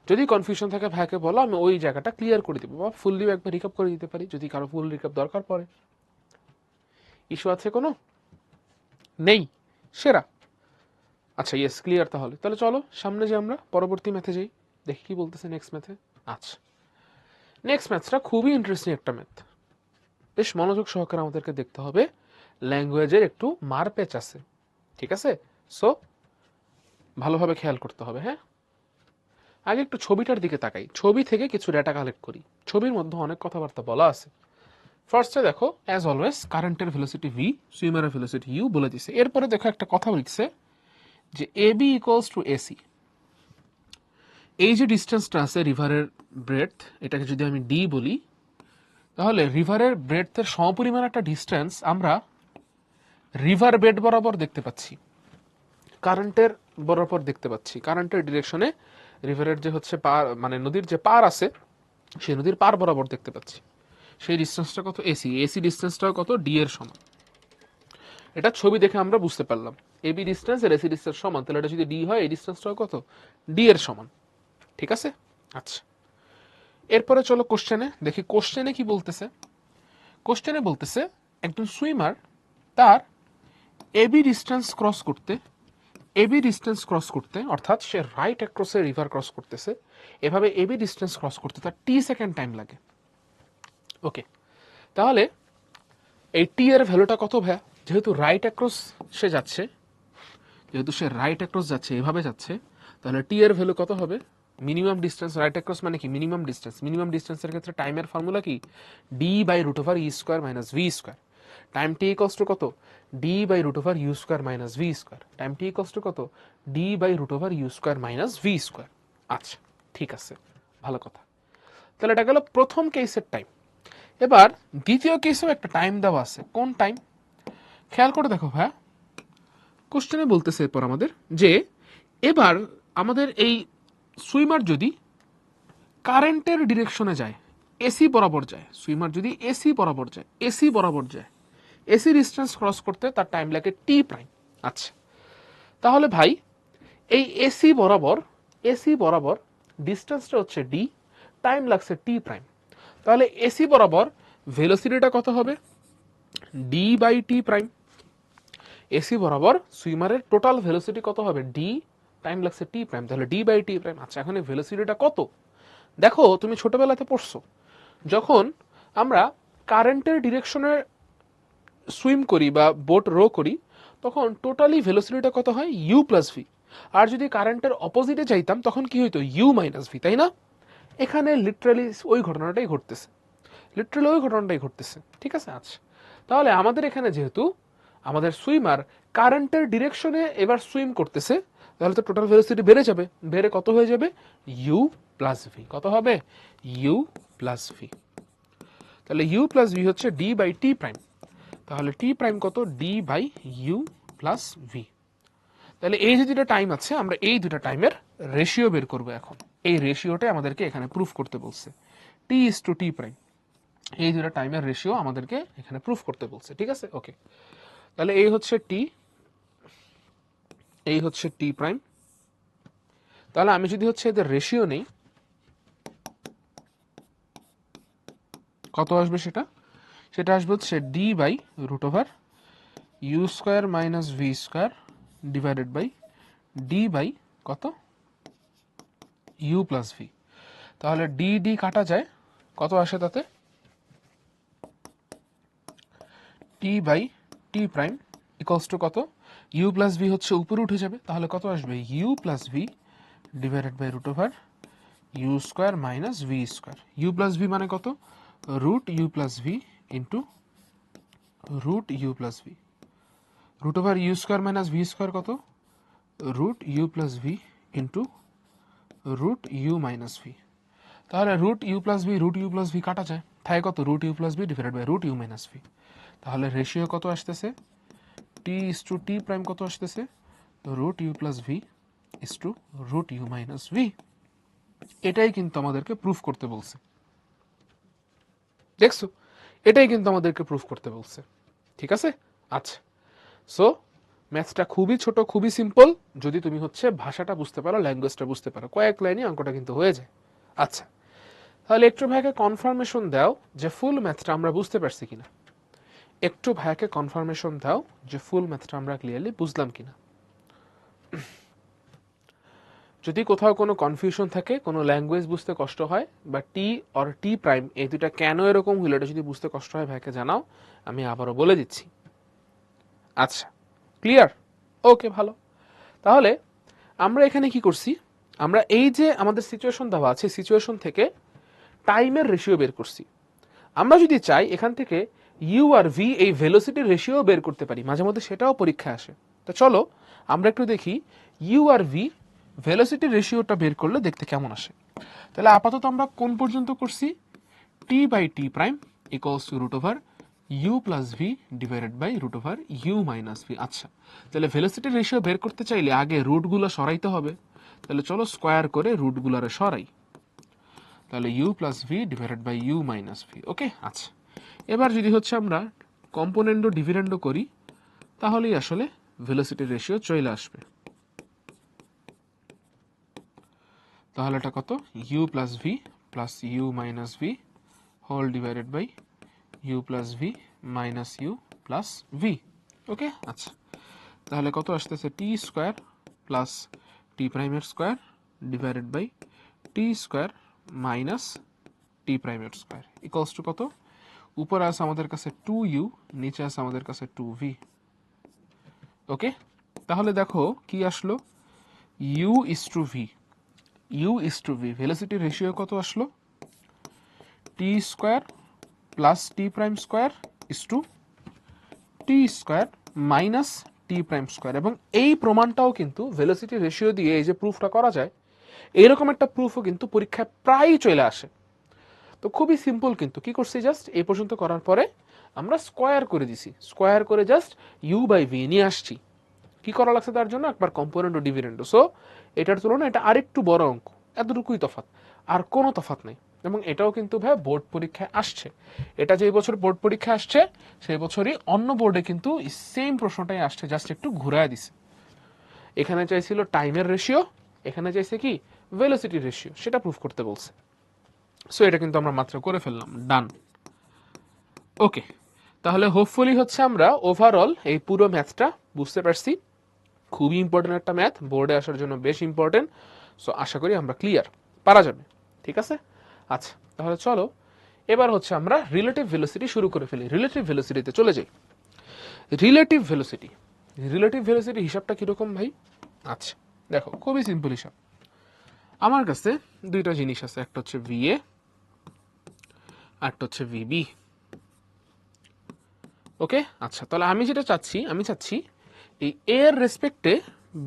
যদি কনফিউশন থাকে ভাইকে বলো, আমি ওই জায়গাটা ক্লিয়ার করে দেবো বা ফুললি একবার রিকাপ করে দিতে পারি যদি কারো ফুল রিকাপ দরকার পড়ে। ইস্যু আছে কোনো? নেই, সেরা। আচ্ছা ইয়েস ক্লিয়ার। তাহলে তাহলে চলো সামনে যে আমরা পরবর্তী ম্যাথে যাই, দেখি কি বলতেছে নেক্সট ম্যাথে। আচ্ছা নেক্সট ম্যাথটা খুবই ইন্টারেস্টিং একটা ম্যাথ, বেশ মনোযোগ সহকারে আমাদেরকে দেখতে হবে, ল্যাঙ্গুয়েজের একটু মারপ্যাচ আছে। ঠিক আছে সো ভালোভাবে খেয়াল করতে হবে। হ্যাঁ, আগে একটু ছবিটার দিকে তাকাই, ছবি থেকে কিছু ডেটা কালেক্ট করি। ছবির মধ্যে অনেক কথাবার্তা বলা আছে। ফার্স্টে দেখো অ্যাজ অলওয়েজ কারেন্টের ভেলোসিটি ভি, সুইমারের ভেলোসিটি ইউ বলে দিছে। এরপরে দেখো একটা কথা লিখছে যে A B equals to AC. এই যে ডিস্টেন্সটা আছে রিভারের ব্রেডথ, এটাকে যদি আমি ডি বলি, তাহলে রিভারের ব্রেডথের সমপরিমাণ একটা ডিস্টেন্স আমরা রিভার বেড বরাবর দেখতে পাচ্ছি, কারেন্টের বরাবর দেখতে পাচ্ছি, কারেন্টের ডিরেকশনে রিভারের যে হচ্ছে পার, মানে নদীর যে পার আছে সেই নদীর পার বরাবর দেখতে পাচ্ছি। সেই ডিস্টেন্সটা কত? এসি। এসি ডিস্টেন্সটাও কত? ডি এর সমান। এটা ছবি দেখে আমরা বুঝতে পারলাম এবি ডিস্টেন্স আর এসি ডিস্টেন্স সমান, তাহলে এটা যদি ডি হয় এই ডিস্টেন্সটাও কত? ডি এর সমান। ঠিক আছে, আচ্ছা। এরপরে চলো কোশ্চেনে দেখি, কোশ্চেনে কি বলতেছে। কোশ্চেনে বলতেছে একজন সুইমার তার এবি ডিস্টেন্স ক্রস করতে, এবি ডিস্টেন্স ক্রস করতে, অর্থাৎ সে রাইট অ্যাক্রসে রিভার ক্রস করতেছে, এভাবে এবি ডিস্টেন্স ক্রস করতে তার টি সেকেন্ড টাইম লাগে। ওকে, তাহলে এই টি এর ভ্যালুটা কত ভাইয়া? যেহেতু রাইট অ্যাক্রস সে যাচ্ছে, যেহেতু সে রাইট অ্যাক্রস যাচ্ছে, এভাবে যাচ্ছে, তাহলে টি এর ভ্যালু কত হবে? মিনিমাম ডিস্টেন্স, রাইট অ্যাক্রস মানে কি মিনিমাম ডিস্টেন্স। মিনিমাম ডিস্টেন্সের ক্ষেত্রে টাইমের ফর্মুলা কি? D by root over e square minus V square. Time t equals to কত? D by root over you square minus V square. Time t equals to কত? D by root over you square minus V square. আচ্ছা, ঠিক আছে, ভালো কথা। তাহলে এটা গেল প্রথম কেসের টাইম। এবার দ্বিতীয় কেসেও একটা টাইম দেওয়া আছে। কোন টাইম? খেয়াল করে দেখো ভাইয়া, কোশ্চেনে বলতেছে এরপর আমাদের যে এবার আমাদের এই সুইমার যদি কারেন্টের ডিরেকশনে যায়, এসি বরাবর যায়, সুইমার যদি এসি বরাবর যায়, এসি বরাবর যায়, এসি ডিস্টেন্স ক্রস করতে তার টাইম লাগে টি প্রাইম। আচ্ছা, তাহলে ভাই এই এসি বরাবর, এসি বরাবর ডিস্টেন্সটা হচ্ছে ডি, টাইম লাগছে টি প্রাইম। তাহলে এসি বরাবর ভেলোসিটিটা কত হবে? D by t prime. AC বরাবর সুইমারের টোটাল ভেলোসিটি কত হবে? ডি, টাইম লাগছে টি প্রাইম, তাহলে ডি বাই টি প্রাইম। আচ্ছা, এখন এই ভেলোসিটিটা কত? দেখো তুমি ছোটবেলাতে পড়ছো, যখন আমরা কারেন্টের ডিরেকশনে সুইম করি বা বোট রো করি, তখন টোটালি ভেলোসিটিটা কত হয়? You plus V. আর যদি কারেন্টের অপোজিটে যাইতাম তখন কি হইতো? ইউ মাইনাস ভি, তাই না? এখানে লিটারালি ওই ঘটনাটাই ঘটতেছে, লিটারালি ওই ঘটনাটাই ঘটতেছে। ঠিক আছে, আচ্ছা। তাহলে আমাদের এখানে যেহেতু আমাদের সুইমার কারেন্টের ডিরেকশনে এবার সুইম করতেছে, তাহলে তো টোটাল ভেলোসিটি বেড়ে যাবে। বেড়ে কত হয়ে যাবে? U plus V. কত হবে? U plus v. তাহলে ইউ প্লাস ভি হচ্ছে ডি বাই টি প্রাইম। তাহলে টি প্রাইম কত? D by u plus v. তাহলে এই যে দুটো টাইম আছে, আমরা এই দুটো টাইমের রেশিও বের করবো এখন। এই রেশিওটা আমাদেরকে এখানে প্রুফ করতে বলছে, টি ইজ টু টি প্রাইম। এই দুটো টাইমের রেশিও আমাদেরকে এখানে প্রুফ করতে বলছে। ঠিক আছে, ওকে। তাহলে এই হচ্ছে টি, এই হচ্ছে টি প্রাইম। তাহলে আমি যদি হচ্ছে এদের রেশিও নেই, কত আসবে সেটা? সেটা আসবে হচ্ছে d by root over you square minus V square divided by d by কত? U plus v. তাহলে ডি ডি কাটা যায়, কত আসে তাতে? T by t prime equals to কত? ইউ প্লাস ভি হচ্ছে উপরে উঠে যাবে, তাহলে কত আসবে? U plus v divided by root over you square minus V square. U plus v মানে কত? Root u plus v into root u plus v. Root over you square minus V square কত? Root u plus v into root u minus V. তাহলে root u plus v কাটা যায়, থাকে কত? Root u plus v divided by root u minus V. তাহলে ratio কত আসতেছে? T is to t prime কত আসতেছে? Root u plus v is to root u minus v. এটাই কিন্তু আমাদেরকে প্রুফ করতে বলছে। দেখছো, এটাই কিন্তু আমাদেরকে প্রুফ করতে বলছে। ঠিক আছে, আচ্ছা। সো ম্যাথসটা খুবই ছোট, খুবই সিম্পল, যদি তুমি হচ্ছে ভাষাটা বুঝতে পারো, ল্যাঙ্গুয়েজটা বুঝতে পারো, কয়েক লাইনে অঙ্কটা কিন্তু হয়ে যায়। আচ্ছা, তাহলে একটু ভাইকে কনফার্মেশন দাও যে ফুল ম্যাথটা আমরা বুঝতে পারছি কিনা। একটু ভাইকে কনফার্মেশন দাও যে ফুল ম্যাথটা আমরা ক্লিয়ারলি বুঝলাম কিনা। যদি কোথাও কোনো কনফিউশন থাকে, কোনো ল্যাঙ্গুয়েজ বুঝতে কষ্ট হয়, বা টি অর টি প্রাইম এই দুটা কেন এরকম হলো এটা যদি বুঝতে কষ্ট হয় ভাইকে জানাও, আমি আবারও বলে দিচ্ছি। আচ্ছা, ক্লিয়ার? ওকে, ভালো। তাহলে আমরা এখানে কি করছি, আমরা এই যে আমাদের সিচুয়েশন দেওয়া আছে, সিচুয়েশন থেকে টাইমের রেশিও বের করছি। আমরা যদি চাই এখান থেকে ইউ আর ভি এই ভেলোসিটির রেশিও বের করতে পারি, মাঝে মধ্যে সেটাও পরীক্ষায় আসে। তো চলো আমরা একটু দেখি ইউ আর ভি ভেলোসিটির রেশিওটা বের করলে দেখতে কেমন আসে। তাহলে আপাতত আমরা কোন পর্যন্ত করছি, t by t prime equals to root over u plus v divided by root over u minus v. আচ্ছা, তাহলে ভেলোসিটির রেশিও বের করতে চাইলে আগে রুটগুলো সরাইতে হবে। তাহলে চলো স্কোয়ার করে রুটগুলোরে সরাই। তাহলে you plus v divided by u minus v. Okay, আচ্ছা, এবার যদি হচ্ছে আমরা কম্পোনেন্ট ও ডিভিডেন্ডও করি তাহলেই আসলে ভেলোসিটির রেশিও চলে আসবে। তাহলে এটা কত, u plus v plus u minus v whole divided by u plus v minus u plus v. Okay, আচ্ছা, তাহলে কত আসতেছে, টি স্কোয়ার প্লাস টি প্রাইমের square divided by t square minus t প্রাইমের স্কোয়ার ইকুয়ালস টু কত, উপরে আছে আমাদের কাছে 2u, নিচে আছে আমাদের কাছে 2v। ওকে, তাহলে দেখো কি আসলো, u is to v, u is to v velocity ratio কত আসলো, t square plus t prime square is to t square minus t prime square. এবং এই প্রমাণটাও কিন্তু ভেলোসিটি রেশিও দিয়ে এই যে প্রুফটা করা যায়, এইরকম একটা প্রুফও কিন্তু পরীক্ষায় প্রায়ই চলে আসে। তো খুবই সিম্পল, কিন্তু কি করছি, জাস্ট এই পর্যন্ত করার পরে আমরা স্কোয়ার করে দিছি, স্কোয়ার করে জাস্ট ইউ বাই ভি নিয়ে আসছি। কি করা লাগছে তার জন্য, একবার কম্পোনেন্ট ও ডিভিডেন্ড। সো এটার তুলনায় এটা আরেকটু বড় অঙ্ক, এতটুকুই তফাৎ, আর কোনো তফাৎ নেই। এবং এটাও কিন্তু ভাই বোর্ড পরীক্ষায় আসছে, এটা যে বছর বোর্ড পরীক্ষা আসছে সেই বছরই অন্য বোর্ডে কিন্তু সেম প্রশ্নটাই আসছে, জাস্ট একটু ঘুরায় দিছে। এখানে চাইছিল টাইমের রেশিও, এখানে চাইছে কি ভেলোসিটি রেশিও, সেটা প্রুফ করতে বলছে। সো এটা কিন্তু আমরা মাত্র করে ফেললাম, ডান। ওকে, তাহলে হোপফুলি হচ্ছে আমরা ওভারঅল এই পুরো ম্যাথটা বুঝতে পারছি। খুবই ইম্পর্টেন্ট একটা ম্যাথ, বোর্ডে আসার জন্য বেশ ইম্পর্টেন্ট। সো আশা করি আমরা ক্লিয়ার, পারা যাবে, ঠিক আছে। আচ্ছা, তাহলে চলো এবার হচ্ছে আমরা রিলেটিভ ভেলোসিটি শুরু করে ফেলি, রিলেটিভ ভেলোসিটিতে চলে যাই। রিলেটিভ ভেলোসিটি, রিলেটিভ ভেলোসিটি হিসাবটা কিরকম ভাই? আচ্ছা দেখো, খুবই সিম্পল হিসাব। আমার কাছে দুইটা জিনিস আছে, একটা হচ্ছে ভিএ আর একটা হচ্ছে ভিবি। ওকে, আচ্ছা, তাহলে আমি যেটা চাচ্ছি, আমি চাচ্ছি এই এর রেসপেক্টে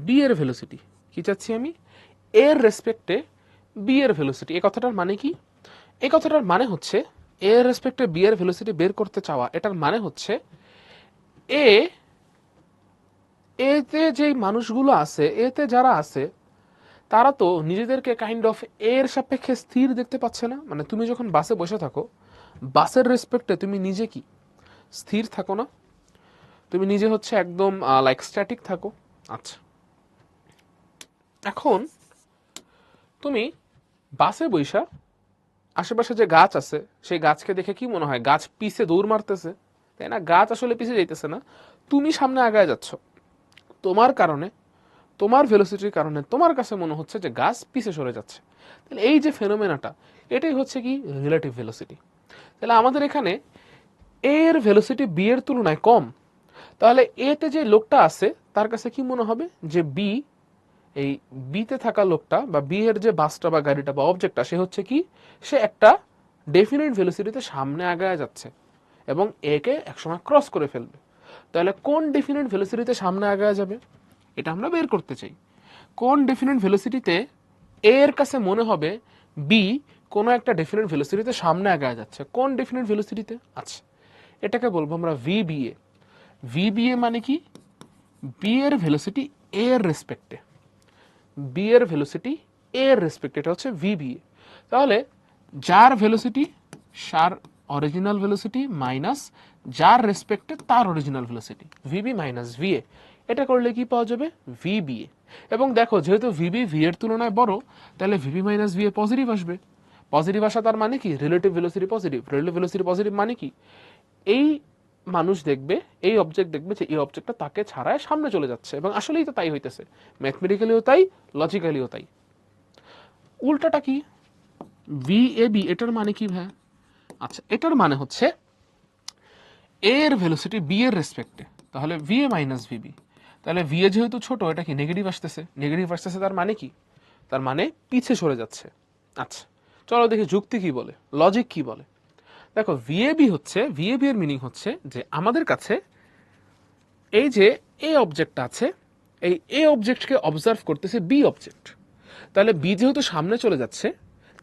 বি এর ভেলোসিটি। কি চাচ্ছি আমি? এর রেসপেক্টে বি এর ভেলোসিটি। এই কথাটার মানে কি? এই কথাটার মানে হচ্ছে এর রেসপেক্টে বি এর ভেলোসিটি বের করতে চাওয়া। এটার মানে হচ্ছে এ এতে যেই মানুষগুলো আছে, এতে যারা আছে তারা তো নিজেদেরকে কাইন্ড অফ এর সাপেক্ষে স্থির দেখতে পাচ্ছে না। মানে তুমি যখন বাসে বসে থাকো, বাসের রেসপেক্টে তুমি নিজে কি স্থির থাকো না? তুমি নিজে হচ্ছে একদম লাইক স্ট্যাটিক থাকো। আচ্ছা, এখন তুমি বাসে বইসা আশেপাশে যে গাছ আছে সেই গাছকে দেখে কি মনে হয়? গাছ পিছে দৌড় মারতেছে, তাই না? গাছ আসলে পিছে যাইতেছে না, তুমি সামনে আগায় যাচ্ছ। তোমার কারণে, তোমার ভেলোসিটির কারণে তোমার কাছে মনে হচ্ছে যে গাছ পিছে সরে যাচ্ছে। তাহলে এই যে ফেনোমেনাটা, এটাই হচ্ছে কি রিলেটিভ ভেলোসিটি। তাহলে আমাদের এখানে এর ভেলোসিটি বি এর তুলনায় কম। তাহলে এতে যে লোকটা আছে তার কাছে কি মনে হবে যে বি, এই বিতে থাকা লোকটা বা বি এর যে বাসটা বা গাড়িটা বা অবজেক্টটা, সে হচ্ছে কি, সে একটা ডেফিনিট ভেলোসিটিতে সামনে আগায় যাচ্ছে এবং একে একসময় ক্রস করে ফেলবে। তাহলে কোন ডেফিনিট ভেলোসিটিতে সামনে আগায় যাবে এটা আমরা বের করতে চাই। কোন ডেফিনিট ভেলোসিটিতে এর কাছে মনে হবে বি কোনো একটা ডেফিনিট ভেলোসিটিতে সামনে আগায় যাচ্ছে, কোন ডেফিনিট ভেলোসিটিতে? আচ্ছা, এটাকে বলবো আমরা ভিবিএ। ভিবিএ মানে কি? বি এর ভেলোসিটি এর রেসপেক্টে, বি এর ভেলোসিটি এর রেসপেক্টে, এটা হচ্ছে ভিবিএ। তাহলে যার ভেলোসিটি সার অরিজিনাল ভেলোসিটি মাইনাস যার রেসপেক্টে তার original velocity, VB minus VA. এটা করলে কি পাওয়া যাবে? ভিবিএ। এবং দেখো, যেহেতু ভিবি ভি এর তুলনায় বড়, তাহলে ভিবি মাইনাস ভিএ পজিটিভ আসবে। পজিটিভ আসা তার মানে কি? Relative velocity positive. Relative velocity positive মানে কি? এই মানুষ দেখবে, এই অবজেক্ট দেখবে যে এই অবজেক্টটা তাকে ছাড়ায় সামনে চলে যাচ্ছে, এবং আসলেই তো তাই হইতেছে, ম্যাথমেটিক্যালিও তাই, লজিক্যালিও তাই। উল্টাটা কি? ভিএবি, এটার মানে কি ভাই? আচ্ছা, এটার মানে হচ্ছে এর ভেলোসিটি বি এর রেসপেক্টে, তাহলে ভিএ মাইনাস ভিবি। তাহলে ভিএ যেহেতু ছোট, এটা কি নেগেটিভ আসতেছে, নেগেটিভ আসতেছে তার মানে কি, তার মানে পিছে সরে যাচ্ছে। আচ্ছা চলো দেখি যুক্তি কি বলে, লজিক কি বলে। দেখো ভিএবি হচ্ছে, ভিএবি এর মিনিং হচ্ছে যে আমাদের কাছে এই যে এ অবজেক্টটা আছে, এই এ অবজেক্টকে অবজার্ভ করতেছে বি অবজেক্ট। তাহলে বি যেহেতু সামনে চলে যাচ্ছে,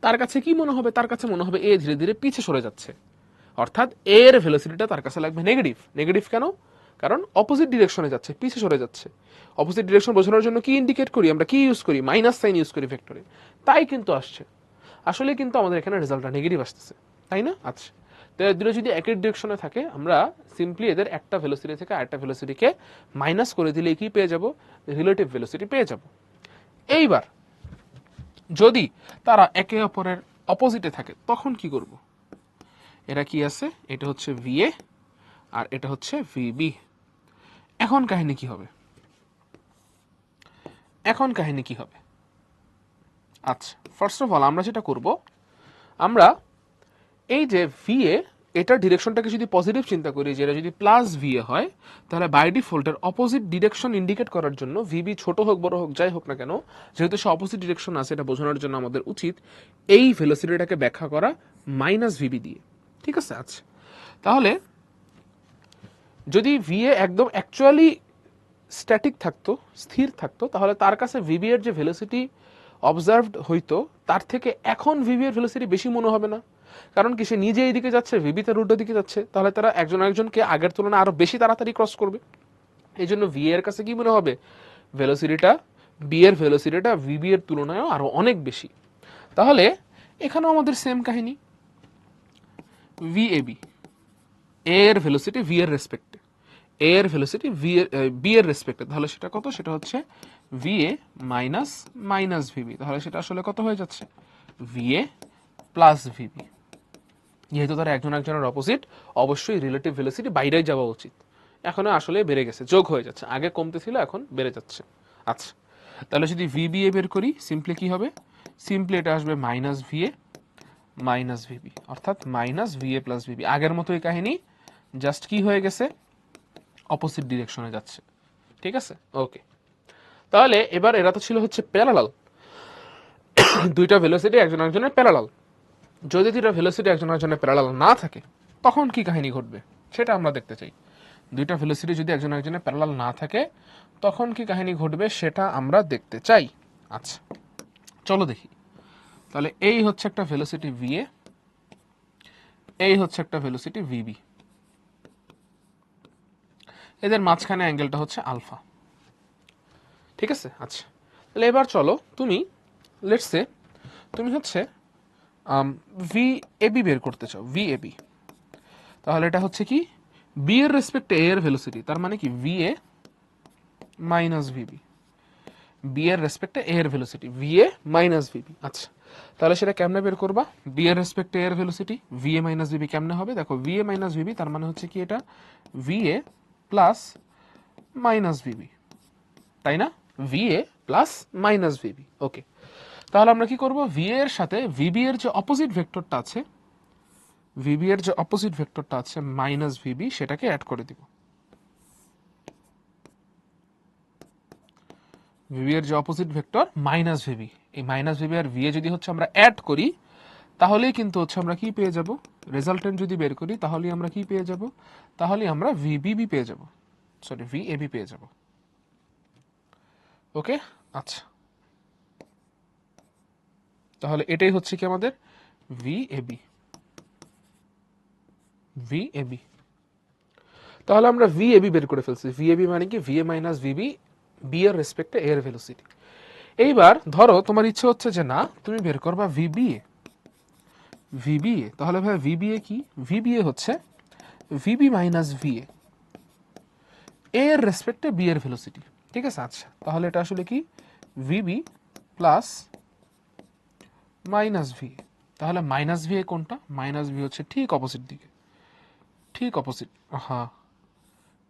তার কাছে কি মনে হবে, তার কাছে মনে হবে এ ধীরে ধীরে পিছে সরে যাচ্ছে, অর্থাৎ এর ভেলোসিটিটা তার কাছে লাগবে নেগেটিভ। নেগেটিভ কেন, কারণ অপোজিট ডিরেকশনে যাচ্ছে, পিছে সরে যাচ্ছে। অপোজিট ডিরেকশন বোঝানোর জন্য কি ইন্ডিকেট করি আমরা, কি ইউজ করি, মাইনাস সাইন ইউজ করি ভেক্টরে, তাই কিন্তু আসছে। আসলে কিন্তু আমাদের এখানে রেজাল্টটা নেগেটিভ আসতেছে, তাই না? আচ্ছা তো দুটো যদি একই ডিরেকশনে থাকে, আমরা সিম্পলি এদের একটা ভেলোসিটি থেকে আরেকটা ভেলোসিটিকে মাইনাস করে দিলে কি পেয়ে যাব, রিলেটিভ ভেলোসিটি পেয়ে যাব। এইবার যদি তারা একে অপরের অপোজিটে থাকে তখন কি করব, এটা কি আছে, এটা হচ্ছে ভিএ আর এটা হচ্ছে ভিবি। এখন কাহিনী কি হবে, এখন কাহিনী কি হবে? আচ্ছা ফার্স্ট অফ অল আমরা যেটা করব, আমরা এই যে ভিএ, এটার ডিরেকশনটাকে যদি পজিটিভ চিন্তা করি, যে এটা যদি প্লাস ভিএ হয়, তাহলে বাই ডিফল্টের অপোজিট ডিরেকশন ইন্ডিকেট করার জন্য ভিবি ছোট হোক বড় হোক যাই হোক না কেন, যেহেতু সে অপোজিট ডিরেকশন আছে, এটা বোঝানোর জন্য আমাদের উচিত এই ভেলোসিটিটাকে ব্যাখ্যা করা মাইনাস ভিবি দিয়ে। ঠিক আছে? আচ্ছা তাহলে যদি ভিএ একদম অ্যাকচুয়ালি স্ট্যাটিক থাকতো, স্থির থাকতো, তাহলে তার কাছে ভিবি এর যে ভেলোসিটি অবজার্ভড হইতো, তার থেকে এখন ভিবি এর ভেলোসিটি বেশি মনে হবে না। কারণ কি, সে নিজে এইদিকে যাচ্ছে, ভিবি তার উল্টো দিকে যাচ্ছে, তাহলে তারা একজন আরেকজনকে আগের তুলনায় আরো বেশি তাড়াতাড়ি ক্রস করবে। এই জন্য ভি এর কাছে কি মনে হবে, ভেলোসিটিটা, বি এর ভেলোসিটিটা ভিবি এর তুলনায় আরো অনেক বেশি। তাহলে এখানেও আমাদের সেম কাহিনী, ভিএবি, এর ভেলোসিটি ভি এর রেসপেক্টে, এর ভেলোসিটি বি এর রেসপেক্টে, তাহলে সেটা কত, সেটা হচ্ছে ভিএ মাইনাস মাইনাস ভিবি, তাহলে সেটা আসলে কত হয়ে যাচ্ছে, ভিএ প্লাস ভিবি। যেহেতু তারা একজন একজনের অপোজিট, অবশ্যই রিলেটিভ ভেলোসিটি বাইরেই যাওয়া উচিত। এখন আসলে বেড়ে গেছে, যোগ হয়ে যাচ্ছে, আগে কমতে ছিল এখন বেড়ে যাচ্ছে। আচ্ছা তাহলে যদি ভিবিএ বের করি, সিম্পলি কি হবে, সিম্পলি এটা আসবে মাইনাস ভিএ মাইনাস ভিবি, অর্থাৎ মাইনাস ভিএ প্লাস ভিবি। আগের মতোই কাহিনী, জাস্ট কি হয়ে গেছে, অপোজিট ডিরেকশনে যাচ্ছে। ঠিক আছে, ওকে। তাহলে এবার এরা তো ছিল হচ্ছে প্যারালাল, দুইটা ভেলোসিটি একজন একজনের প্যারালাল। যদি দুইটা ভেলোসিটি একজন একজনের প্যারালাল না থাকে, তখন কি কাহিনী ঘটবে সেটা আমরা দেখতে চাই। দুইটা ভেলোসিটি যদি একজন একজনের প্যারালাল না থাকে, তখন কি কাহিনী ঘটবে সেটা আমরা দেখতে চাই। আচ্ছা চলো দেখি। তাহলে এই হচ্ছে একটা ভেলোসিটি ভিএ, এই হচ্ছে একটা ভেলোসিটি ভিবি, এদের মাঝখানে অ্যাঙ্গেলটা হচ্ছে আলফা। ঠিক আছে? আচ্ছা তাহলে এবার চলো, তুমি লেটস সে তুমি হচ্ছে ভি এবি বের করতে চাও, ভি এবি। তাহলে এটা হচ্ছে কি, বি এর রেসপেক্টে এ এর ভেলোসিটি, তার মানে কি V A minus VB, B এর রেসপেক্টে এ এর velocity V A minus VB. আচ্ছা তাহলে সেটা কেমনে বের করবা, বি এর রেসপেক্টে এ এর velocity V A minus VB কেমনে হবে, দেখো ভি এ মাইনাস ভিবি তার মানে হচ্ছে কি, এটা v a plus minus v b, তাই না? V a plus minus v b, okay. তাহলে আমরা কি করব, ভি এর সাথে ভিবি এর যে অপোজিট ভেক্টরটা আছে, ভিবি এর যে অপোজিট ভেক্টরটা আছে মাইনাস ভিবি, সেটাকে অ্যাড করে দিব। ভিবি এর যে অপোজিট ভেক্টর মাইনাস ভিবি, এই মাইনাস ভিবি আর ভি এ যদি হচ্ছে আমরা অ্যাড করি, তাহলেই কিন্তু হচ্ছে আমরা কি পেয়ে যাব, রেজাল্টেন্ট যদি বের করি তাহলেই আমরা কি পেয়ে যাব, তাহলে আমরা ভিবিবি পেয়ে যাব, সরি ভি এবি পেয়ে যাব। ওকে আচ্ছা তাহলে এটাই হচ্ছে কি আমাদের ভি এবি, ভি এবি। তাহলে আমরা ভি এবি বের করে ফেলছি, ভি এবি মানে কি, V A minus VB, B এর রেসপেক্টে এর ভেলোসিটি। এইবার ধরো তোমার ইচ্ছে হচ্ছে যে না, তুমি বের করবা ভিবিএ, ভিবিএ, তাহলে ভাই ভিবিএ কি, ভিবিএ হচ্ছে ভিবি মাইনাস ভিএ, এর রেসপেক্টে বি এর ভেলোসিটি। ঠিক আছে? আচ্ছা তাহলে এটা আসলে কি, ভিবি প্লাস মাইনাস ভি। তাহলে মাইনাস ভি কোনটা, মাইনাস ভি হচ্ছে ঠিক অপোজিট দিকে, ঠিক অপোজিট, হ্যাঁ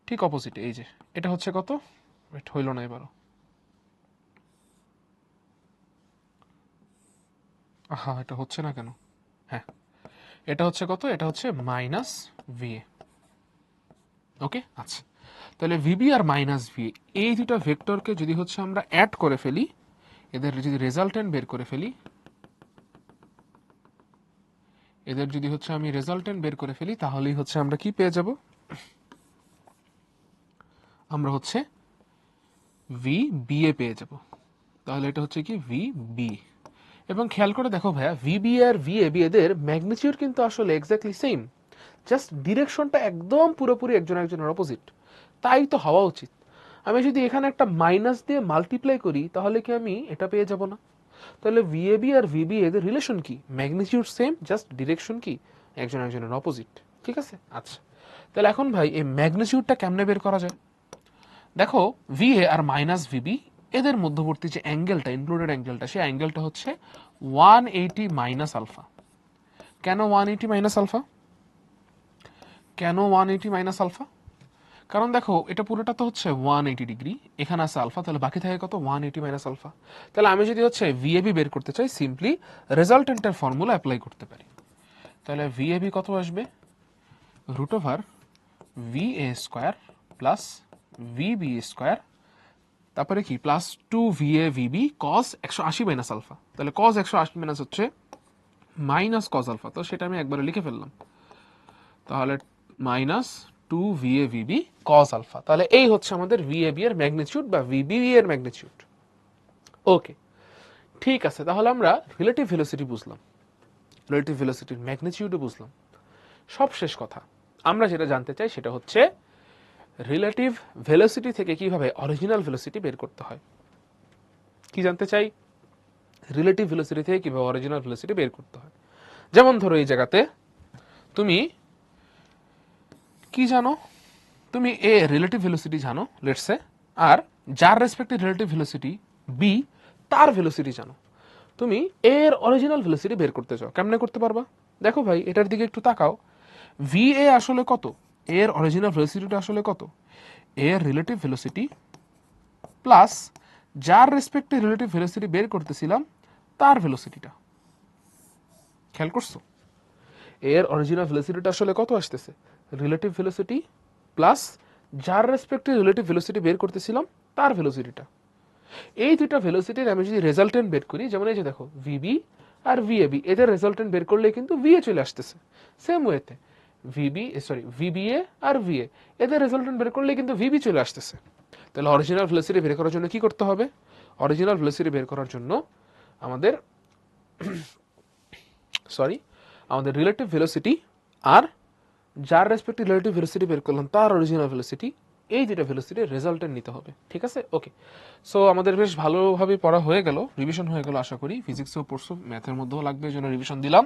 ঠিক অপোজিট, এই যে এটা হচ্ছে কত, ওয়েট হইল না এবারও, হ্যাঁ এটা হচ্ছে না কেন, হ্যাঁ এটা হচ্ছে কত, এটা হচ্ছে মাইনাস ভি এ। ওকে আচ্ছা তাহলে ভিবি আর মাইনাস ভি এই দুটো ভেক্টরকে যদি হচ্ছে আমরা অ্যাড করে ফেলি, এদের যদি রেজাল্টেন্ট বের করে ফেলি, এদের যদি হচ্ছে আমি রেজাল্টেন্ট বের করে ফেলি, তাহলেই হচ্ছে আমরা কি পেয়ে যাব, আমরা হচ্ছে ভি বি এ পেয়ে যাব। তাহলে এটা হচ্ছে কি ভি বি। এবং খেয়াল করে দেখো ভাইয়া, ভিবি আর ভি এ বি এদের ম্যাগনিটিউড কিন্তু আসলে এক্স্যাক্টলি সেম, জাস্ট ডিরেকশনটা একদম পুরোপুরি একজন একজনের অপোজিট। তাই তো হওয়া উচিত। আমি যদি এখানে একটা মাইনাস দিয়ে মাল্টিপ্লাই করি, তাহলে কি আমি এটা পেয়ে যাব না? তাহলে ভিএবি আর ভিবি এদের রিলেশন কি? ম্যাগনিটিউড সেম, জাস্ট ডিরেকশন কি একজন একজনের অপোজিট। ঠিক আছে, আচ্ছা। তাহলে এখন ভাই এই ম্যাগনিটিউডটা কেমনে বের করা যায়? দেখো, ভিএ আর মাইনাস ভিবি এদের মধ্যবর্তী যে অ্যাঙ্গেলটা, ইনক্লুডেড অ্যাঙ্গেলটা, সেই অ্যাঙ্গেলটা হচ্ছে 180 মাইনাস আলফা। কেন 180 মাইনাস আলফা? কেন 180 মাইনাস আলফা? কারণ দেখো, এটা পুরোটা তো হচ্ছে 180 ডিগ্রি, এখানে আছে আলফা, তাহলে বাকি থাকে কত? 180 মাইনাস আলফা। তাহলে আমি যদি হচ্ছে ভিএবি বের করতে চাই, সিম্পলি রেজাল্টেন্টের ফর্মুলা অ্যাপ্লাই করতে পারি। তাহলে ভিএবি কত আসবে? Root over VA square plus VB square, তারপরে কি plus 2VA VB cos 180 minus alpha. তাহলে কস 180 মাইনাস হচ্ছে মাইনাস কস আলফা, তো সেটা আমি একবারে লিখে ফেললাম। তাহলে minus 2VA VB cos alpha. তাহলে এই হচ্ছে আমাদের VAB এর ম্যাগনিটিউড বা VBB এর ম্যাগনিটিউড। ওকে, ঠিক আছে। তাহলে আমরা রিলেটিভ ভেলোসিটি বুঝলাম, রিলেটিভ ভেলোসিটির ম্যাগনিটিউডও বুঝলাম। সব শেষ কথা, আমরা যেটা জানতে চাই সেটা হচ্ছে রিলেটিভ ভেলোসিটি থেকে কিভাবে অরিজিনাল ভেলোসিটি বের করতে হয়। কি জানতে চাই? রিলেটিভ ভেলোসিটি থেকে কিভাবে অরিজিনাল ভেলোসিটি বের করতে হয়। যেমন ধরো, এই জায়গাতে তুমি কি জানো? তুমি এ রিলেটিভ ভেলোসিটি জানো লেটস সে, আর যার রেসপেক্টে রিলেটিভ ভেলোসিটি বি, তার ভেলোসিটি জানো। তুমি এর অরিজিনাল ভেলোসিটি বের করতে চাও, কেমনে করতে পারবা? দেখো ভাই, এটার দিকে একটু তাকাও। ভি এ আসলে কত? এর অরিজিনাল ভেলোসিটিটা আসলে কত? এর রিলেটিভ ভেলোসিটি প্লাস যার রেসপেক্টে রিলেটিভ ভেলোসিটি বের করতেছিলাম তার ভেলোসিটিটা। খেয়াল করছো? এর অরিজিনাল ভেলোসিটিটা আসলে কত আসতেছে? রিলেটিভ ভেলোসিটি প্লাস যার রেসপেক্টে রিলেটিভ ভেলোসিটি বের করতেছিলাম তার ভেলোসিটিটা। এই দুইটা ভেলোসিটির আমি যদি রেজাল্টেন্ট বের করি, যেমন এই যে দেখো, ভিবি আর ভিএবি এদের রেজাল্টেন্ট বের করলে কিন্তু ভিএ চলে আসতেছে। সেম ওয়েতে ভিবিএ আর ভিএ এদের রেজাল্টেন্ট বের করলে কিন্তু ভিবি চলে আসতেছে। তাহলে অরিজিনাল ভেলোসিটি বের করার জন্য কি করতে হবে? অরিজিনাল ভেলোসিটি বের করার জন্য আমাদের আমাদের রিলেটিভ ভেলোসিটি আর যার রেসপেক্টিভ রিলেটিভ ভেলোসিটি বের করলাম তার অরিজিনাল ভেলোসিটি, এই দুটো ভেলোসিটির রেজাল্টেন্ট নিতে হবে। ঠিক আছে, ওকে। সো আমাদের বেশ ভালোভাবে পড়া হয়ে গেল, রিভিশন হয়ে গেল আশা করি। ফিজিক্সেও পড়ছো, ম্যাথের মধ্যেও লাগবে, এই জন্য রিভিশন দিলাম।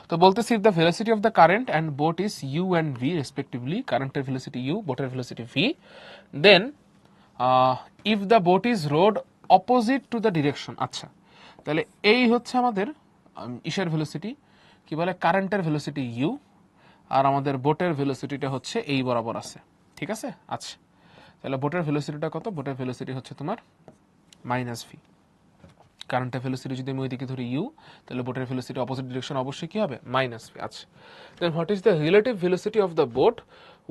তো বলতেছি, if the velocity of the current and boat is u and v respectively, কারেন্টের ভেলোসিটি ইউ, বোটের velocity v, then if the boat is rowed opposite to the direction. আচ্ছা, তাহলে এই হচ্ছে আমাদের ইসের ভেলোসিটি, কি বলে, কারেন্টের ভেলোসিটি ইউ, আর আমাদের বোটের ভেলোসিটিটা হচ্ছে এই বরাবর আছে। ঠিক আছে, আচ্ছা। তাহলে বোটের ভেলোসিটিটা কত? বোটের ভেলোসিটি হচ্ছে তোমার মাইনাস ভি। কারেন্টের ভেলোসিটি যদি আমি ওইদিকে ধরি ইউ, তাহলে বোটের ভেলোসিটি অপোজিট ডিরেকশন অবশ্যই কি হবে? Minus v. আচ্ছা, then what is the relative velocity of the boat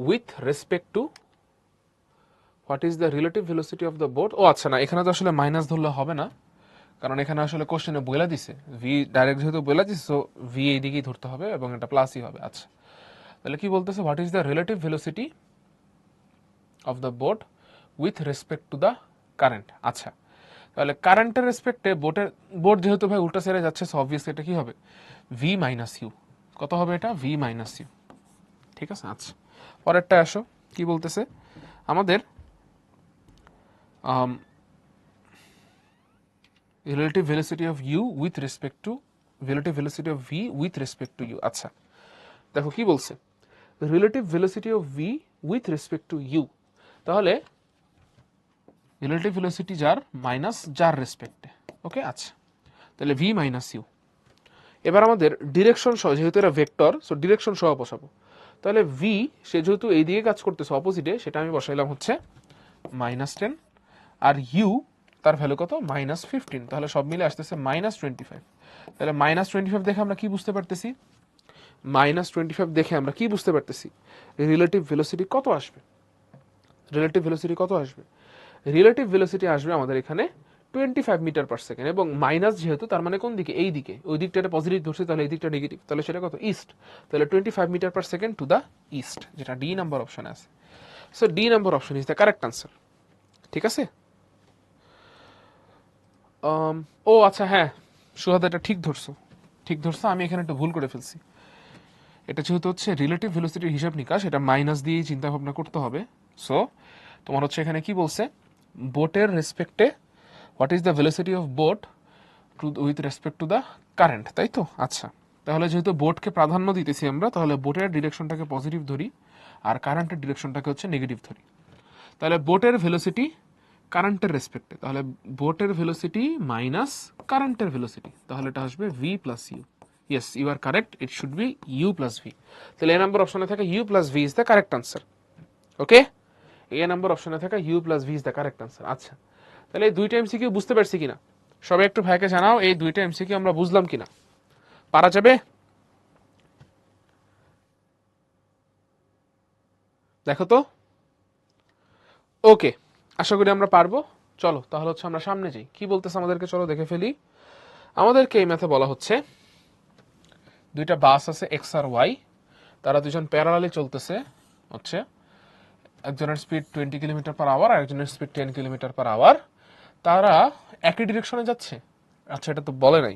with respect to, what is the relative velocity of the boat? ও আচ্ছা, না, এখানে তো আসলে মাইনাস ধরলে হবে না, কারণ এখানে আসলে কোশ্চেনে বলে দিছে ভি ডাইরেক্ট, যেহেতু বলে দিছে, সো ভি এইদিকেই ধরতে হবে এবং এটা প্লাসই হবে। আচ্ছা, তাহলে কি বলতেছে? What is the relative velocity of the boat with respect to the current. আচ্ছা, তাহলে কারেন্টের রেসপেক্টে বোট যেহেতু ভাই উল্টা সাইডে যাচ্ছে, সো অবভিয়াসলি এটা কি হবে? V minus u. কত হবে এটা? V minus u. ঠিক আছে, আচ্ছা। পরেরটা আসো, কি বলতেছে আমাদের relative velocity of u with respect to relative velocity of v with respect to u. আচ্ছা, দেখো কি বলছে, relative velocity of v with respect to u. তাহলে রিলেটিভ ভেলোসিটি যার মাইনাস যার রেসপেক্টে। ওকে, আচ্ছা, তাহলে ভি মাইনাস ইউ। এবার আমাদের ডিরেকশন সহ, যেহেতু এটা ভেক্টর, সো ডিরেকশন সহ বসাবো। তাহলে ভি, সে যেহেতু এই দিকে কাজ করতেছে অপোজিটে, সেটা আমি বসাইলাম হচ্ছে -10, আর ইউ তার ভ্যালু কত? -15। তাহলে সব মিলে আসতেছে -25। তাহলে -25 দেখে আমরা কি বুঝতে পারতেছি? -25 দেখে আমরা কি বুঝতে পারতেছি? রিলেটিভ ভেলোসিটি কত আসবে? রিলেটিভ ভেলোসিটি কত আসবে? রিলেটিভ ভেলোসিটি আসবে আমাদের এখানে 25 মিটার পার সেকেন্ড, এবং মাইনাস যেহেতু তার মানে কোন দিকে, এই দিকে, ওই দিকটা পজিটিভ ধরছে তাহলে এই দিকটা নেগেটিভ, তাহলে সেটা কত, ইস্ট, তাহলে 25 metre per second to the east, যেটা ডি নাম্বার অপশনে আছে। So D number option is the correct answer. ঠিক আছে। ও আচ্ছা হ্যাঁ, সুহাদ এটা ঠিক ধরছো, ঠিক ধরছো, আমি এখানে একটা ভুল করে ফেলছি। এটা যেহেতু হচ্ছে রিলেটিভ ভেলোসিটির হিসাব নিকাশ, এটা মাইনাস দিয়েই চিন্তা ভাবনা করতে হবে। সো তোমার হচ্ছে এখানে কি বলছে, বোটের রেসপেক্টে what is the velocity of boat with respect to the current, তাই তো? আচ্ছা, তাহলে যেহেতু বোটকে প্রাধান্য দিতেছি আমরা, তাহলে বোটের ডিরেকশনটাকে পজিটিভ ধরি আর কারেন্টের ডিরেকশনটাকে হচ্ছে নেগেটিভ ধরি। তাহলে বোটের ভেলোসিটি কারেন্টের রেসপেক্টে, তাহলে বোটের ভেলোসিটি মাইনাস কারেন্টের ভেলোসিটি, তাহলে এটা আসবে v plus u. Yes, you are correct, it should be u plus v. তাহলে এ নাম্বার অপশনে থাকে u plus v is the correct answer. Okay, A number অপশনে থাকা u plus v is the correct answer. আচ্ছা, তাহলে এই দুইটা MCQ বুঝতে পারছি কিনা সবাই একটু ভাইকে জানাও, এই দুইটা এমসিকিউ আমরা বুঝলাম কিনা, পারা যাবে? দেখো তো। ওকে, আশা করি আমরা পারবো। চলো তাহলে হচ্ছে আমরা সামনে যাই, কি বলতেছে আমাদেরকে, চলো দেখে ফেলি। আমাদেরকে এই ম্যাথে বলা হচ্ছে দুইটা বাস আছে এক্স আর ওয়াই, তারা দুজন প্যারালালি চলতেছে, হচ্ছে একজনের স্পিড 20 কিলোমিটার পার আওয়ার আর একজনের স্পিড 10 কিলোমিটার পার আওয়ার, তারা একই ডিরেকশনে যাচ্ছে। আচ্ছা, এটা তো বলে নাই,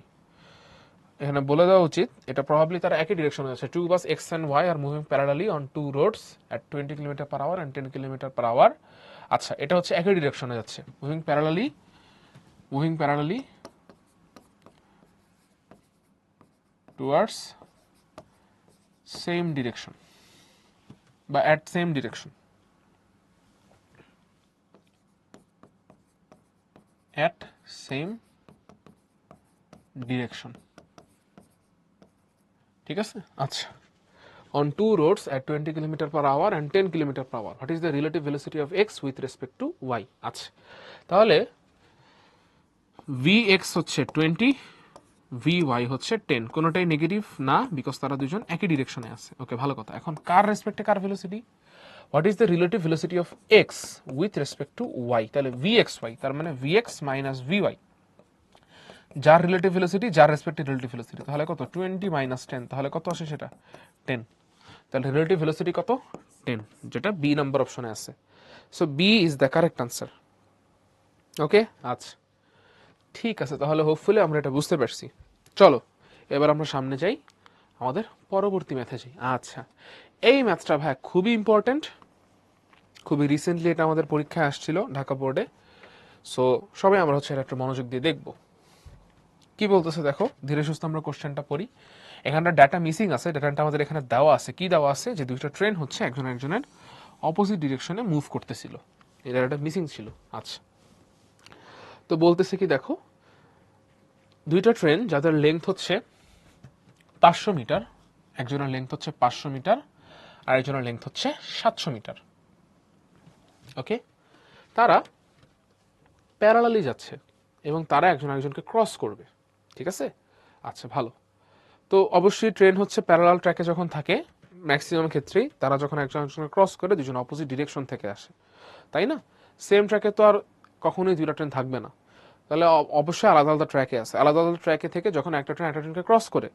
এখানে বলে দেওয়া উচিত, এটা প্রবাবলি তারা একই ডিরেকশনে যাচ্ছে। Two bus x and y are moving parallelly on two roads at 20 kilometer per hour and 10 kilometer per hour. আচ্ছা, এটা হচ্ছে একই ডিরেকশনে যাচ্ছে, moving parallelly towards same direction বা at same direction, at same direction. ঠিক আছে। আচ্ছা, on two roads at 20 kilometer per hour and 10 kilometer per hour, what is the relative velocity of x with respect to y? আচ্ছা, তাহলে vx হচ্ছে 20, vy হচ্ছে 10, কোনোটাই negative না, because তারা দুজন একই ডিরেকশনে আছে। ওকে, ভালো কথা। এখন কার রেসপেক্টে কার velocity, what is the relative velocity of x with respect to y? তাহলে vxy, তার মানে vx মাইনাস vy, যার রিলেটিভ ভেলোসিটি যার রেসপেক্টে রিলেটিভ ভেলোসিটি, তাহলে কত, 20 মাইনাস 10, তাহলে কত আসে সেটা, 10। তাহলে রিলেটিভ ভেলোসিটি কত, 10, যেটা বি নাম্বার অপশনে আছে। So B is the correct answer. Okay, আচ্ছা ঠিক আছে, তাহলে হোপফুলি আমরা এটা বুঝতে পারছি। চলো এবার আমরা সামনে যাই, আমাদের পরবর্তী ম্যাথে যাই। আচ্ছা, এই ম্যাথটা ভাই খুবই ইম্পর্টেন্ট, খুবই রিসেন্টলি এটা আমাদের পরীক্ষায় আসছিল ঢাকা বোর্ডে। সো সবাই আমরা হচ্ছে এটা একটু মনোযোগ দিয়ে দেখবো কি বলতেছে। দেখো ধীরে সুস্থ আমরা কোশ্চেনটা পড়ি। এখানটা ডাটা মিসিং আছে, ডাটাটা আমাদের এখানে দেওয়া আছে, কি দেওয়া আছে, যে দুইটা ট্রেন হচ্ছে একজন একজনের অপোজিট ডিরেকশনে মুভ করতেছিল, এই ডাটাটা মিসিং ছিল। আচ্ছা, তো বলতেছে কি, দেখো দুইটা ট্রেন যাদের লেন্থ হচ্ছে 500 মিটার, একজনের লেন্থ হচ্ছে 500 মিটার আর একজনের লেন্থ হচ্ছে 700 মিটার। ওকে, তারা প্যারালালি যাচ্ছে এবং তারা একজন একজনকে ক্রস করবে। ঠিক আছে। আচ্ছা, ভালো। তো অবশ্যই ট্রেন হচ্ছে প্যারালাল ট্র্যাকে যখন থাকে, ম্যাক্সিমাম ক্ষেত্রেই তারা যখন একজন একজনকে ক্রস করে দুজন অপোজিট ডিরেকশন থেকে আসে, তাই না? সেম ট্র্যাকে তো আর কখনোই দুইটা ট্রেন থাকবে না, তাহলে অবশ্যই আলাদা আলাদা ট্র্যাকে আছে। আলাদা আলাদা ট্র্যাকে থেকে যখন একটা ট্রেন একটা ট্রেনকে ক্রস করে,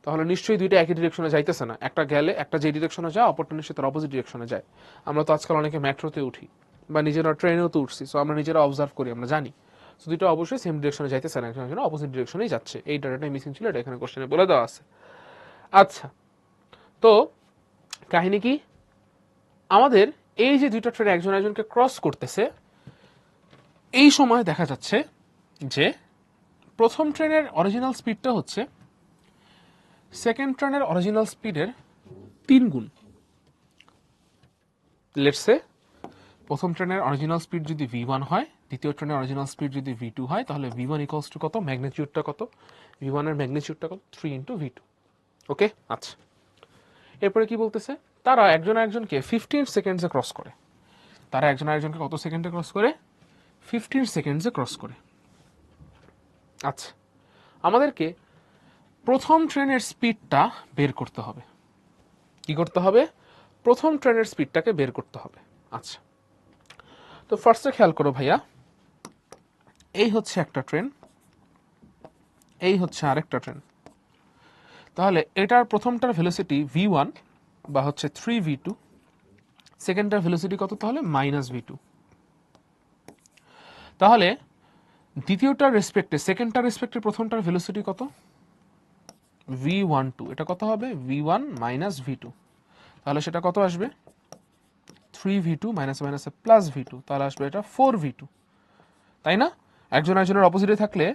তাহলে নিশ্চয়ই দুইটা একই ডিরেকশনে যাইতেছে না, একটা গেলে একটা যে ডিরেকশনে যায় অপরটা নিশ্চয়ই তার অপোজিট ডিরেকশনে যায়। আমরা তো আজকাল অনেকে মেট্রোতে উঠি বা নিজেরা ট্রেনেও তো উঠছি, সো আমরা নিজেরা অবজার্ভ করি, আমরা জানি। সো দুইটা অবশ্যই সেম ডিরেকশনে যাইতেছে না, একজন একজন অপোজিট ডিরেকশনেই যাচ্ছে। এই ডাটাটাই মিসিং ছিল, এটা এখানে কোশ্চেনে বলে দেওয়া আছে। আচ্ছা, তো কাহিনী কি, আমাদের এই যে দুইটা ট্রেন একজন একজনকে ক্রস করতেছে, এই সময় দেখা যাচ্ছে যে প্রথম ট্রেনের অরিজিনাল স্পিডটা হচ্ছে সেকেন্ড ট্রেনের অরিজিনাল স্পিডের 3 গুণ। লেটস সে প্রথম ট্রেনের অরিজিনাল স্পিড যদি v1 হয়, দ্বিতীয় ট্রেনের অরিজিনাল স্পিড যদি v2 হয়, তাহলে v1 ইকুয়ালস টু কত, ম্যাগনিটিউডটা কত, v1 এর ম্যাগনিটিউডটা কত, 3 ইন্টু v2। ওকে, আচ্ছা, এরপরে কি বলতেছে, তারা একজন একজনকে 15 সেকেন্ডসে ক্রস করে। তারা একজন আরেকজনকে কত সেকেন্ডে ক্রস করে, 15 সেকেন্ডসে ক্রস করে। আচ্ছা, আমাদেরকে প্রথম ট্রেনের স্পিডটা বের করতে হবে। কি করতে হবে, প্রথম ট্রেনের স্পিডটাকে বের করতে হবে। আচ্ছা, তো ফার্স্টে খেয়াল করো ভাইয়া, এই হচ্ছে একটা ট্রেন, এই হচ্ছে আরেকটা ট্রেন। তাহলে এটার প্রথমটার ভেলোসিটি v1 বা হচ্ছে 3v2, সেকেন্ডটার ভেলোসিটি কত তাহলে -v2। তাহলে দ্বিতীয়টার রেসপেক্টে সেকেন্ডটার রেসপেক্টে প্রথমটার ভেলোসিটি কত v12, এটা কত হবে v1 v2, তাহলে সেটা কত আসবে 3v2 মাইনাস মাইনাসে প্লাস v2, তাহলে আসবে এটা 4v2, তাই না? একজন একজনের অপোজিটে থাকলে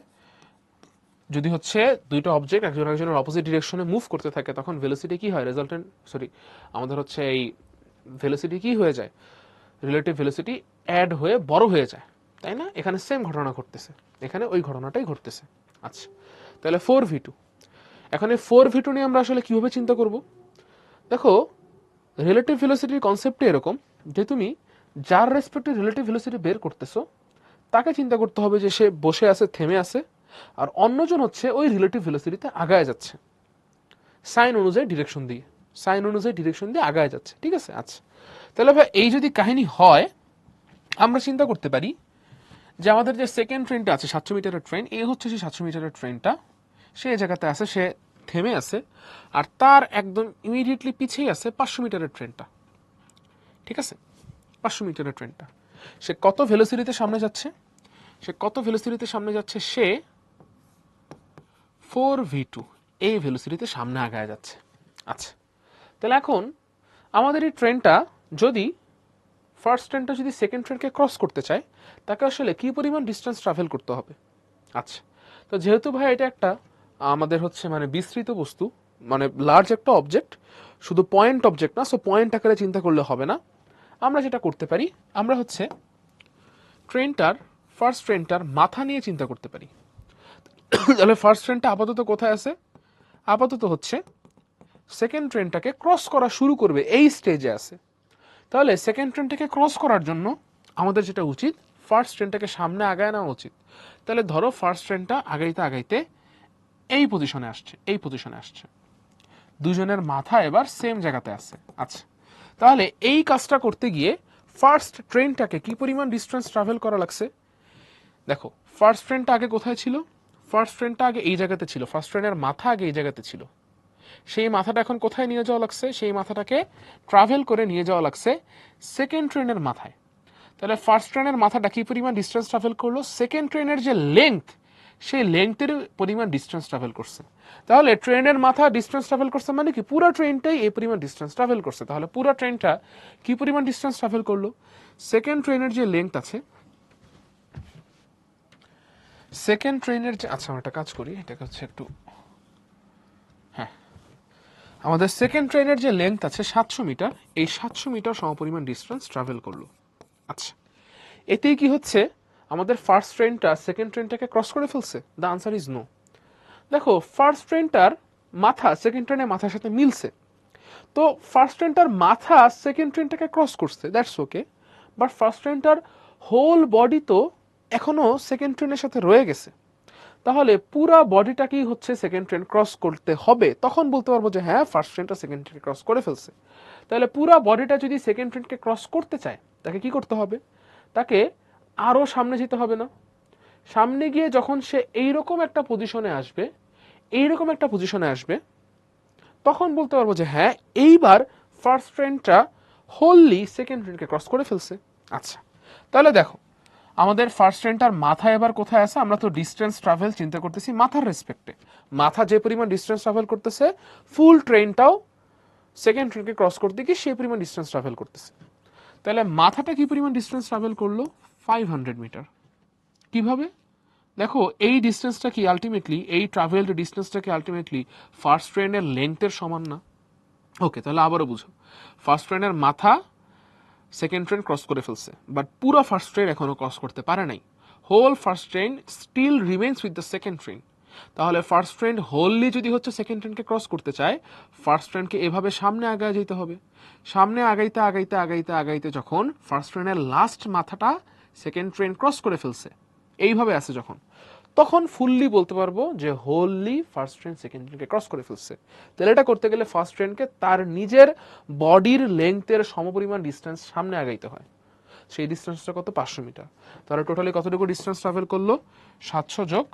যদি হচ্ছে দুইটা অবজেক্ট একজন একজনের অপোজিট ডিরেকশনে মুভ করতে থাকে তখন ভেলোসিটি কি হয়, রেজাল্টেন্ট আমাদের হচ্ছে এই ভেলোসিটি কি হয়ে যায়, রিলেটিভ ভেলোসিটি অ্যাড হয়ে বড় হয়ে যায়, তাই না? এখানে সেম ঘটনা ঘটতেছে, এখানে ওই ঘটনাটাই ঘটতেছে। আচ্ছা, তাহলে 4v2। এখন এই 4v2 নিয়ে আমরা আসলে কিভাবে চিন্তা করব? দেখো, রিলেটিভ ভেলোসিটির কনসেপ্টে এরকম যে তুমি যার রেসপেক্টে রিলেটিভ ভেলোসিটি বের করতেছো তাকে চিন্তা করতে হবে যে সে বসে আছে, থেমে আছে, আর অন্যজন হচ্ছে ওই রিলেটিভ ভেলোসিটিতে আগায় যাচ্ছে সাইন অনুযায়ী ডিরেকশন দিয়ে, সাইন অনুযায়ী ডিরেকশন দিয়ে আগায় যাচ্ছে, ঠিক আছে? আচ্ছা, তাহলে ভাই এই যদি কাহিনী হয় আমরা চিন্তা করতে পারি যে আমাদের যে সেকেন্ড ট্রেনটা আছে 700 মিটারের ট্রেন, এই হচ্ছে সেই 700 মিটারের ট্রেনটা, সে জায়গাতে আছে, সে থেমে আছে, আর তার একদম ইমিডিয়েটলি পিছেই আছে 500 মিটারের ট্রেনটা, ঠিক আছে? 500 মিটারের ট্রেনটা সে কত ভেলোসিটিতে সামনে যাচ্ছে, সে কত ভেলোসিটিতে সামনে যাচ্ছে, সে 4v2 এই ভেলোসিটিতে সামনে আগায় যাচ্ছে। আচ্ছা, তাহলে এখন আমাদের এই ট্রেনটা যদি ফার্স্ট ট্রেনটা যদি সেকেন্ড ট্রেনকে ক্রস করতে চায় তাকে আসলে কি পরিমাণ ডিস্টেন্স ট্রাভেল করতে হবে? আচ্ছা, তো যেহেতু ভাই এটা একটা আমাদের হচ্ছে মানে বিস্তৃত বস্তু, মানে লার্জ একটা অবজেক্ট, শুধু পয়েন্ট অবজেক্ট না, সো পয়েন্ট আকারে চিন্তা করলে হবে না। আমরা যেটা করতে পারি, আমরা হচ্ছে ফার্স্ট ট্রেনটার মাথা নিয়ে চিন্তা করতে পারি। তাহলে ফার্স্ট ট্রেনটা আপাতত কোথায় আছে? আপাতত হচ্ছে সেকেন্ড ট্রেনটাকে ক্রস করা শুরু করবে এই স্টেজে আছে। তাহলে সেকেন্ড ট্রেনটাকে ক্রস করার জন্য আমাদের যেটা উচিত, ফার্স্ট ট্রেনটাকে সামনে আগায় নেওয়া উচিত। তাহলে ধরো ফার্স্ট ট্রেনটা আগাইতে আগাইতে এই পজিশনে আসছে, এই পজিশনে আসছে, দুজনের মাথা এবার সেম জায়গাতে আছে। আচ্ছা, তাহলে এই কাজটা করতে গিয়ে ফার্স্ট ট্রেনটাকে কি পরিমাণ ডিস্টেন্স ট্রাভেল করা লাগছে? দেখো, ফার্স্ট ট্রেনটা আগে কোথায় ছিল? ফার্স্ট ট্রেনটা আগে এই জায়গাতে ছিল, ফার্স্ট ট্রেনের মাথা আগে এই জায়গাতে ছিল, সেই মাথাটা এখন কোথায় নিয়ে যাওয়া লাগছে? সেই মাথাটাকে ট্রাভেল করে নিয়ে যাওয়া লাগছে সেকেন্ড ট্রেনের মাথায়। তাহলে ফার্স্ট ট্রেনের মাথাটা কি পরিমাণ ডিস্টেন্স ট্রাভেল করলো? সেকেন্ড ট্রেনের যে লেংথ, সেই লেংথের পরিমাণ ডিস্টেন্স ট্রাভেল করছে। তাহলে ট্রেনের মাথা ডিস্টেন্স ট্রাভেল করছে মানে কি পুরো ট্রেনটাই এই পরিমাণ ডিস্টেন্স ট্রাভেল করছে। তাহলে পুরো ট্রেনটা কি পরিমাণ ডিস্টেন্স ট্রাভেল করলো? সেকেন্ড ট্রেনের যে লেংথ আছে, সেকেন্ড ট্রেনের যে, আচ্ছা আমরা একটা কাজ করি, এটাকে হচ্ছে একটু, হ্যাঁ, আমাদের সেকেন্ড ট্রেনের যে লেংথ আছে 700 মিটার, এই 700 মিটার সমপরিমাণ ডিস্টেন্স ট্রাভেল করলো। আচ্ছা, এতেই কি হচ্ছে আমাদের ফার্স্ট ট্রেনটা সেকেন্ড ট্রেনটাকে ক্রস করে ফেলছে? The answer is no. দেখো, ফার্স্ট ট্রেনটার মাথা সেকেন্ড ট্রেনের মাথার সাথে মিলছে, তো ফার্স্ট ট্রেনটার মাথা সেকেন্ড ট্রেনটাকে ক্রস করছে, দ্যাটস ওকে, বাট ফার্স্ট ট্রেনটার হোল বডি তো এখনো সেকেন্ড ট্রেনের সাথে রয়ে গেছে। তাহলে পুরা বডিটাকেই হচ্ছে সেকেন্ড ট্রেন ক্রস করতে হবে, তখন বলতে পারবো যে হ্যাঁ ফার্স্ট ট্রেনটা সেকেন্ড ট্রেনকে ক্রস করে ফেলছে। তাহলে পুরা বডিটা যদি সেকেন্ড ট্রেনকে ক্রস করতে চায় তাকে কি করতে হবে? তাকে আরো সামনে যেতে হবে না? সামনে গিয়ে যখন সে এইরকম একটা পজিশনে আসবে, এইরকম একটা পজিশনে আসবে, তখন বলতে পারবো যে হ্যাঁ এইবার ফার্স্ট ট্রেনটা হোললি সেকেন্ড ট্রেনকে ক্রস করে ফেলছে। আচ্ছা, তাহলে দেখো আমাদের ফার্স্ট ট্রেনটার মাথা এবার কোথায় আছে? আমরা তো ডিস্টেন্স ট্রাভেল চিন্তা করতেছি মাথার রেসপেক্টে, মাথা যে পরিমাণ ডিস্টেন্স ট্রাভেল করতেছে ফুল ট্রেনটাও সেকেন্ড ট্রেনকে ক্রস করতে গিয়ে সেই পরিমাণ ডিস্টেন্স ট্রাভেল করতেছে। তাহলে মাথাটা কি পরিমাণ ডিস্টেন্স ট্রাভেল করলো? 500 মিটার। কিভাবে? দেখো, এই ডিস্টেন্সটা কি আলটিমেটলি, এই ট্রাভেলড ডিস্টেন্সটা কি আলটিমেটলি ফার্স্ট ট্রেনের লেন্থের সমান না? ওকে, তাহলে আবারও বুঝো, ফার্স্ট ট্রেনের মাথা সেকেন্ড ট্রেন ক্রস করে ফেলছে, বাট পুরো ফার্স্ট ট্রেন এখনো ক্রস করতে পারে নাই। Whole first train still remains with the second train. তাহলে ফার্স্ট ট্রেন হোললি যদি হচ্ছে সেকেন্ড ট্রেনকে ক্রস করতে চায়, ফার্স্ট ট্রেনকে এভাবে সামনে আগায় যেতে হবে। সামনে আগাইতে আগাইতে আগাইতে আগাইতে যখন ফার্স্ট ট্রেনের লাস্ট মাথাটা সেকেন্ড ট্রেন ক্রস করে ফেলছে, এইভাবে আছে যখন, তখন ফুললি বলতে পারবো যে হোললি ফার্স্ট ট্রেন সেকেন্ড ট্রেনকে ক্রস করে ফেলছে। তাহলে এটা করতে গেলে ফার্স্ট ট্রেনকে তার নিজের বডির লেংথের সমপরিমাণ ডিস্টেন্স সামনে আগাইতে হয়। সেই ডিস্টেন্সটা কত 500 মিটার। তাহলে টোটালি কতটুকু ডিস্টেন্স ট্রাভেল করলো 700 যোগ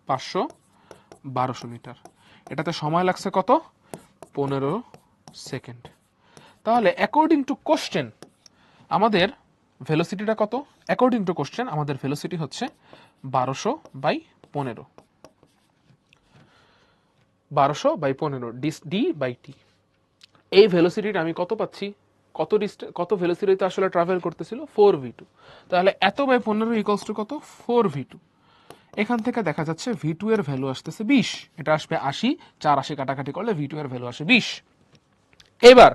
500 1200 মিটার। এটাতে সময় লাগছে কত 15 সেকেন্ড। তাহলে অ্যাকর্ডিং টু কোশ্চেন আমাদের ভেলোসিটিটা কত? অ্যাকর্ডিং টু কোশ্চেন আমাদের ভেলোসিটি হচ্ছে 1200/15 1200/15 d/t। এই ভেলোসিটিটা আমি কত পাচ্ছি, কত ভেলোসিটিতে আসলে ট্রাভেল করতেছিল 4v2। তাহলে এত বাই 15 ইকুয়ালস টু কত 4v2। এখান থেকে দেখা যাচ্ছে v2 এর ভ্যালু আসতেছে 20, এটা আসবে 80, 4 80 কাটাকাটি করলে v2 এর ভ্যালু আসে 20। এবার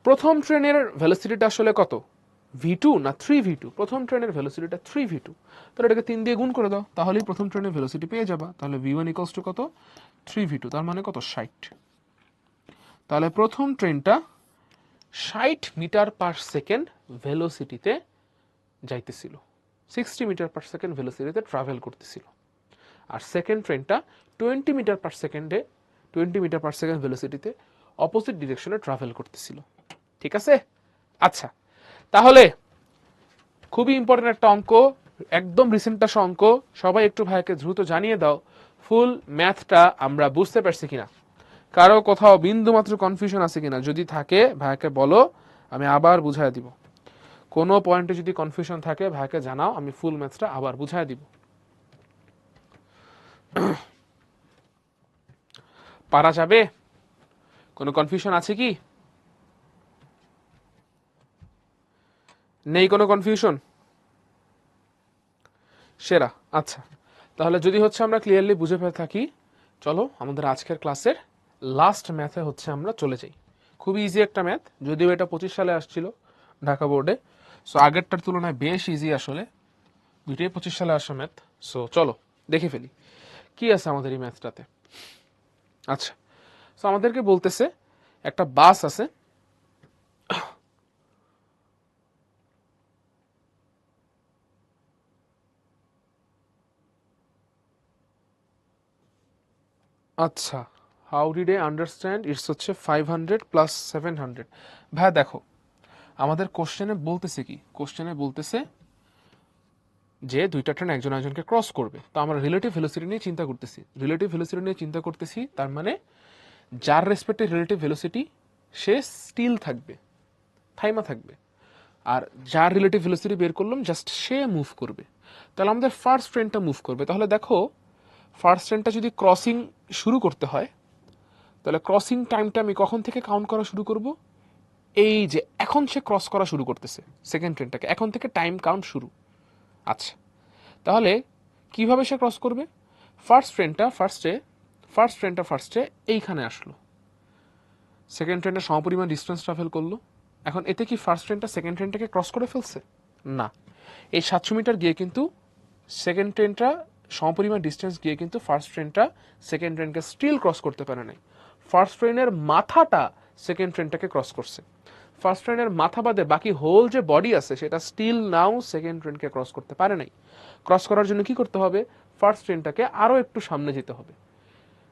প্রথম ট্রেনের ভেলোসিটিটা আসলে কত v2 না 3v2? প্রথম ট্রেনের ভেলোসিটিটা 3v2, তাহলে এটাকে 3 দিয়ে গুণ করে দাও, তাহলেই প্রথম ট্রেনের ভেলোসিটি পেয়ে যাবা। তাহলে v1 ইকুয়ালস টু কত 3v2, তার মানে কত 60। তাহলে প্রথম ট্রেনটা 60 মিটার পার সেকেন্ড ভেলোসিটিতে যাইতেছিল, 60 মিটার পার সেকেন্ড ভেলোসিটিতে ট্রাভেল করতেছিল। আর সেকেন্ড ট্রেনটা 20 মিটার পার সেকেন্ডে 20 মিটার পার সেকেন্ড ভেলোসিটিতে অপোজিট ডিরেকশনে ট্রাভেল করতেছিল। ঠিক আছে? আচ্ছা, তাহলে খুবই ইম্পর্টেন্ট একটা অঙ্ক, একদম রিসেন্ট একটা অঙ্ক, সবাই একটু ভাইকে দ্রুত জানিয়ে দাও ফুল ম্যাথটা আমরা বুঝতে পারছি কিনা, কারো কোথাও বিন্দু মাত্র কনফিউশন আছে কিনা। যদি থাকে ভাইকে বলো, আমি আবার বুঝাই দিব। কোনো পয়েন্টে যদি কনফিউশন থাকে ভাইকে জানাও, আমি ফুল ম্যাথটা আবার বুঝাই দিব। পারা যাবে? কোনো কনফিউশন আছে কি? নেই কোনো কনফিউশন? সেরা। আচ্ছা, তাহলে যদি হচ্ছে আমরা ক্লিয়ারলি বুঝে পেয়ে থাকি, চলো আমাদের আজকের ক্লাসের লাস্ট ম্যাথে হচ্ছে আমরা চলে যাই। খুবই ইজি একটা ম্যাথ, যদিও এটা 25 সালে আসছিল ঢাকা বোর্ডে, সো আগেরটার তুলনায় বেশ ইজি আসলে, দুইটাই 25 সালে আসা ম্যাথ। সো চলো দেখে ফেলি কি আছে আমাদের এই ম্যাথটাতে। আচ্ছা, সো আমাদেরকে বলতেছে একটা বাস আছে, আচ্ছা how did I understand it's হচ্ছে 500 প্লাস 700। ভাই দেখো আমাদের কোশ্চেনে বলতেছে কি, কোশ্চেনে বলতেছে যে দুইটা ট্রেন একজন একজনকে ক্রস করবে, তো আমরা রিলেটিভ ভেলোসিটি নিয়ে চিন্তা করতেছি। রিলেটিভ ভেলোসিটি নিয়ে চিন্তা করতেছি তার মানে যার রেসপেক্টে রিলেটিভ ভেলোসিটি সে স্টিল থাকবে, থাইমা থাকবে, আর যার রিলেটিভ ভেলোসিটি বের করলাম জাস্ট সে মুভ করবে। তাহলে আমাদের ফার্স্ট ট্রেনটা মুভ করবে। তাহলে দেখো ফার্স্ট ট্রেনটা যদি ক্রসিং শুরু করতে হয়, তাহলে ক্রসিং টাইমটা আমি কখন থেকে কাউন্ট করা শুরু করব? এই যে এখন সে ক্রস করা শুরু করতেছে সেকেন্ড ট্রেনটাকে, এখন থেকে টাইম কাউন্ট শুরু। আচ্ছা, তাহলে কিভাবে সে ক্রস করবে? ফার্স্ট ট্রেনটা ফার্স্টে এইখানে আসলো, সেকেন্ড ট্রেনটা সমপরিমাণ ডিস্টেন্স ট্রাভেল করলো। এখন এতে কি ফার্স্ট ট্রেনটা সেকেন্ড ট্রেনটাকে ক্রস করে ফেলছে? না, এই 700 মিটার গিয়ে কিন্তু সেকেন্ড ট্রেনটা সমপরিমাণ ডিস্টেন্স গিয়ে কিন্তু ফার্স্ট ট্রেনটা সেকেন্ড ট্রেনকে স্টিল ক্রস করতে পারে নাই। ফার্স্ট ট্রেনের মাথাটা সেকেন্ড ট্রেনটাকে ক্রস করছে, ফার্স্ট ট্রেনের মাথা বাদে বাকি হোল যে বডি আছে সেটা স্টিল নাও সেকেন্ড ট্রেনকে ক্রস করতে পারে নাই। ক্রস করার জন্য কি করতে হবে? ফার্স্ট ট্রেনটাকে আরও একটু সামনে যেতে হবে।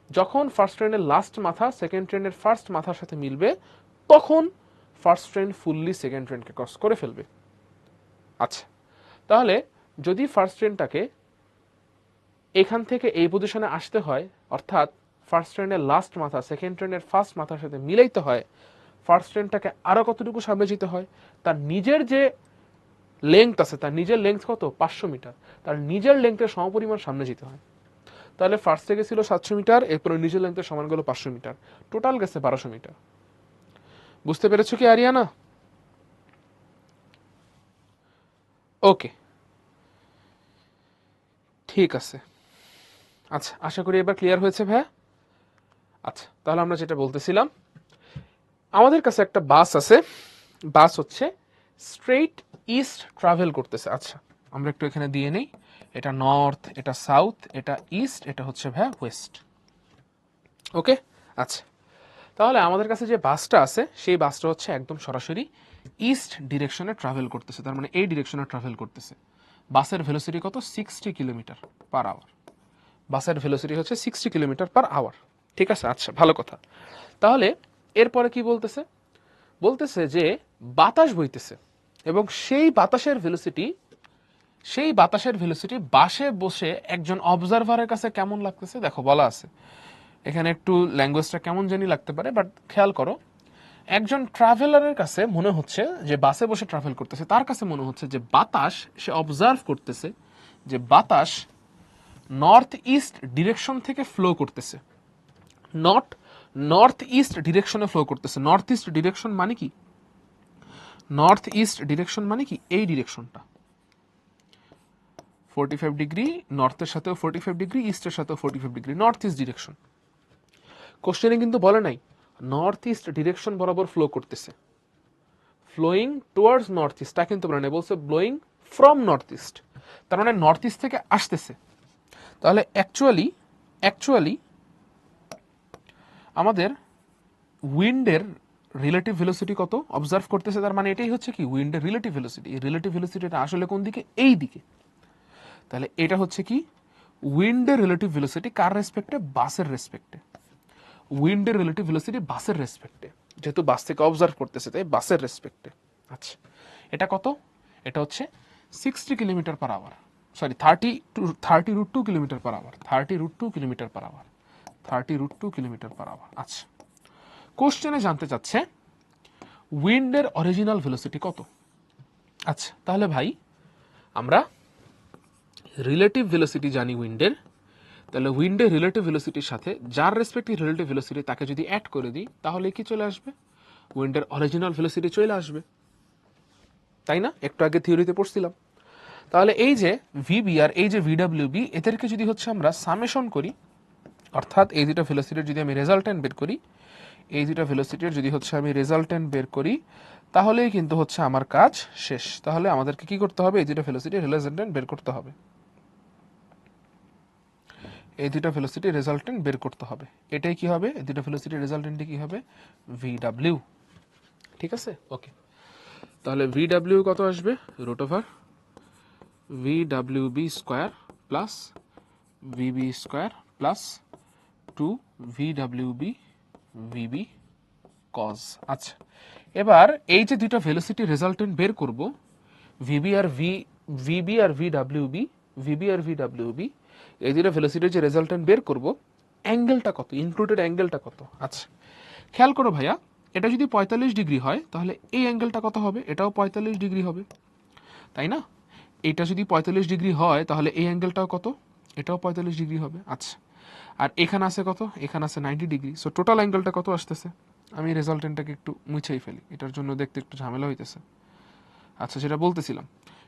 যখন ফার্স্ট ট্রেনের লাস্ট মাথা সেকেন্ড ট্রেনের ফার্স্ট মাথার সাথে মিলবে, তখন ফার্স্ট ট্রেন ফুললি সেকেন্ড ট্রেনকে ক্রস করে ফেলবে। আচ্ছা, তাহলে যদি ফার্স্ট ট্রেনটাকে এখান থেকে এই পজিশনে আসতে হয়, অর্থাৎ ফার্স্ট ট্রেনের লাস্ট মাথা সেকেন্ড ট্রেনের ফার্স্ট মাথার সাথে মিলাইতে হয়, ফার্স্ট ট্রেনটাকে আরও কতটুকু সামনে যেতে হয়? তার নিজের যে লেংথ আছে, তার নিজের লেংথ কত 500 মিটার, তার নিজের লেংথের সমপরিমাণ সামনে যেতে হয়। তাহলে ফার্স্ট থেকে ছিল 700 মিটার, এরপরে নিজের লেংথের সমান গেল 500 মিটার, টোটাল গেছে 1200 মিটার। বুঝতে পেরেছো কি আরিয়ানা? ওকে, ঠিক আছে। আচ্ছা, আশা করি এবার ক্লিয়ার হয়েছে ভাইয়া। আচ্ছা, তাহলে আমরা যেটা বলতেছিলাম, আমাদের কাছে একটা বাস আছে, বাস হচ্ছে স্ট্রেইট ইস্ট ট্রাভেল করতেছে। আচ্ছা, আমরা একটু এখানে দিয়ে নেই, এটা নর্থ, এটা সাউথ, এটা ইস্ট, এটা হচ্ছে ভাইয়া ওয়েস্ট। ওকে, আচ্ছা, তাহলে আমাদের কাছে যে বাসটা আছে সেই বাসটা হচ্ছে একদম সরাসরি ইস্ট ডিরেকশনে ট্রাভেল করতেছে, তার মানে এই ডিরেকশনে ট্রাভেল করতেছে। বাসের ভেলোসিটি কত 60 কিলোমিটার পার আওয়ার, বাসের ভেলোসিটি হচ্ছে 60 কিলোমিটার পার আওয়ার। ঠিক আছে, আচ্ছা ভালো কথা। তাহলে এরপরে কি বলতেছে? বলতেছে যে বাতাস বইতেছে। এবং সেই বাতাসের ভেলোসিটি বাসে বসে একজন অবজারভারের কাছে কেমন লাগতেছে দেখো বলা আছে। এখানে একটু ল্যাঙ্গুয়েজটা কেমন জানি লাগতে পারে, বাট খেয়াল করো, একজন ট্রাভেলারের কাছে মনে হচ্ছে যে বাসে বসে ট্রাভেল করতেছে, তার কাছে মনে হচ্ছে যে বাতাস, সে অবজার্ভ করতেছে যে বাতাস নর্থ ইস্ট ডিরেকশন থেকে ফ্লো করতেছে, নর্থ ইস্ট ডিরেকশনে ফ্লো করতেছে। নর্থ ইস্ট ডিরেকশন মানে কি? নর্থ ইস্ট ডিরেকশন মানে কি? এই ডিরেকশনটা 45 ডিগ্রি, নর্থের সাথেও 45 ডিগ্রি, ইস্টের সাথেও 45 ডিগ্রি, নর্থ ইস্ট ডিরেকশন। কোশ্চেনে কিন্তু বলে নাই নর্থ ইস্ট ডিরেকশন বরাবর ফ্লো করতেছে, ফ্লোয়িং টুয়ার্ডস নর্থ ইস্ট, তা কিন্তু বলে নাই, বলছে ব্লোয়িং ফ্রম নর্থ ইস্ট, তার মানে নর্থ ইস্ট থেকে আসতেছে। তাহলে অ্যাকচুয়ালি আমাদের উইন্ডের রিলেটিভ ভেলোসিটি কত অবজার্ভ করতেছে, তার মানে এটাই হচ্ছে কি উইন্ডের রিলেটিভ ভেলোসিটি। এই রিলেটিভ ভেলোসিটিটা আসলে কোন দিকে? এই দিকে। তাহলে এটা হচ্ছে কি উইন্ডের রিলেটিভ ভেলোসিটি, কার রেসপেক্টে? বাসের রেসপেক্টে। উইন্ডের রিলেটিভ ভেলোসিটি বাসের রেসপেক্টে, যেহেতু বাস থেকে অবজার্ভ করতেছে তাই বাসের রেসপেক্টে। আচ্ছা, এটা কত? এটা হচ্ছে 60 kilometre per hour, sorry 30√2 kilometre per hour, 30√2 kilometre per hour, 30√2 kilometre per hour. আচ্ছা, কোশ্চেনে জানতে চাচ্ছে উইন্ডের অরিজিনাল ভেলোসিটি কত। আচ্ছা, তাহলে ভাই আমরা রিলেটিভ ভেলোসিটি জানি উইন্ডের, তাহলে উইন্ডের রিলেটিভ ভেলোসিটির সাথে যার রেসপেক্টিভ রিলেটিভ ভেলোসিটি তাকে যদি অ্যাড করে দিই তাহলে কি চলে আসবে? উইন্ডের অরিজিনাল ভেলোসিটি চলে আসবে, তাই না? একটু আগে থিওরিতে পড়ছিলাম। তাহলে এই যে ভিবি আর এই যে ভিডব্লিউবি, এদেরকে যদি হচ্ছে আমরা সামেশন করি, অর্থাৎ এই দুটো ভেলোসিটির যদি আমি রেজাল্টেন্ট বের করি, এই দুটো ভেলোসিটির যদি হচ্ছে আমি রেজাল্টেন্ট বের করি, তাহলেই কিন্তু হচ্ছে আমার কাজ শেষ। তাহলে আমাদেরকে কি করতে হবে? এই দুটো ভেলোসিটির রেজাল্টেন্ট বের করতে হবে, এই দুটো ভেলোসিটি রেজাল্টেন্ট বের করতে হবে। এটাই কি হবে? এই দুটো ভেলোসিটি রেজাল্টেন্টই কি হবে? ভিডব্লিউ। ঠিক আছে, ওকে। তাহলে ভিডব্লিউ কত আসবে? Root over VWB square plus VB square plus 2 VWB VB cos. আচ্ছা, এবার এই যে দুটো ভেলোসিটি রেজাল্টেন্ট বের করব, ভিবি আর ভিডব্লিউবি, এই দুটো ভেলোসিটির যে রেজাল্টেন্ট বের করব, অ্যাঙ্গেলটা কত, ইনক্লুডেড অ্যাঙ্গেলটা কত? আচ্ছা, খেয়াল করো ভাইয়া, এটা যদি 45 ডিগ্রি হয় তাহলে এই অ্যাঙ্গেলটা কত হবে? এটাও 45 ডিগ্রি হবে, তাই না? এটা যদি 45 ডিগ্রি হয় তাহলে এই অ্যাঙ্গেলটাও কত? এটাও 45 ডিগ্রি হবে। আচ্ছা, আর এখানে আছে কত? এখানে আছে 90 ডিগ্রি। সো টোটাল অ্যাঙ্গেলটা কত আসতেছে? আমি রেজাল্টেন্টটাকে একটু মুছেই ফেলি, এটার জন্য দেখতে একটু ঝামেলা হইতেছে। আচ্ছা, যেটা বলতেছিলাম,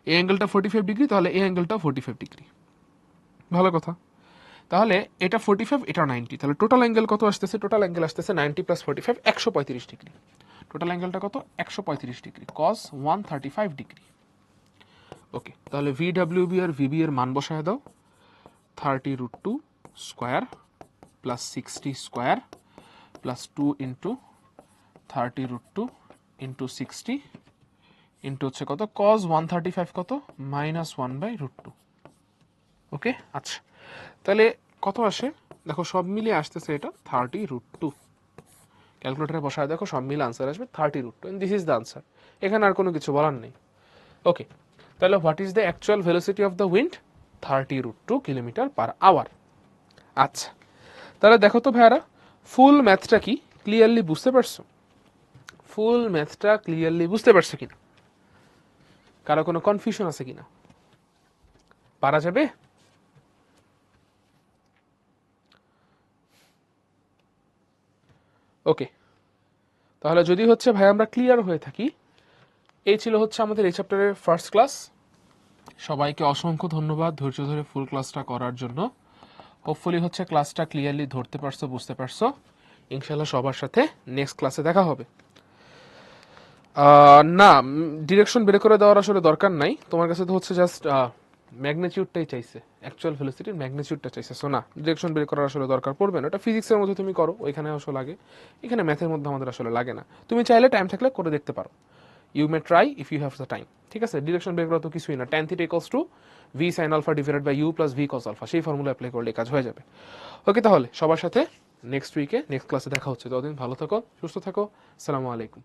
এই অ্যাঙ্গেলটা 45 ডিগ্রি, তাহলে এই অ্যাঙ্গেলটাও 45 ডিগ্রি। ভালো কথা। তাহলে এটা 45, এটা 90, তাহলে টোটাল অ্যাঙ্গেল কত আসতেছে? টোটাল অ্যাঙ্গেল আসতেছে 90 প্লাস 45, 135 ডিগ্রি। টোটাল অ্যাঙ্গেলটা কত? 135 ডিগ্রি, কস 135 ডিগ্রি। ওকে, তাহলে ভিডব্লিউবি আর ভিবি এর মান বসায় দাও। 30√2 square plus 60 square plus 2 into 30√2 into 60 into হচ্ছে কত? কস 135 কত? -1/√2। ওকে, আচ্ছা, তাহলে কত আসে? দেখো সব মিলিয়ে আসতেছে এটা 30√2। ক্যালকুলেটারে বসায় দেখো, সব মিলে আনসার আসবে 30√2, and this is the answer. এখানে আর কোনো কিছু বলার নেই। ওকে, তাহলে what is the actual velocity of the wind? 30√2 kilometre per hour. আচ্ছা, তাহলে দেখো তো ভাইয়ারা, ফুল ম্যাথটা কি ক্লিয়ারলি বুঝতে পারছো? ফুল ম্যাথটা ক্লিয়ারলি বুঝতে পারছো কিনা? কারো কোনো কনফিউশন আছে কিনা? পারা যাবে? ওকে, তাহলে যদি হচ্ছে ভাই আমরা ক্লিয়ার হয়ে থাকি, এই ছিল হচ্ছে আমাদের এই চ্যাপ্টারের ফার্স্ট ক্লাস। সবাইকে অসংখ্য ধন্যবাদ ধৈর্য ধরে ফুল ক্লাসটা করার জন্য। হোপফুলি হচ্ছে ক্লাসটা ক্লিয়ারলি ধরতে পারছো, বুঝতে পারছো। ইনশাল্লাহ সবার সাথে নেক্সট ক্লাসে দেখা হবে। না, ডিরেকশন বের করে দেওয়ার আসলে দরকার নাই, তোমার কাছে তো হচ্ছে জাস্ট ম্যাগনিটিউডটাই চাইছে, অ্যাকচুয়াল ভেলোসিটির ম্যাগনিটিউডটা চাইছে। সো না, ডিরেকশন বের করার আসলে দরকার পড়বে না, ওটা ফিজিক্সের মধ্যে তুমি করো, ওইখানে আসলে লাগে, এখানে ম্যাথের মধ্যে আমাদের আসলে লাগে না। তুমি চাইলে টাইম থাকলে করে দেখতে পারো, you may try if you have the time. ঠিক আছে, ডিরেকশন বের করা তো কিছুই না, tan θ = v sin α divided by u plus v cos α, সেই ফর্মুলা অ্যাপ্লাই করলে কাজ হয়ে যাবে। ওকে, তাহলে সবার সাথে নেক্সট উইকে নেক্সট ক্লাসে দেখা হচ্ছে। ততদিন ভালো থাকো, সুস্থ থাকো, আসসালামু আলাইকুম।